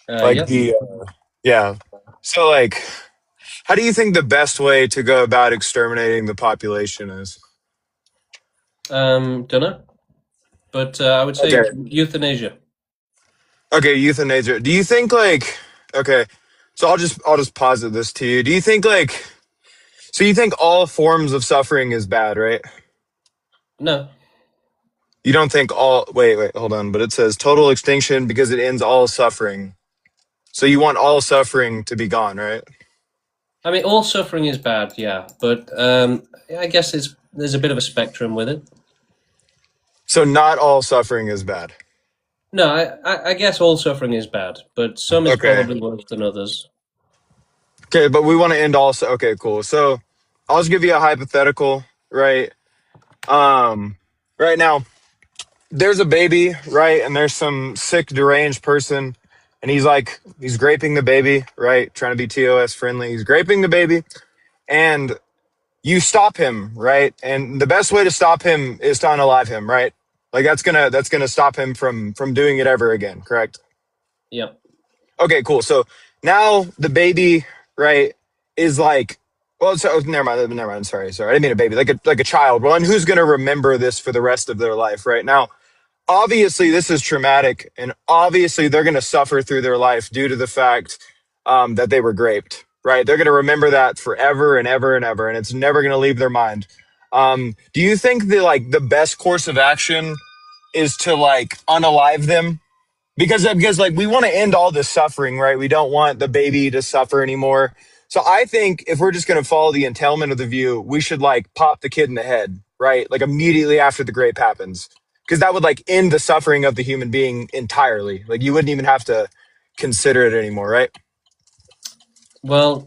like Yeah. yeah. So like, how do you think the best way to go about exterminating the population is? Don't know, but I would say Okay. euthanasia. Okay, euthanasia. Do you think like okay? So I'll just posit this to you. Do you think like so you think all forms of suffering is bad, right? No. You don't think all wait, hold on, but it says total extinction because it ends all suffering. So you want all suffering to be gone, right? I mean, all suffering is bad, yeah, but I guess there's a bit of a spectrum with it. So not all suffering is bad. No, I guess all suffering is bad, but some is Okay. probably worse than others. Okay, but we want to end all okay, cool. So I'll just give you a hypothetical, right? Right now, there's a baby, right? And there's some sick, deranged person, and he's graping the baby, right? Trying to be TOS friendly. He's graping the baby, and you stop him, right? And the best way to stop him is to unalive him, right? Like that's gonna stop him from doing it ever again, correct? Yeah. Okay, cool. So now the baby, right, is like, well, so never mind. Sorry. I didn't mean a baby, like a child. Well, and who's gonna remember this for the rest of their life, right? Now, obviously, this is traumatic, and obviously, they're gonna suffer through their life due to the fact that they were raped, right? They're gonna remember that forever and ever and ever, and it's never gonna leave their mind. Do you think the best course of action is to like unalive them? Because like we want to end all this suffering, right? We don't want the baby to suffer anymore. So I think if we're just going to follow the entailment of the view, we should like pop the kid in the head, right? Like immediately after the grape happens, because that would like end the suffering of the human being entirely. Like you wouldn't even have to consider it anymore, right? Well,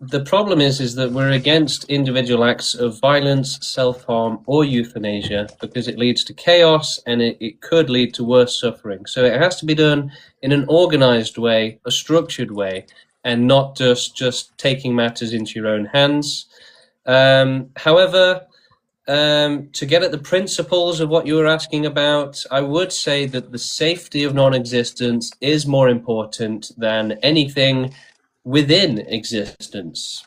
the problem is that we're against individual acts of violence, self-harm, or euthanasia because it leads to chaos and it could lead to worse suffering. So it has to be done in an organized way, a structured way, and not just taking matters into your own hands. However, to get at the principles of what you were asking about, I would say that the safety of non-existence is more important than anything within existence.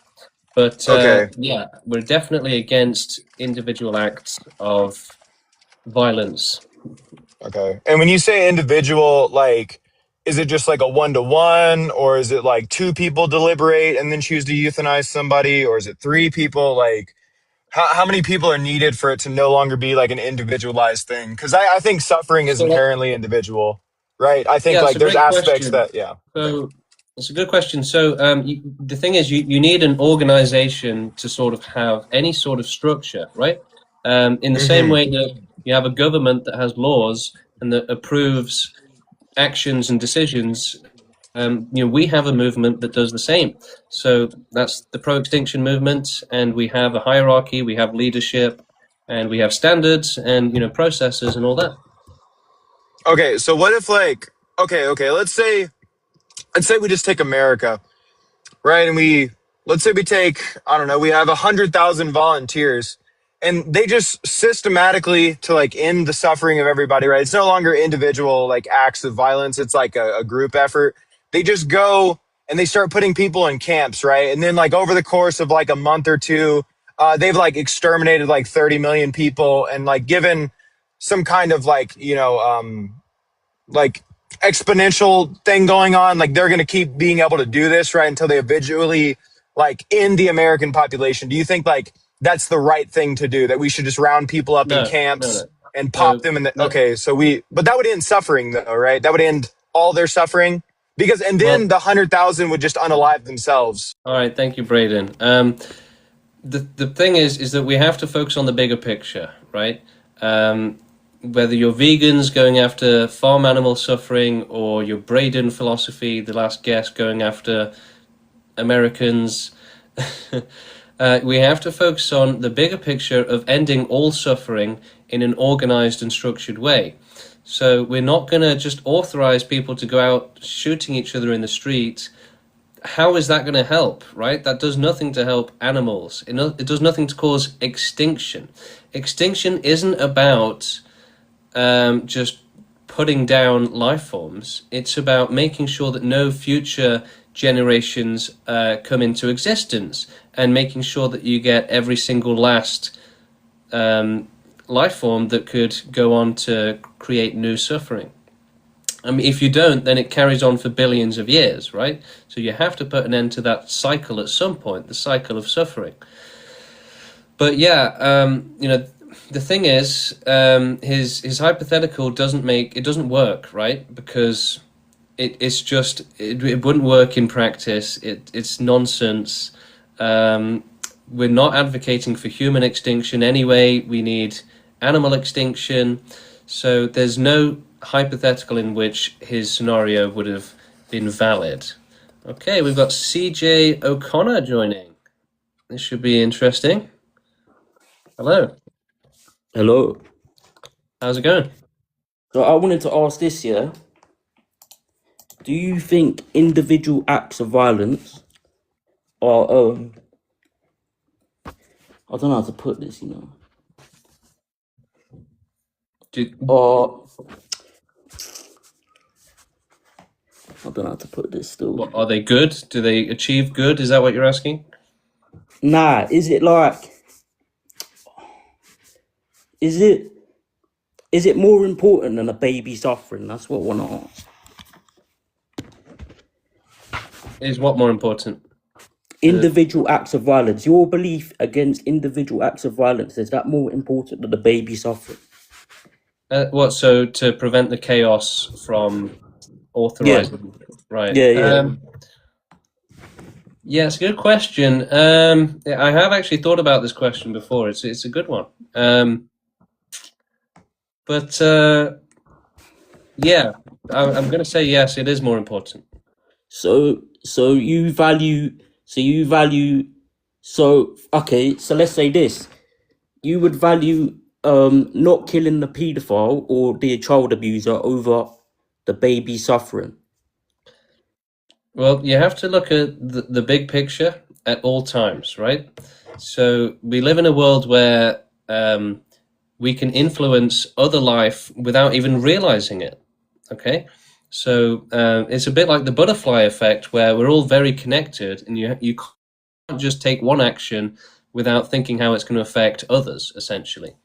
But Okay. yeah, we're definitely against individual acts of violence. Okay. And when you say individual, like, is it just like a 1-to-1, or is it like two people deliberate and then choose to euthanize somebody, or is it three people? Like, how many people are needed for it to no longer be like an individualized thing? Because I think suffering is So, inherently individual, right? I think yeah, like it's a there's great aspects question. that, So it's a good question. So the thing is, you need an organization to sort of have any sort of structure, right? In the same way that you have a government that has laws and that approves actions and decisions, We have a movement that does the same. So that's the pro-extinction movement, and we have a hierarchy, we have leadership, and we have standards and processes and all that. Okay, so what if okay, let's say we just take America, right? And let's say we take, I don't know, we have 100,000 volunteers, and they just systematically to end the suffering of everybody, right? It's no longer individual acts of violence. It's like a group effort. They just go and they start putting people in camps, right? And then over the course of a month or two, they've exterminated 30 million people and given some kind of exponential thing going on. They're going to keep being able to do this, right, until they eventually end the American population. Do you think that's the right thing to do, that we should just round people up in camps and pop them in the okay, but that would end suffering though, right? That would end all their suffering, because then the 100,000 would just unalive themselves. All right, thank you, Braden. The thing is that we have to focus on the bigger picture, right? Whether you're vegans going after farm animal suffering, or your Braden philosophy, the last guest, going after Americans, we have to focus on the bigger picture of ending all suffering in an organized and structured way. So we're not going to just authorize people to go out shooting each other in the street. How is that going to help, right? That does nothing to help animals. It does nothing to cause extinction. Extinction isn't about just putting down life forms. It's about making sure that no future generations come into existence, and making sure that you get every single last life form that could go on to create new suffering. I mean, if you don't, then it carries on for billions of years, right? So you have to put an end to that cycle at some point, the cycle of suffering. But yeah, the thing is, his hypothetical doesn't work, right? Because it wouldn't work in practice. It's nonsense. We're not advocating for human extinction anyway. We need animal extinction. So there's no hypothetical in which his scenario would have been valid. Okay, we've got CJ O'Connor joining. This should be interesting. Hello. Hello. How's it going? So I wanted to ask this, yeah. Do you think individual acts of violence are I don't know how to put this, I don't know how to put this still. What, are they good? Do they achieve good? Is that what you're asking? Nah, is it more important than a baby suffering? That's what I want to ask. Is what more important? Individual acts of violence. Your belief against individual acts of violence, is that more important than the baby suffering? So to prevent the chaos from authorizing? Yeah. Right. Yeah. Yeah, it's a good question. I have actually thought about this question before. It's a good one. But yeah, I'm going to say yes, it is more important. Okay, so let's say this. You would value not killing the paedophile or the child abuser over the baby suffering. Well, you have to look at the big picture at all times, right? So we live in a world where we can influence other life without even realizing it, okay? So it's a bit like the butterfly effect, where we're all very connected, and you can't just take one action without thinking how it's going to affect others, essentially.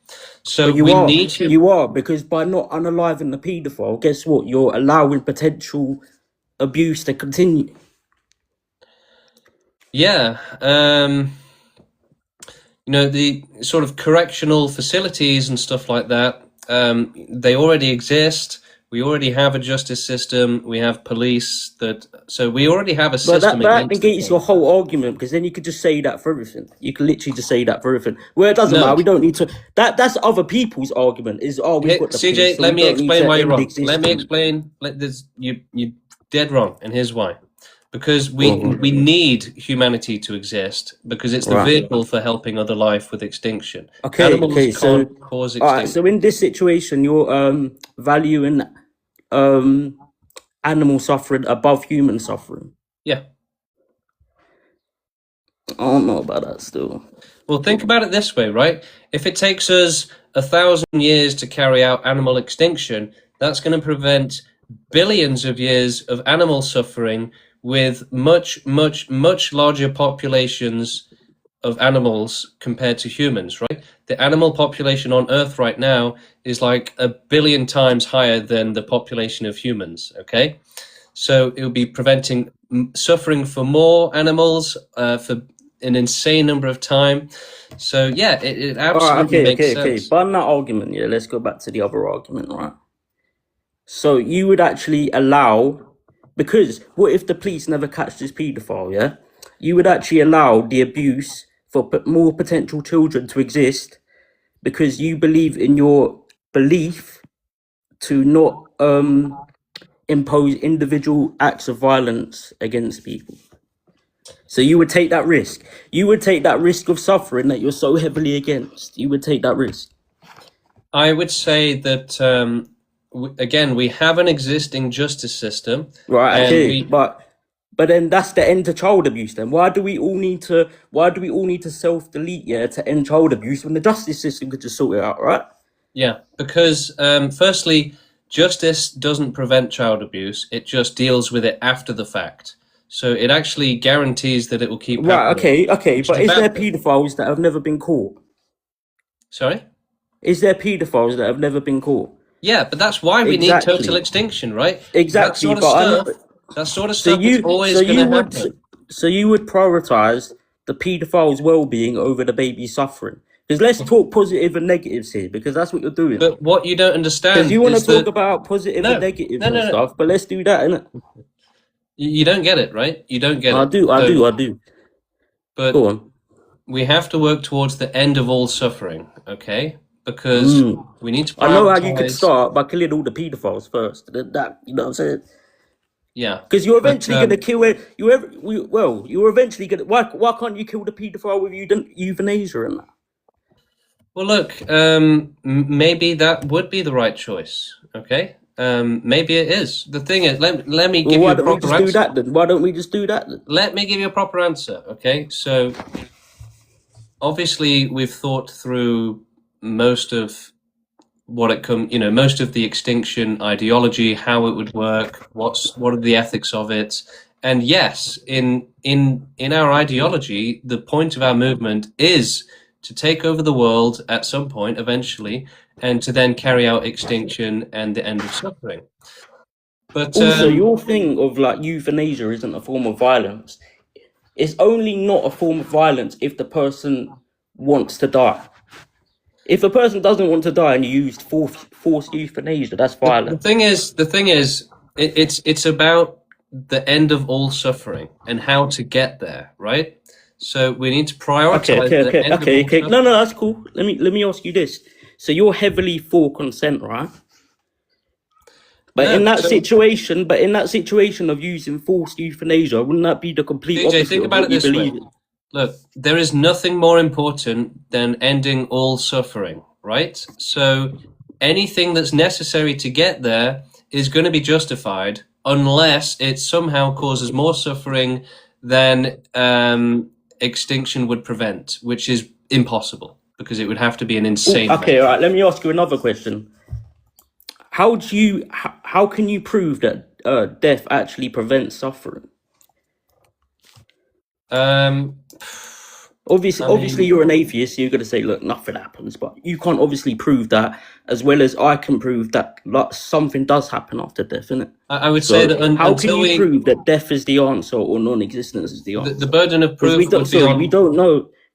So You are, because by not unaliving the paedophile, guess what? You're allowing potential abuse to continue. Yeah. The sort of correctional facilities and stuff like that, they already exist. We already have a justice system. We have police so we already have a system. But that negates your whole argument, because then you could just say that for everything. You could literally just say that for everything. Well, it doesn't matter. We don't need to. That's other people's argument. We've got the CJ, police, so let we me don't need explain to why you're end wrong. existence. Let me explain. You dead wrong, and here's why. Because we need humanity to exist, because it's the Right. vehicle for helping other life with extinction. Okay, Animals okay, so can't cause all right, extinction. so in this situation, you're valuing animal suffering above human suffering. Yeah. I don't know about that still. Well, think about it this way, right? If it takes us 1,000 years to carry out animal extinction, that's going to prevent billions of years of animal suffering with much, much, much larger populations of animals compared to humans, right? The animal population on Earth right now is like 1 billion times higher than the population of humans, okay? So it will be preventing suffering for more animals for an insane number of time. So yeah, it All right, absolutely makes okay. sense. But on that argument, yeah, let's go back to the other argument, right? So you would actually allow, because what if the police never catch this paedophile, yeah? You would actually allow the abuse for more potential children to exist because you believe in your belief to not impose individual acts of violence against people. So you would take that risk. You would take that risk of suffering that you're so heavily against. You would take that risk. I would say that again, we have an existing justice system, Right, and okay, but then that's the end to child abuse. Then why do we all need to self-delete, yeah, to end child abuse when the justice system could just sort it out, right? yeah, because firstly, justice doesn't prevent child abuse; it just deals with it after the fact. So it actually guarantees that it will keep Right, happening. okay, which but a is there bad thing. paedophiles that have never been caught? Sorry? Is there paedophiles that have never been caught? Yeah, but that's why we need total Exactly. extinction, right? Exactly, That but sort of so stuff is you always going to happen. so you would prioritize the paedophile's well-being over the baby's suffering. Because let's talk positive and negatives here, because that's what you're doing. But what you don't understand Because you want to is talk that about positive and negatives and no. stuff, but let's do that, innit? You don't get it, right? You don't get I it. do. But Go on. we have to work towards the end of all suffering, okay? Because we need to I know how you could prioritize. start by killing all the paedophiles first. That you know what I'm saying? Yeah. Because you're But, eventually going to kill it. You're eventually going to. Why can't you kill the paedophile with euthanasia and that? Well, look, maybe that would be the right choice, okay? Maybe it is. The thing is, let me give you Why a don't we proper just do answer. that then? Why don't we just do that then? Let me give you a proper answer, okay? So, obviously, we've thought through most of most of the extinction ideology, how it would work, what are the ethics of it, and yes, in our ideology, the point of our movement is to take over the world at some point, eventually, and to then carry out extinction and the end of suffering. But Also, your thing of like euthanasia isn't a form of violence. It's only not a form of violence if the person wants to die. If a person doesn't want to die and you used forced euthanasia, that's violence. The thing is, it's about the end of all suffering and how to get there, right? So we need to prioritize the end of all Okay. suffering. No, that's cool. Let me ask you this. So you're heavily for consent, right? But No, in that so- situation of using forced euthanasia, wouldn't that be the complete DJ, opposite think of about what it you this way. believe in? Look, there is nothing more important than ending all suffering, right? So anything that's necessary to get there is going to be justified unless it somehow causes more suffering than extinction would prevent, which is impossible because it would have to be an insane. Okay, all right. Let me ask you another question. How can you prove that death actually prevents suffering? Obviously, you're an atheist, so you're going to say, look, nothing happens. But you can't obviously prove that as well as I can prove that something does happen after death, innit? I would say that how can until you prove that death is the answer or non-existence is the answer? The burden of proof we don't, would be on...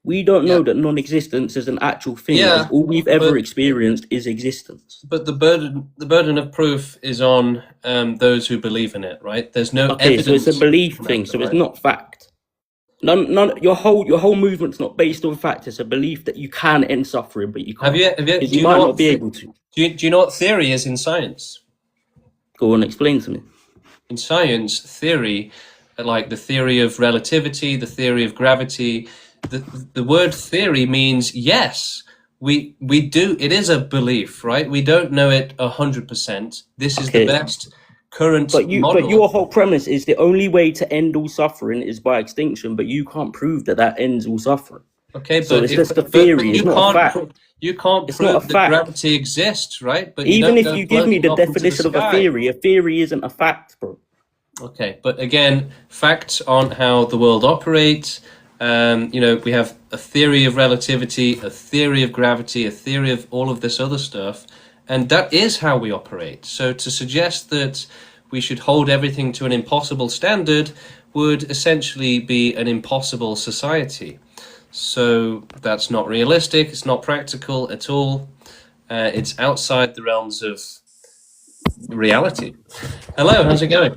we don't know that non-existence is an actual thing. Yeah, all we've ever experienced is existence. But the burden of proof is on those who believe in it, right? There's no evidence. So it's a belief thing. So it's not fact. None. Your whole movement's not based on fact. It's a belief that you can end suffering, but you can't. You might not be able to. Do you know what theory is in science? Go on, explain to me. in science theory, like the theory of relativity, the theory of gravity, the word theory means yes. We do. It is a belief, right? We don't know it 100%. This is the Okay. best current But model. your whole premise is the only way to end all suffering is by extinction, but you can't prove that ends all suffering. Okay, so but it's just a theory. It's not a fact. You can't It's not a prove that fact. gravity exists, right? But you Even don't if go you give me floating the off into definition of sky. a theory isn't a fact, bro. Okay, but again, facts aren't how the world operates. We have a theory of relativity, a theory of gravity, a theory of all of this other stuff, and that is how we operate. So to suggest that we should hold everything to an impossible standard would essentially be an impossible society. So that's not realistic, it's not practical at all. It's outside the realms of reality. Hello, how's it going?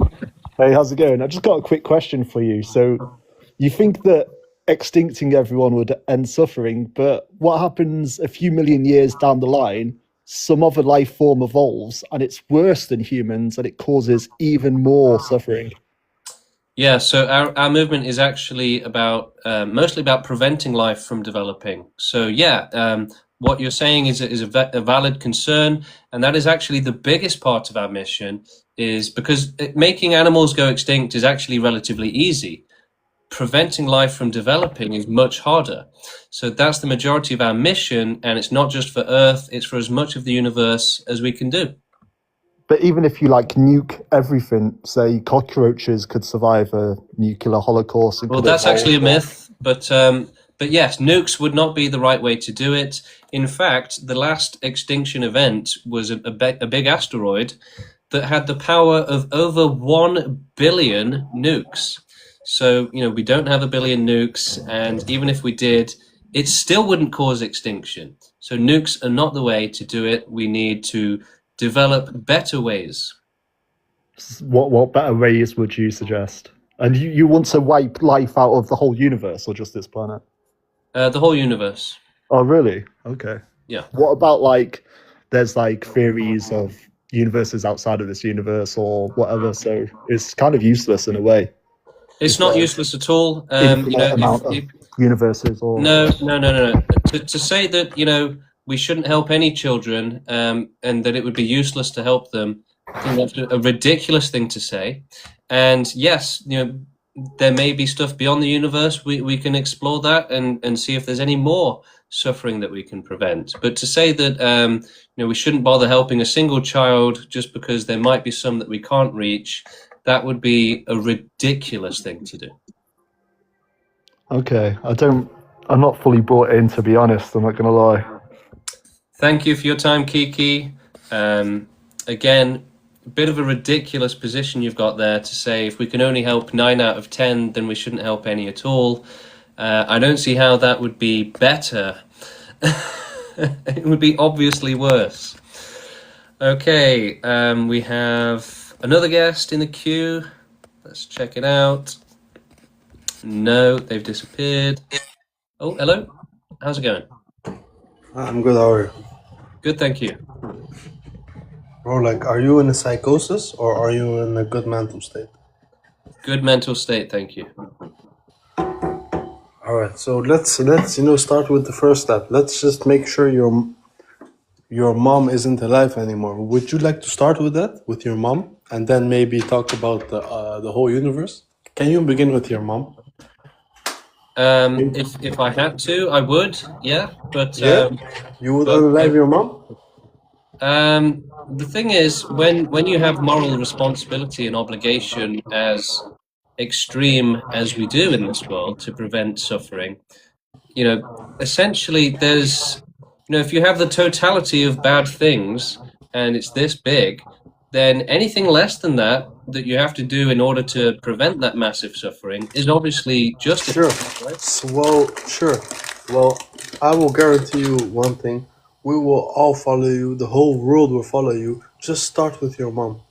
Hey, how's it going? I just got a quick question for you. So, you think that extincting everyone would end suffering, but what happens a few million years down the line? Some other life form evolves and it's worse than humans and it causes even more suffering. Yeah, so our movement is actually about mostly about preventing life from developing. So yeah, what you're saying is a valid concern, and that is actually the biggest part of our mission. Is because making animals go extinct is actually relatively easy. Preventing life from developing is much harder. So that's the majority of our mission, and it's not just for Earth; it's for as much of the universe as we can do. But even if you like nuke everything, say cockroaches could survive a nuclear holocaust. Well, that's actually a myth, but yes, nukes would not be the right way to do it. In fact, the last extinction event was a big asteroid that had the power of over 1 billion nukes. So, we don't have 1 billion nukes, and even if we did, it still wouldn't cause extinction. So nukes are not the way to do it. We need to develop better ways. What better ways would you suggest? And you want to wipe life out of the whole universe or just this planet? The whole universe. Oh, really? Okay. Yeah. What about there's theories of universes outside of this universe or whatever, so it's kind of useless in a way. It's not useless at all. Amount of universes or No. To say that we shouldn't help any children, and that it would be useless to help them, I think that's a ridiculous thing to say. And yes, there may be stuff beyond the universe. We can explore that and see if there's any more suffering that we can prevent. But to say that we shouldn't bother helping a single child just because there might be some that we can't reach, that would be a ridiculous thing to do. Okay, I'm not fully bought in, to be honest, I'm not gonna lie. Thank you for your time, Kiki. Again, a bit of a ridiculous position you've got there to say if we can only help 9 out of 10, then we shouldn't help any at all. I don't see how that would be better. It would be obviously worse. Okay, we have another guest in the queue. Let's check it out. No, they've disappeared. Oh, hello. How's it going? I'm good, how are you? Good, thank you. Bro, are you in a psychosis or are you in a good mental state? Good mental state, thank you. Alright, so let's start with the first step. Let's just make sure your mom isn't alive anymore. Would you like to start with that, with your mom, and then maybe talk about the whole universe? Can you begin with your mom? If I had to, I would, yeah. But you would unalive your mom? The thing is, when you have moral responsibility and obligation as extreme as we do in this world to prevent suffering, essentially there's, if you have the totality of bad things and it's this big, then anything less than that you have to do in order to prevent that massive suffering is obviously justified. Sure. Right? Sure. Well, I will guarantee you one thing. We will all follow you. The whole world will follow you. Just start with your mom.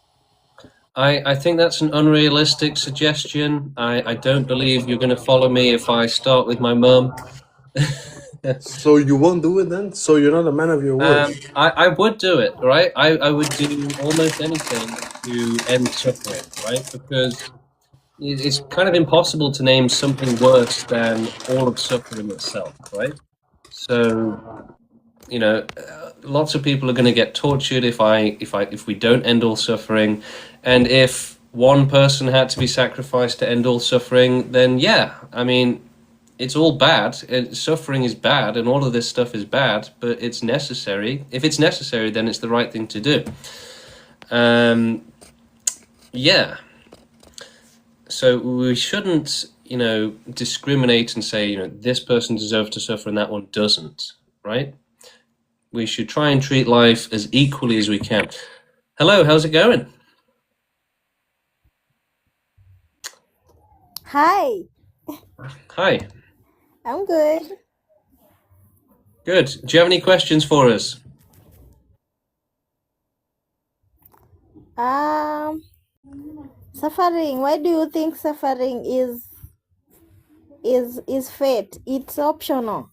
I think that's an unrealistic suggestion. I don't believe you're going to follow me if I start with my mum. So you won't do it then? So you're not a man of your word. I would do it, right? I would do almost anything to end suffering, right? Because it's kind of impossible to name something worse than all of suffering itself, right? So, lots of people are going to get tortured if we don't end all suffering, and if one person had to be sacrificed to end all suffering, then yeah, I mean, it's all bad. Suffering is bad, and all of this stuff is bad, but it's necessary. If it's necessary, then it's the right thing to do. Yeah. So we shouldn't, discriminate and say, this person deserves to suffer and that one doesn't, right? We should try and treat life as equally as we can. Hello, how's it going? Hi, Hi. I'm good. Good. Do you have any questions for us? Suffering. Why do you think suffering is fate? It's optional.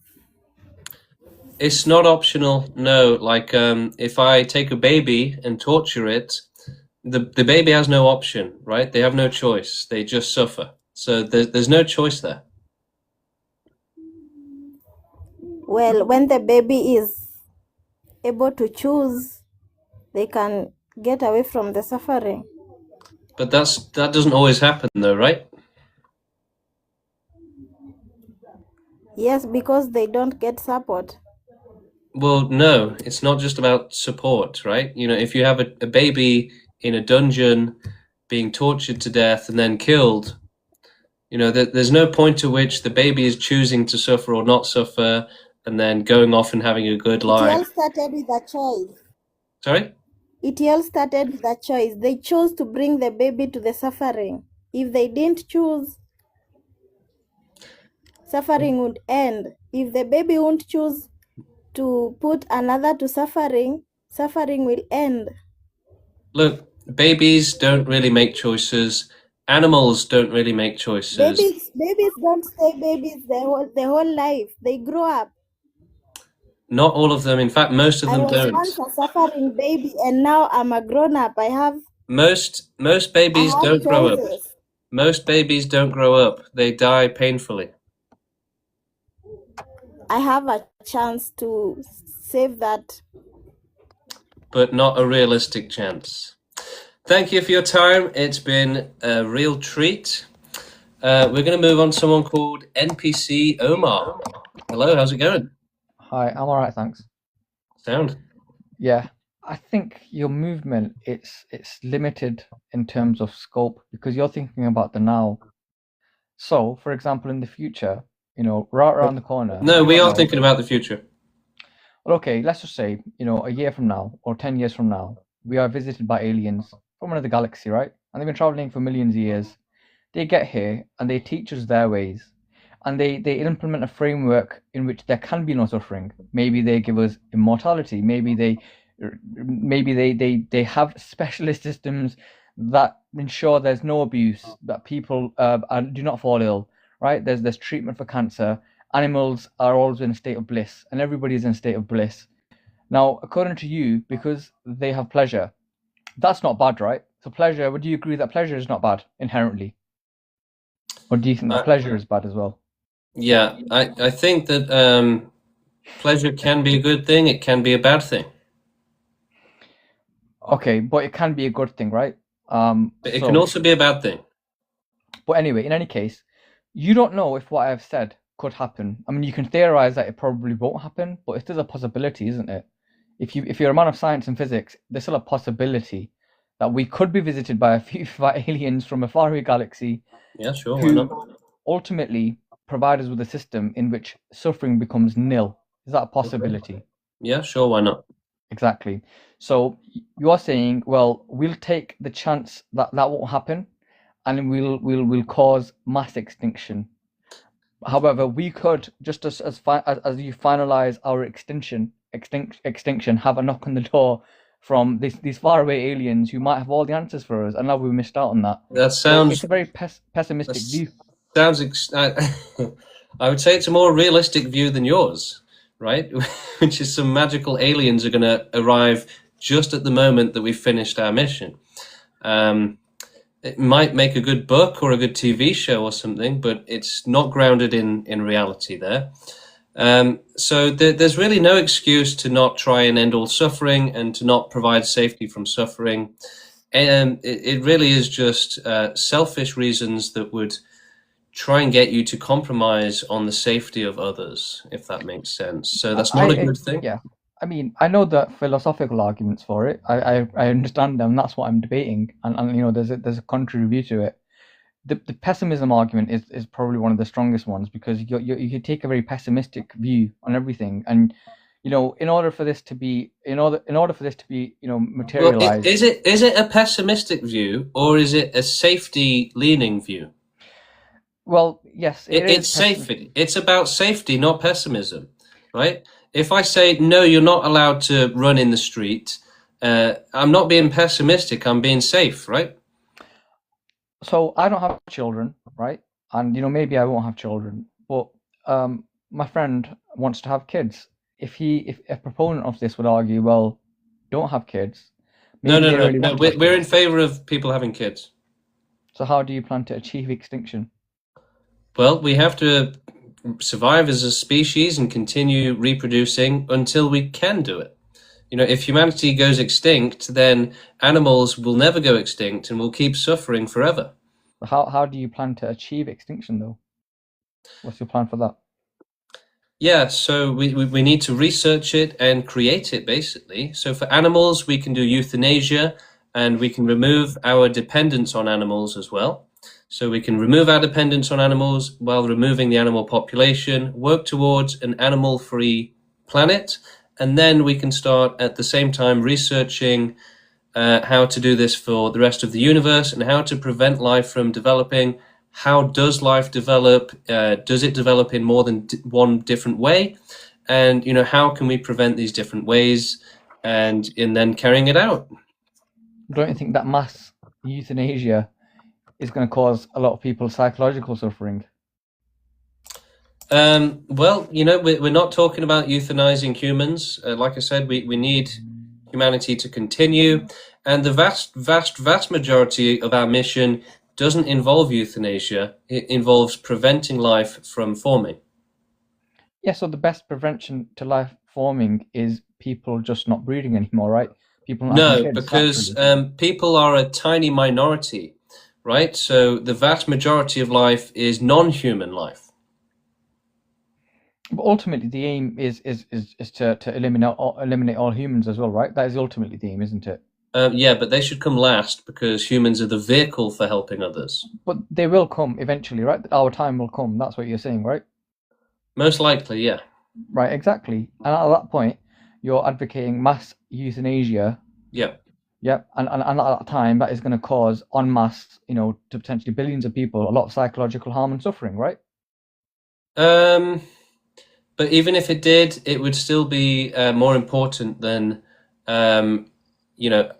It's not optional, no. Like, if I take a baby and torture it, the baby has no option, right? They have no choice. They just suffer. So there's no choice there. Well, when the baby is able to choose, they can get away from the suffering. But that doesn't always happen, though, right? Yes, because they don't get support. Well, no, it's not just about support, right? If you have a baby in a dungeon being tortured to death and then killed, there's no point to which the baby is choosing to suffer or not suffer and then going off and having a good It all life. started with a choice. Sorry? It all started with a choice. They chose to bring the baby to the suffering. If they didn't choose, suffering would end. If the baby won't choose to put another to suffering, suffering will end. Look, babies don't really make choices. Animals don't really make choices. Babies don't stay babies the whole life. They grow up. Not all of them. In fact, most of I them was don't. once a suffering baby, and now I'm a grown up. I have Most babies I have don't grow up. choices. Most babies don't grow up. They die painfully. I have a chance to save that. But not a realistic chance. Thank you for your time. It's been a real treat. We're going to move on to someone called NPC Omar. Hello, how's it going? Hi, I'm all right, thanks. Sound? Yeah, I think your movement it's limited in terms of scope because you're thinking about the now. So, for example, in the future, right around the corner. No, you we don't are know. thinking about the future. Well, okay, let's just say, a year from now or 10 years from now, we are visited by aliens from another galaxy, right? And they've been traveling for millions of years. They get here and they teach us their ways. And they implement a framework in which there can be no suffering. Maybe they give us immortality. Maybe they have specialist systems that ensure there's no abuse, that people do not fall ill, right? There's treatment for cancer. Animals are always in a state of bliss, and everybody's in a state of bliss. Now, according to you, because they have pleasure, that's not bad, right? So pleasure, would you agree that pleasure is not bad inherently? Or do you think that pleasure is bad as well? Yeah, I think that pleasure can be a good thing. It can be a bad thing. Okay, but it can be a good thing, right? But it can also be a bad thing. But anyway, in any case, you don't know if what I've said could happen. I mean, you can theorize that it probably won't happen, but it's still a possibility, isn't it? If you're a man of science and physics, there's still a possibility that we could be visited by a few aliens from a faraway galaxy. Yeah, sure. Why Who not? ultimately provide us with a system in which suffering becomes nil. Is that a possibility? Yeah, sure. Why not? Exactly. So you are saying, well, we'll take the chance that that won't happen, and we'll cause mass extinction. However, we could just as you finalize our extinction, have a knock on the door from these faraway aliens who might have all the answers for us, and now we missed out on that. That So sounds. it's a very pessimistic view. Sounds. I would say it's a more realistic view than yours. right? Which is some magical aliens are going to arrive just at the moment that we've finished our mission. It might make a good book or a good TV show or something, but it's not grounded in reality there. So there's really no excuse to not try and end all suffering and to not provide safety from suffering. And it really is just selfish reasons that would try and get you to compromise on the safety of others, if that makes sense. So that's not a good thing. Yeah. I mean, I know the philosophical arguments for it. I understand them. That's what I'm debating, and you know, there's a contrary view to it. The pessimism argument is probably one of the strongest ones, because you take a very pessimistic view on everything, and you know, in order for this to be you know, Well, materialized. is it a pessimistic view or is it a safety leaning view? Well, yes, It's safety. It's about safety, not pessimism, right? If I say no, you're not allowed to run in the street, I'm not being pessimistic. I'm being safe, right? So I don't have children, right? And you know, maybe I won't have children, but my friend wants to have kids. If a proponent of this would argue, well, don't have kids. No, Maybe no, they no, really no. want to have We're in kids. favor of people having kids. So how do you plan to achieve extinction? Well, we have to survive as a species and continue reproducing until we can do it. You know, if humanity goes extinct, then animals will never go extinct and will keep suffering forever. How do you plan to achieve extinction, though? What's your plan for that? Yeah, so we need to research it and create it, basically. So for animals, we can do euthanasia and we can remove our dependence on animals as well. So we can remove our dependence on animals while removing the animal population, work towards an animal-free planet, and then we can start at the same time researching how to do this for the rest of the universe and how to prevent life from developing. How does life develop? Does it develop in more than one different way? And, you know, how can we prevent these different ways and in then carrying it out? Don't you think that mass euthanasia is going to cause a lot of people psychological suffering? Well, you know, we're not talking about euthanizing humans. Like I said, we need humanity to continue. And the vast majority of our mission doesn't involve euthanasia. It involves preventing life from forming. Yeah, so the best prevention to life forming is people just not breeding anymore, right? People not having No, kids, because naturally. people are a tiny minority, right? So the vast majority of life is non-human life. But ultimately, the aim is to eliminate all humans as well, right? That is ultimately the aim, isn't it? Yeah, but they should come last because humans are the vehicle for helping others. But they will come eventually, right? Our time will come. That's what you're saying, right? Most likely, yeah. Right, exactly. And at that point, you're advocating mass euthanasia. Yeah. Yep, and at that time, that is going to cause en masse, you know, to potentially billions of people, a lot of psychological harm and suffering, right? But even if it did, it would still be more important than, you know,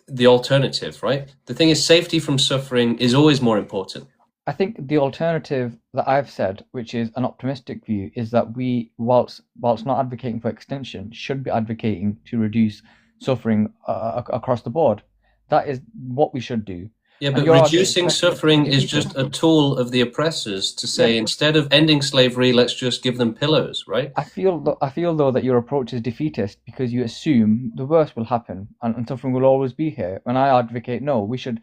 the alternative, right? The thing is, safety from suffering is always more important. I think the alternative that I've said, which is an optimistic view, is that we, whilst not advocating for extinction, should be advocating to reduce suffering across the board. That is what we should do. Yeah, And but you're arguing reducing suffering is just a tool of the oppressors to say, Yeah. instead of ending slavery, let's just give them pillows, right? I feel though that your approach is defeatist because you assume the worst will happen and suffering will always be here. And I advocate no, we should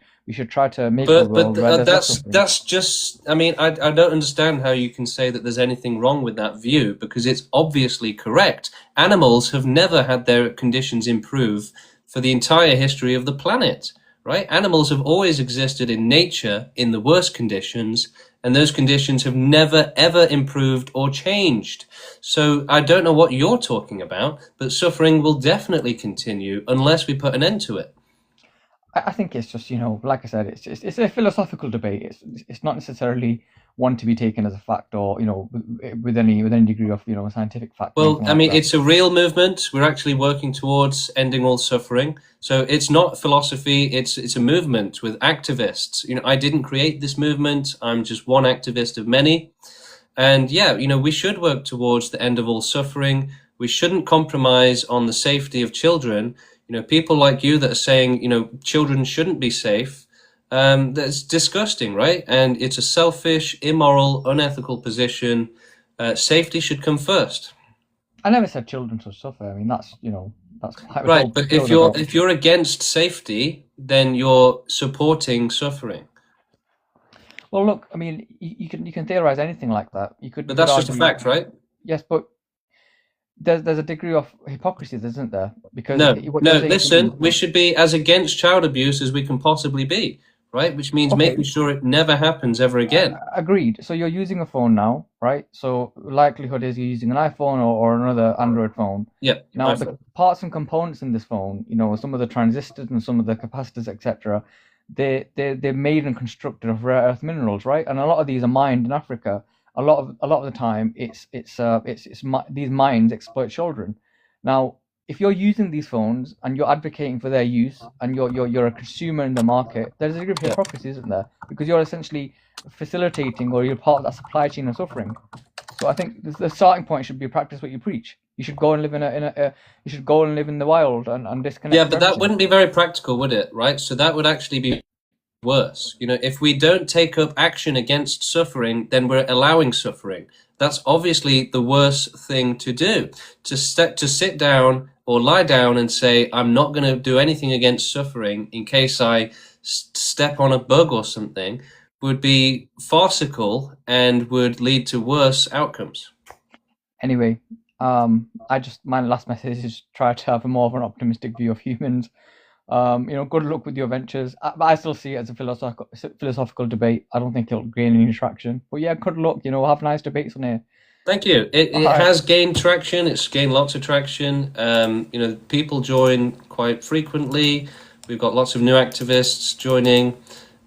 try to make a world where there's less suffering. that's just, I mean, I don't understand how you can say that there's anything wrong with that view, because it's obviously correct. Animals have never had their conditions improve for the entire history of the planet, right? Animals have always existed in nature in the worst conditions, and those conditions have never ever improved or changed. So I don't know what you're talking about, but suffering will definitely continue unless we put an end to it. I think it's just, you know, like I said, it's a philosophical debate. It's not necessarily one to be taken as a fact, or you know, with any degree of, you know, scientific fact. or Well, anything I like mean, that. it's a real movement. We're actually working towards ending all suffering. So it's not philosophy, it's a movement with activists. You know, I didn't create this movement. I'm just one activist of many. And yeah, you know, we should work towards the end of all suffering. We shouldn't compromise on the safety of children. You know, people like you that are saying, you know, children shouldn't be safe. That's disgusting, right? And it's a selfish, immoral, unethical position. Safety should come first. I never said children should suffer. I mean, that's, you know, that's why we Right, all but feel if you're against safety, then you're supporting suffering. Well, look, I mean, you can theorize anything like that. But that's just a fact, right? Yes, but there's a degree of hypocrisy, isn't there? Because No, what you're no. saying Listen, we should be as against child abuse as we can possibly be, right? Which means Okay. making sure it never happens ever again. Agreed. So you're using a phone now, right? So likelihood is you're using an iPhone or another Android phone. Yep. Now the parts and components in this phone, you know, some of the transistors and some of the capacitors, etc. They're made and constructed of rare earth minerals, right? And a lot of these are mined in Africa. A lot of the time, these mines exploit children. Now, if you're using these phones and you're advocating for their use and you're a consumer in the market, there's a degree of hypocrisy, isn't there? Because you're essentially facilitating or you're part of that supply chain of suffering. So I think the starting point should be practice what you preach. You should go and live you should go and live in the wild and disconnect. Yeah, from but that everything. wouldn't be very practical, would it? Right? So that would actually be worse. You know, if we don't take up action against suffering, then we're allowing suffering. That's obviously the worst thing to do. To sit down or lie down and say, I'm not going to do anything against suffering in case I step on a bug or something, would be farcical and would lead to worse outcomes. Anyway, my last message is try to have a more of an optimistic view of humans. You know, good luck with your ventures. I still see it as a philosophical debate. I don't think it'll gain any traction. But yeah, good luck. You know, have nice debates on here. Thank you. It has gained traction. It's gained lots of traction. You know, people join quite frequently. We've got lots of new activists joining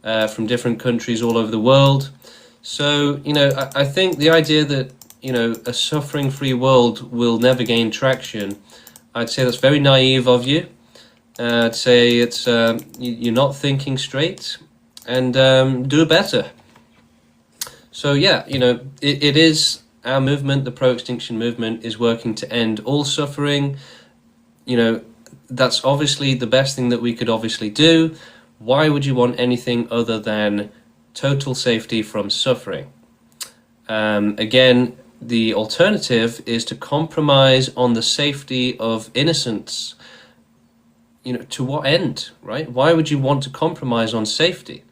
from different countries all over the world. So, you know, I think the idea that, you know, a suffering-free world will never gain traction, I'd say that's very naive of you. I'd say it's you're not thinking straight, and do better. So yeah, you know, it is our movement, the pro-extinction movement, is working to end all suffering. You know, that's obviously the best thing that we could obviously do. Why would you want anything other than total safety from suffering? Again, the alternative is to compromise on the safety of innocents. You know, to what end, right? Why would you want to compromise on safety?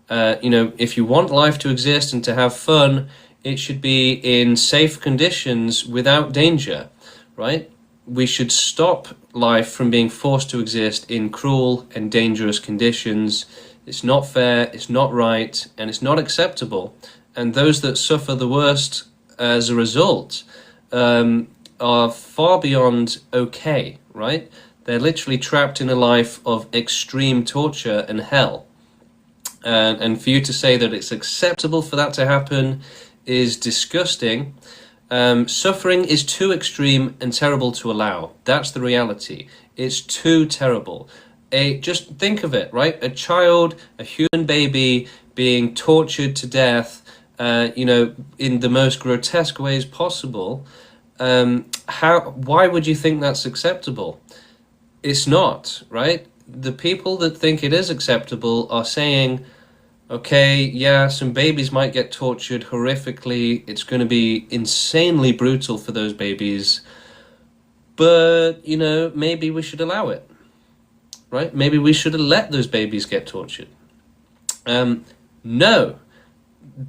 You know, if you want life to exist and to have fun, it should be in safe conditions without danger, right? We should stop life from being forced to exist in cruel and dangerous conditions. It's not fair, it's not right, and it's not acceptable. And those that suffer the worst as a result are far beyond okay, right? They're literally trapped in a life of extreme torture and hell. And for you to say that it's acceptable for that to happen is disgusting. Suffering is too extreme and terrible to allow. That's the reality. It's too terrible. Just think of it, right? A child, a human baby being tortured to death, you know, in the most grotesque ways possible. Why would you think that's acceptable? It's not, right? The people that think it is acceptable are saying, okay, yeah, some babies might get tortured horrifically. It's going to be insanely brutal for those babies. But, you know, maybe we should allow it, right? Maybe we should have let those babies get tortured. No.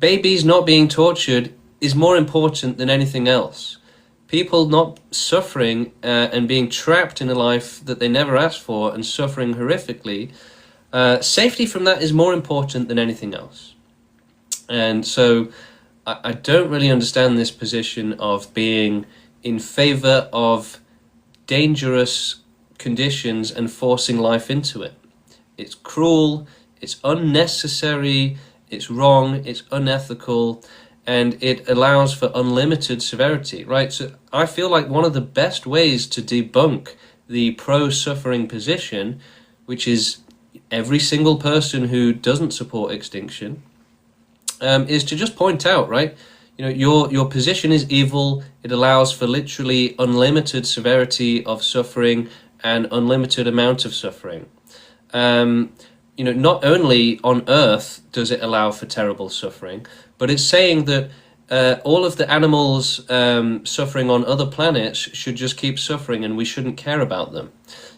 Babies not being tortured is more important than anything else. People not suffering and being trapped in a life that they never asked for and suffering horrifically, safety from that is more important than anything else. And so I don't really understand this position of being in favor of dangerous conditions and forcing life into it. It's cruel, it's unnecessary, it's wrong, it's unethical, and it allows for unlimited severity, right? So I feel like one of the best ways to debunk the pro-suffering position, which is every single person who doesn't support extinction, is to just point out, right? your position is evil. It allows for literally unlimited severity of suffering and unlimited amount of suffering. Not only on Earth does it allow for terrible suffering, but it's saying that all of the animals suffering on other planets should just keep suffering and we shouldn't care about them.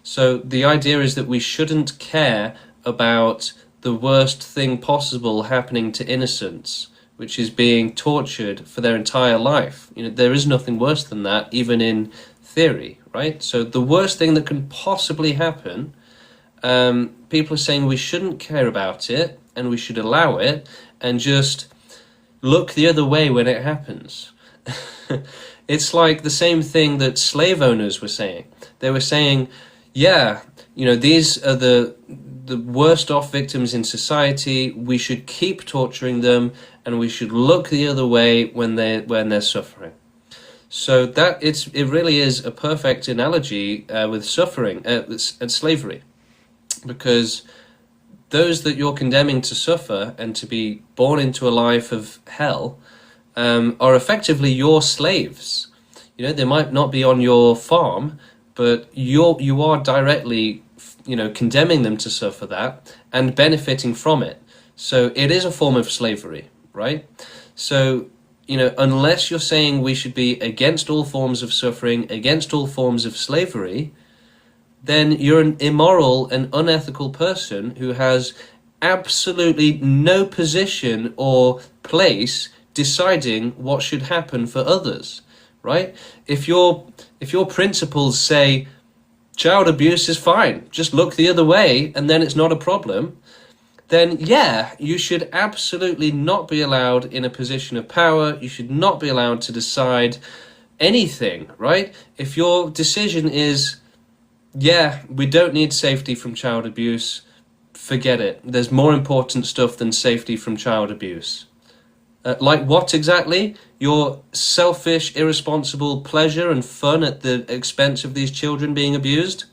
So the idea is that we shouldn't care about the worst thing possible happening to innocents, which is being tortured for their entire life. There is nothing worse than that, even in theory, right? So the worst thing that can possibly happen, people are saying we shouldn't care about it and we should allow it and just look the other way when it happens. It's like the same thing that slave owners were saying. They were saying, yeah, these are the worst off victims in society. We should keep torturing them and we should look the other way when they're suffering. So that it really is a perfect analogy with suffering and slavery, because those that you're condemning to suffer and to be born into a life of hell are effectively your slaves. They might not be on your farm, but you are directly, condemning them to suffer that and benefiting from it. So it is a form of slavery, right? So, unless you're saying we should be against all forms of suffering, against all forms of slavery, then you're an immoral and unethical person who has absolutely no position or place deciding what should happen for others, right? If your principles say child abuse is fine, just look the other way and then it's not a problem, then yeah, you should absolutely not be allowed in a position of power. You should not be allowed to decide anything, right? If your decision is, yeah, we don't need safety from child abuse, forget it. There's more important stuff than safety from child abuse. Like what exactly? Your selfish, irresponsible pleasure and fun at the expense of these children being abused?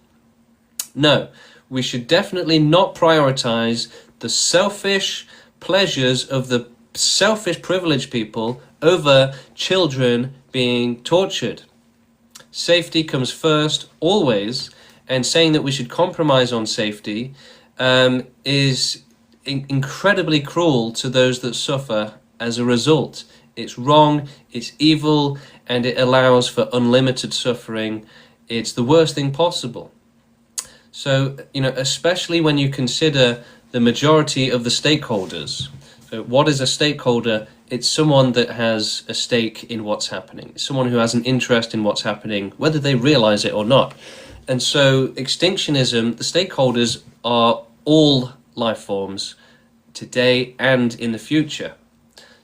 No, we should definitely not prioritize the selfish pleasures of the selfish privileged people over children being tortured. Safety comes first, always, and saying that we should compromise on safety is incredibly cruel to those that suffer as a result. It's wrong, it's evil, and it allows for unlimited suffering. It's the worst thing possible. So, especially when you consider the majority of the stakeholders. So what is a stakeholder? It's someone that has a stake in what's happening. It's someone who has an interest in what's happening, whether they realize it or not. And so extinctionism, the stakeholders are all life forms today and in the future.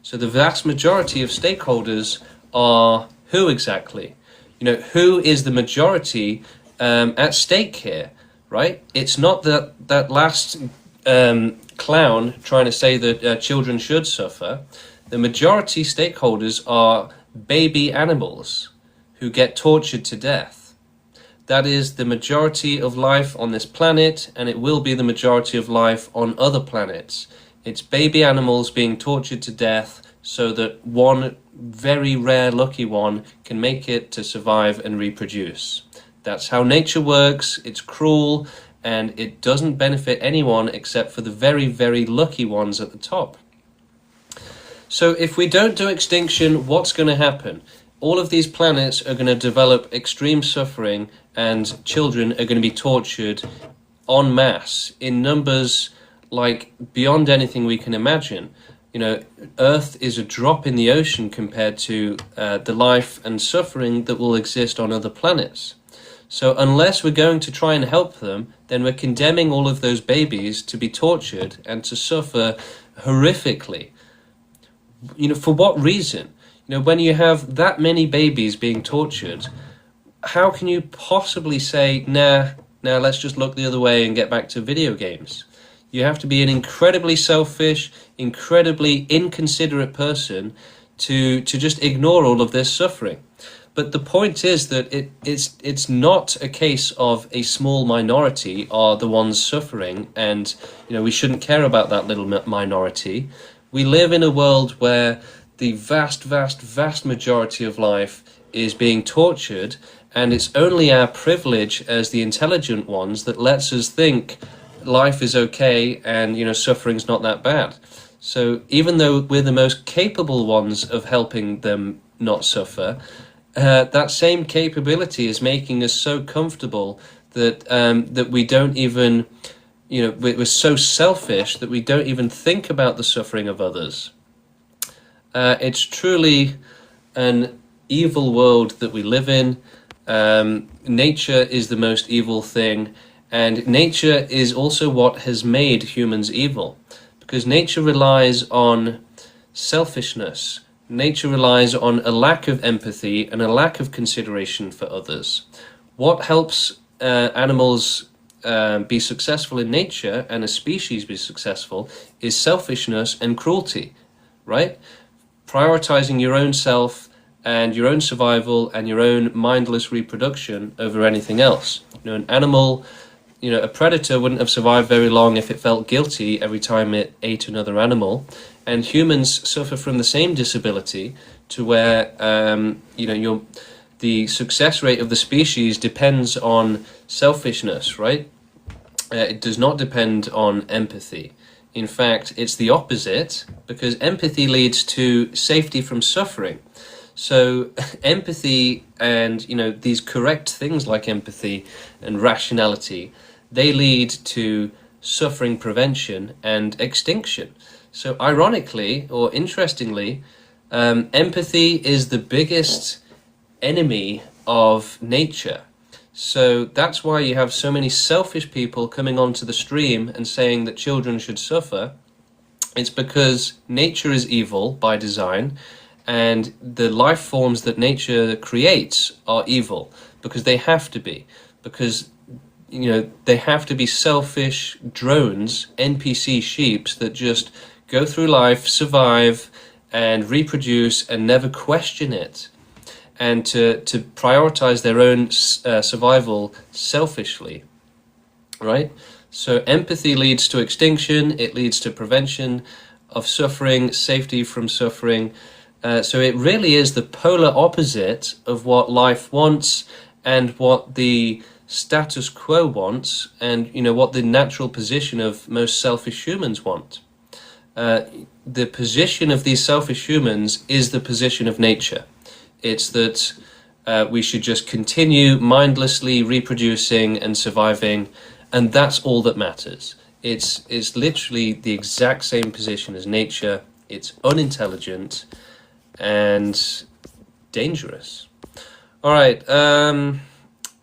So the vast majority of stakeholders are who exactly? Who is the majority at stake here, right? It's not that last clown trying to say that children should suffer. The majority stakeholders are baby animals who get tortured to death. That is the majority of life on this planet, and it will be the majority of life on other planets. It's baby animals being tortured to death so that one very rare lucky one can make it to survive and reproduce. That's how nature works. It's cruel, and it doesn't benefit anyone except for the very, very lucky ones at the top. So if we don't do extinction, what's going to happen? All of these planets are going to develop extreme suffering, and children are going to be tortured en masse in numbers like beyond anything we can imagine. Earth is a drop in the ocean compared to the life and suffering that will exist on other planets. So unless we're going to try and help them, then we're condemning all of those babies to be tortured and to suffer horrifically. For what reason? When you have that many babies being tortured, how can you possibly say, nah, let's just look the other way and get back to video games? You have to be an incredibly selfish, incredibly inconsiderate person to just ignore all of this suffering. But the point is that it's not a case of a small minority are the ones suffering, and we shouldn't care about that little minority. We live in a world where the vast majority of life is being tortured, and it's only our privilege as the intelligent ones that lets us think life is okay and, suffering's not that bad. So even though we're the most capable ones of helping them not suffer, that same capability is making us so comfortable that we don't even, we're so selfish that we don't even think about the suffering of others. It's truly an evil world that we live in. Nature is the most evil thing, and nature is also what has made humans evil, because nature relies on selfishness. Nature relies on a lack of empathy and a lack of consideration for others. What helps animals be successful in nature and a species be successful is selfishness and cruelty, right? Prioritizing your own self and your own survival and your own mindless reproduction over anything else. An animal, a predator wouldn't have survived very long if it felt guilty every time it ate another animal. And humans suffer from the same disability, to where the success rate of the species depends on selfishness, right? It does not depend on empathy. In fact, it's the opposite, because empathy leads to safety from suffering. So empathy and, these correct things like empathy and rationality, they lead to suffering prevention and extinction. So ironically, or interestingly, empathy is the biggest enemy of nature. So that's why you have so many selfish people coming onto the stream and saying that children should suffer. It's because nature is evil by design, and the life forms that nature creates are evil because they have to be. Because, they have to be selfish drones, NPC sheeps that just go through life, survive, and reproduce and never question it. And to prioritize their own survival selfishly, right? So empathy leads to extinction, it leads to prevention of suffering, safety from suffering. So it really is the polar opposite of what life wants and what the status quo wants, and what the natural position of most selfish humans want. The position of these selfish humans is the position of nature. It's that we should just continue mindlessly reproducing and surviving, and that's all that matters. It's literally the exact same position as nature. It's unintelligent and dangerous. All right,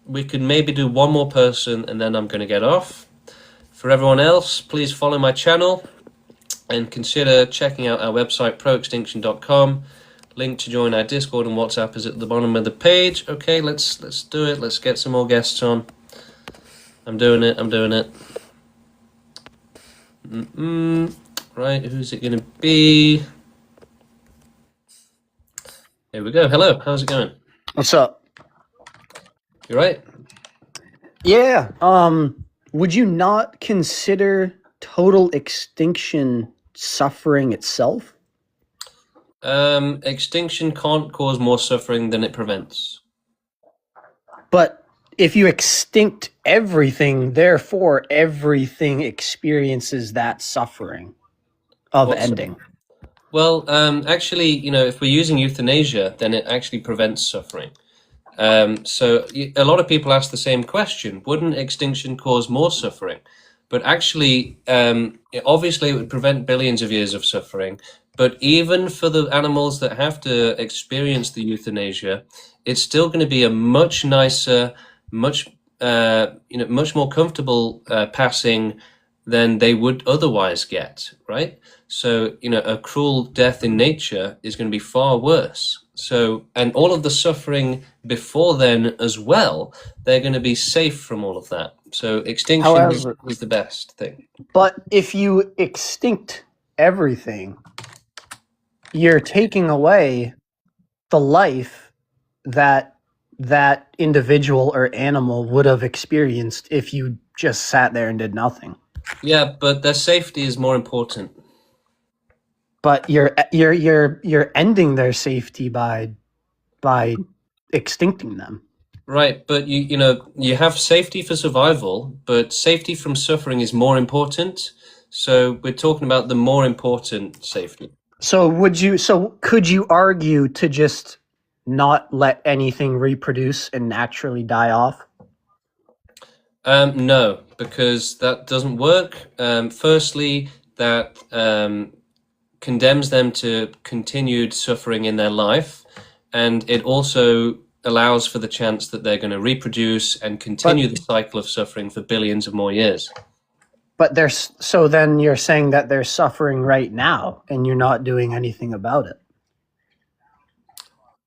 we could maybe do one more person, and then I'm going to get off. For everyone else, please follow my channel and consider checking out our website, proextinction.com. Link to join our Discord and WhatsApp is at the bottom of the page. Okay, let's do it. Let's get some more guests on. I'm doing it. Right, who's it going to be? Here we go. Hello, how's it going? What's up? You right? Yeah. Would you not consider total extinction suffering itself? Extinction can't cause more suffering than it prevents. But if you extinct everything, therefore everything experiences that suffering of ending. Well, actually, if we're using euthanasia, then it actually prevents suffering. So a lot of people ask the same question: wouldn't extinction cause more suffering? But actually, obviously, it would prevent billions of years of suffering. But even for the animals that have to experience the euthanasia, it's still going to be a much nicer, much more comfortable passing than they would otherwise get, right? So, a cruel death in nature is going to be far worse. So, and all of the suffering before then as well, they're going to be safe from all of that. So extinction is the best thing. But if you extinct everything, you're taking away the life that that individual or animal would have experienced if you just sat there and did nothing. Yeah, but their safety is more important. but you're ending their safety by extincting them. Right, but you have safety for survival, but safety from suffering is more important. So we're talking about the more important safety. So could you argue to just not let anything reproduce and naturally die off? No, because that doesn't work. Firstly, that condemns them to continued suffering in their life, and it also allows for the chance that they're going to reproduce and continue the cycle of suffering for billions of more years. But so then you're saying that they're suffering right now and you're not doing anything about it.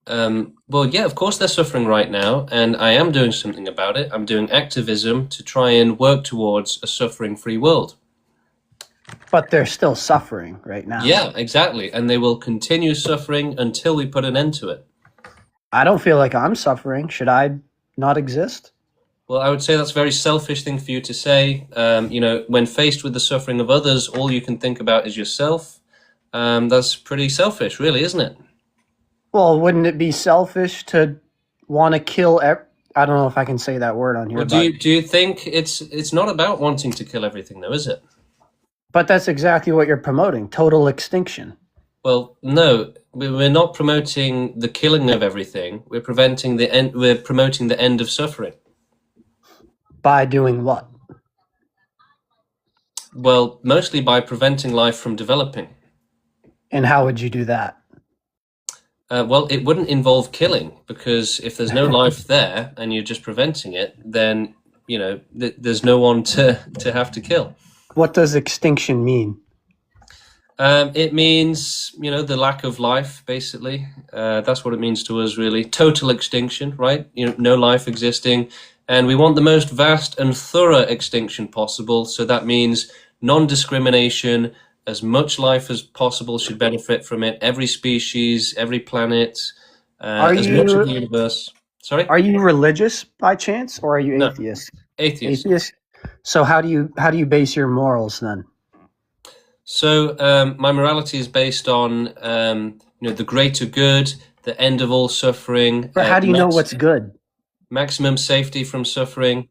Well, yeah, of course they're suffering right now, and I am doing something about it. I'm doing activism to try and work towards a suffering-free world. But they're still suffering right now. Yeah, exactly. And they will continue suffering until we put an end to it. I don't feel like I'm suffering. Should I not exist? Well, I would say that's a very selfish thing for you to say. When faced with the suffering of others, all you can think about is yourself. That's pretty selfish, really, isn't it? Well, wouldn't it be selfish to want to kill? I don't know if I can say that word on here. Well, do you think it's not about wanting to kill everything, though, is it? But that's exactly what you're promoting: total extinction. Well, no, we're not promoting the killing of everything. We're preventing the end. We're promoting the end of suffering. By doing what? Well, mostly by preventing life from developing. And how would you do that? Well, it wouldn't involve killing, because if there's no life there and you're just preventing it, then there's no one to have to kill. What does extinction mean? It means, the lack of life, basically. That's what it means to us, really. Total extinction, right? No life existing. And we want the most vast and thorough extinction possible. So that means non-discrimination. As much life as possible should benefit from it. Every species, every planet, as much of the universe. Sorry? Are you religious by chance, or are you atheist? No, atheist. Atheist. So how do you base your morals then? So my morality is based on the greater good, the end of all suffering. But how do you know what's good? Maximum safety from suffering.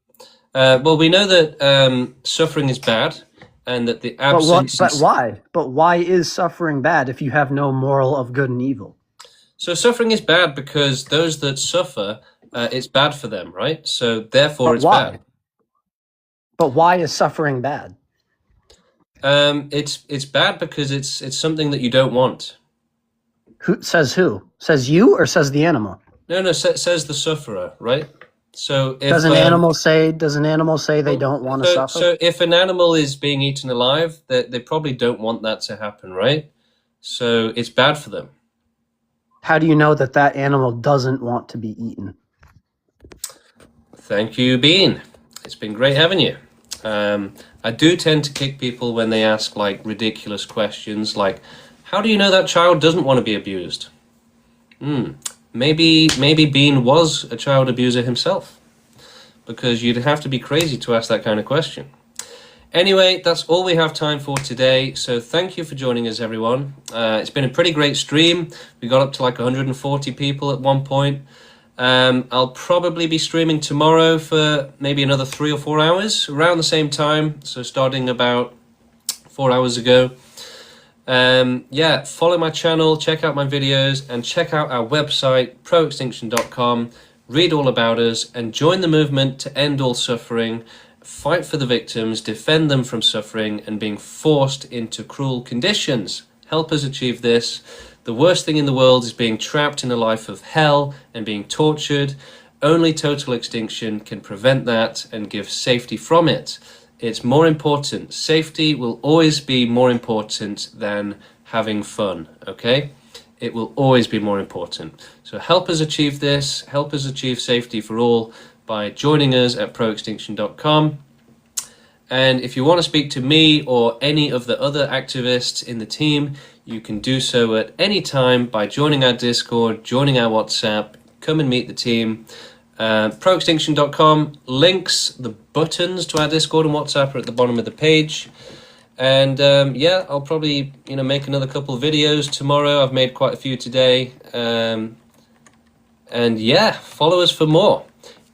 Well, we know that suffering is bad, and that the absence. But why? But why is suffering bad if you have no moral of good and evil? So suffering is bad because those that suffer, it's bad for them, right? So therefore, it's bad. But why is suffering bad? It's bad because it's something that you don't want. Who says who? Says you or says the animal? No, says the sufferer, right? So if, does an animal say they don't want to suffer? So if an animal is being eaten alive, they probably don't want that to happen, right? So it's bad for them. How do you know that animal doesn't want to be eaten? Thank you, Bean. It's been great having you. I do tend to kick people when they ask ridiculous questions like, how do you know that child doesn't want to be abused? Maybe Bean was a child abuser himself, because you'd have to be crazy to ask that kind of question. Anyway, that's all we have time for today. So thank you for joining us, everyone. It's been a pretty great stream. We got up to 140 people at one point. I'll probably be streaming tomorrow for maybe another 3 or 4 hours around the same time. So starting about 4 hours ago. Follow my channel, check out my videos, and check out our website, proextinction.com. Read all about us and join the movement to end all suffering, fight for the victims, defend them from suffering and being forced into cruel conditions. Help us achieve this. The worst thing in the world is being trapped in a life of hell and being tortured. Only total extinction can prevent that and give safety from it. It's more important. Safety will always be more important than having fun, okay? It will always be more important. So help us achieve this. Help us achieve safety for all by joining us at proextinction.com. And if you want to speak to me or any of the other activists in the team, you can do so at any time by joining our Discord, joining our WhatsApp, come and meet the team. Proextinction.com, links, the buttons to our Discord and WhatsApp are at the bottom of the page. And yeah, I'll probably make another couple of videos tomorrow. I've made quite a few today. And yeah, follow us for more.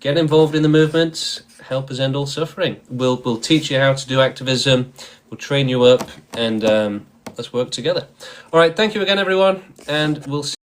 Get involved in the movement. Help us end all suffering. We'll teach you how to do activism. We'll train you up, and let's work together. All right, thank you again, everyone, and we'll see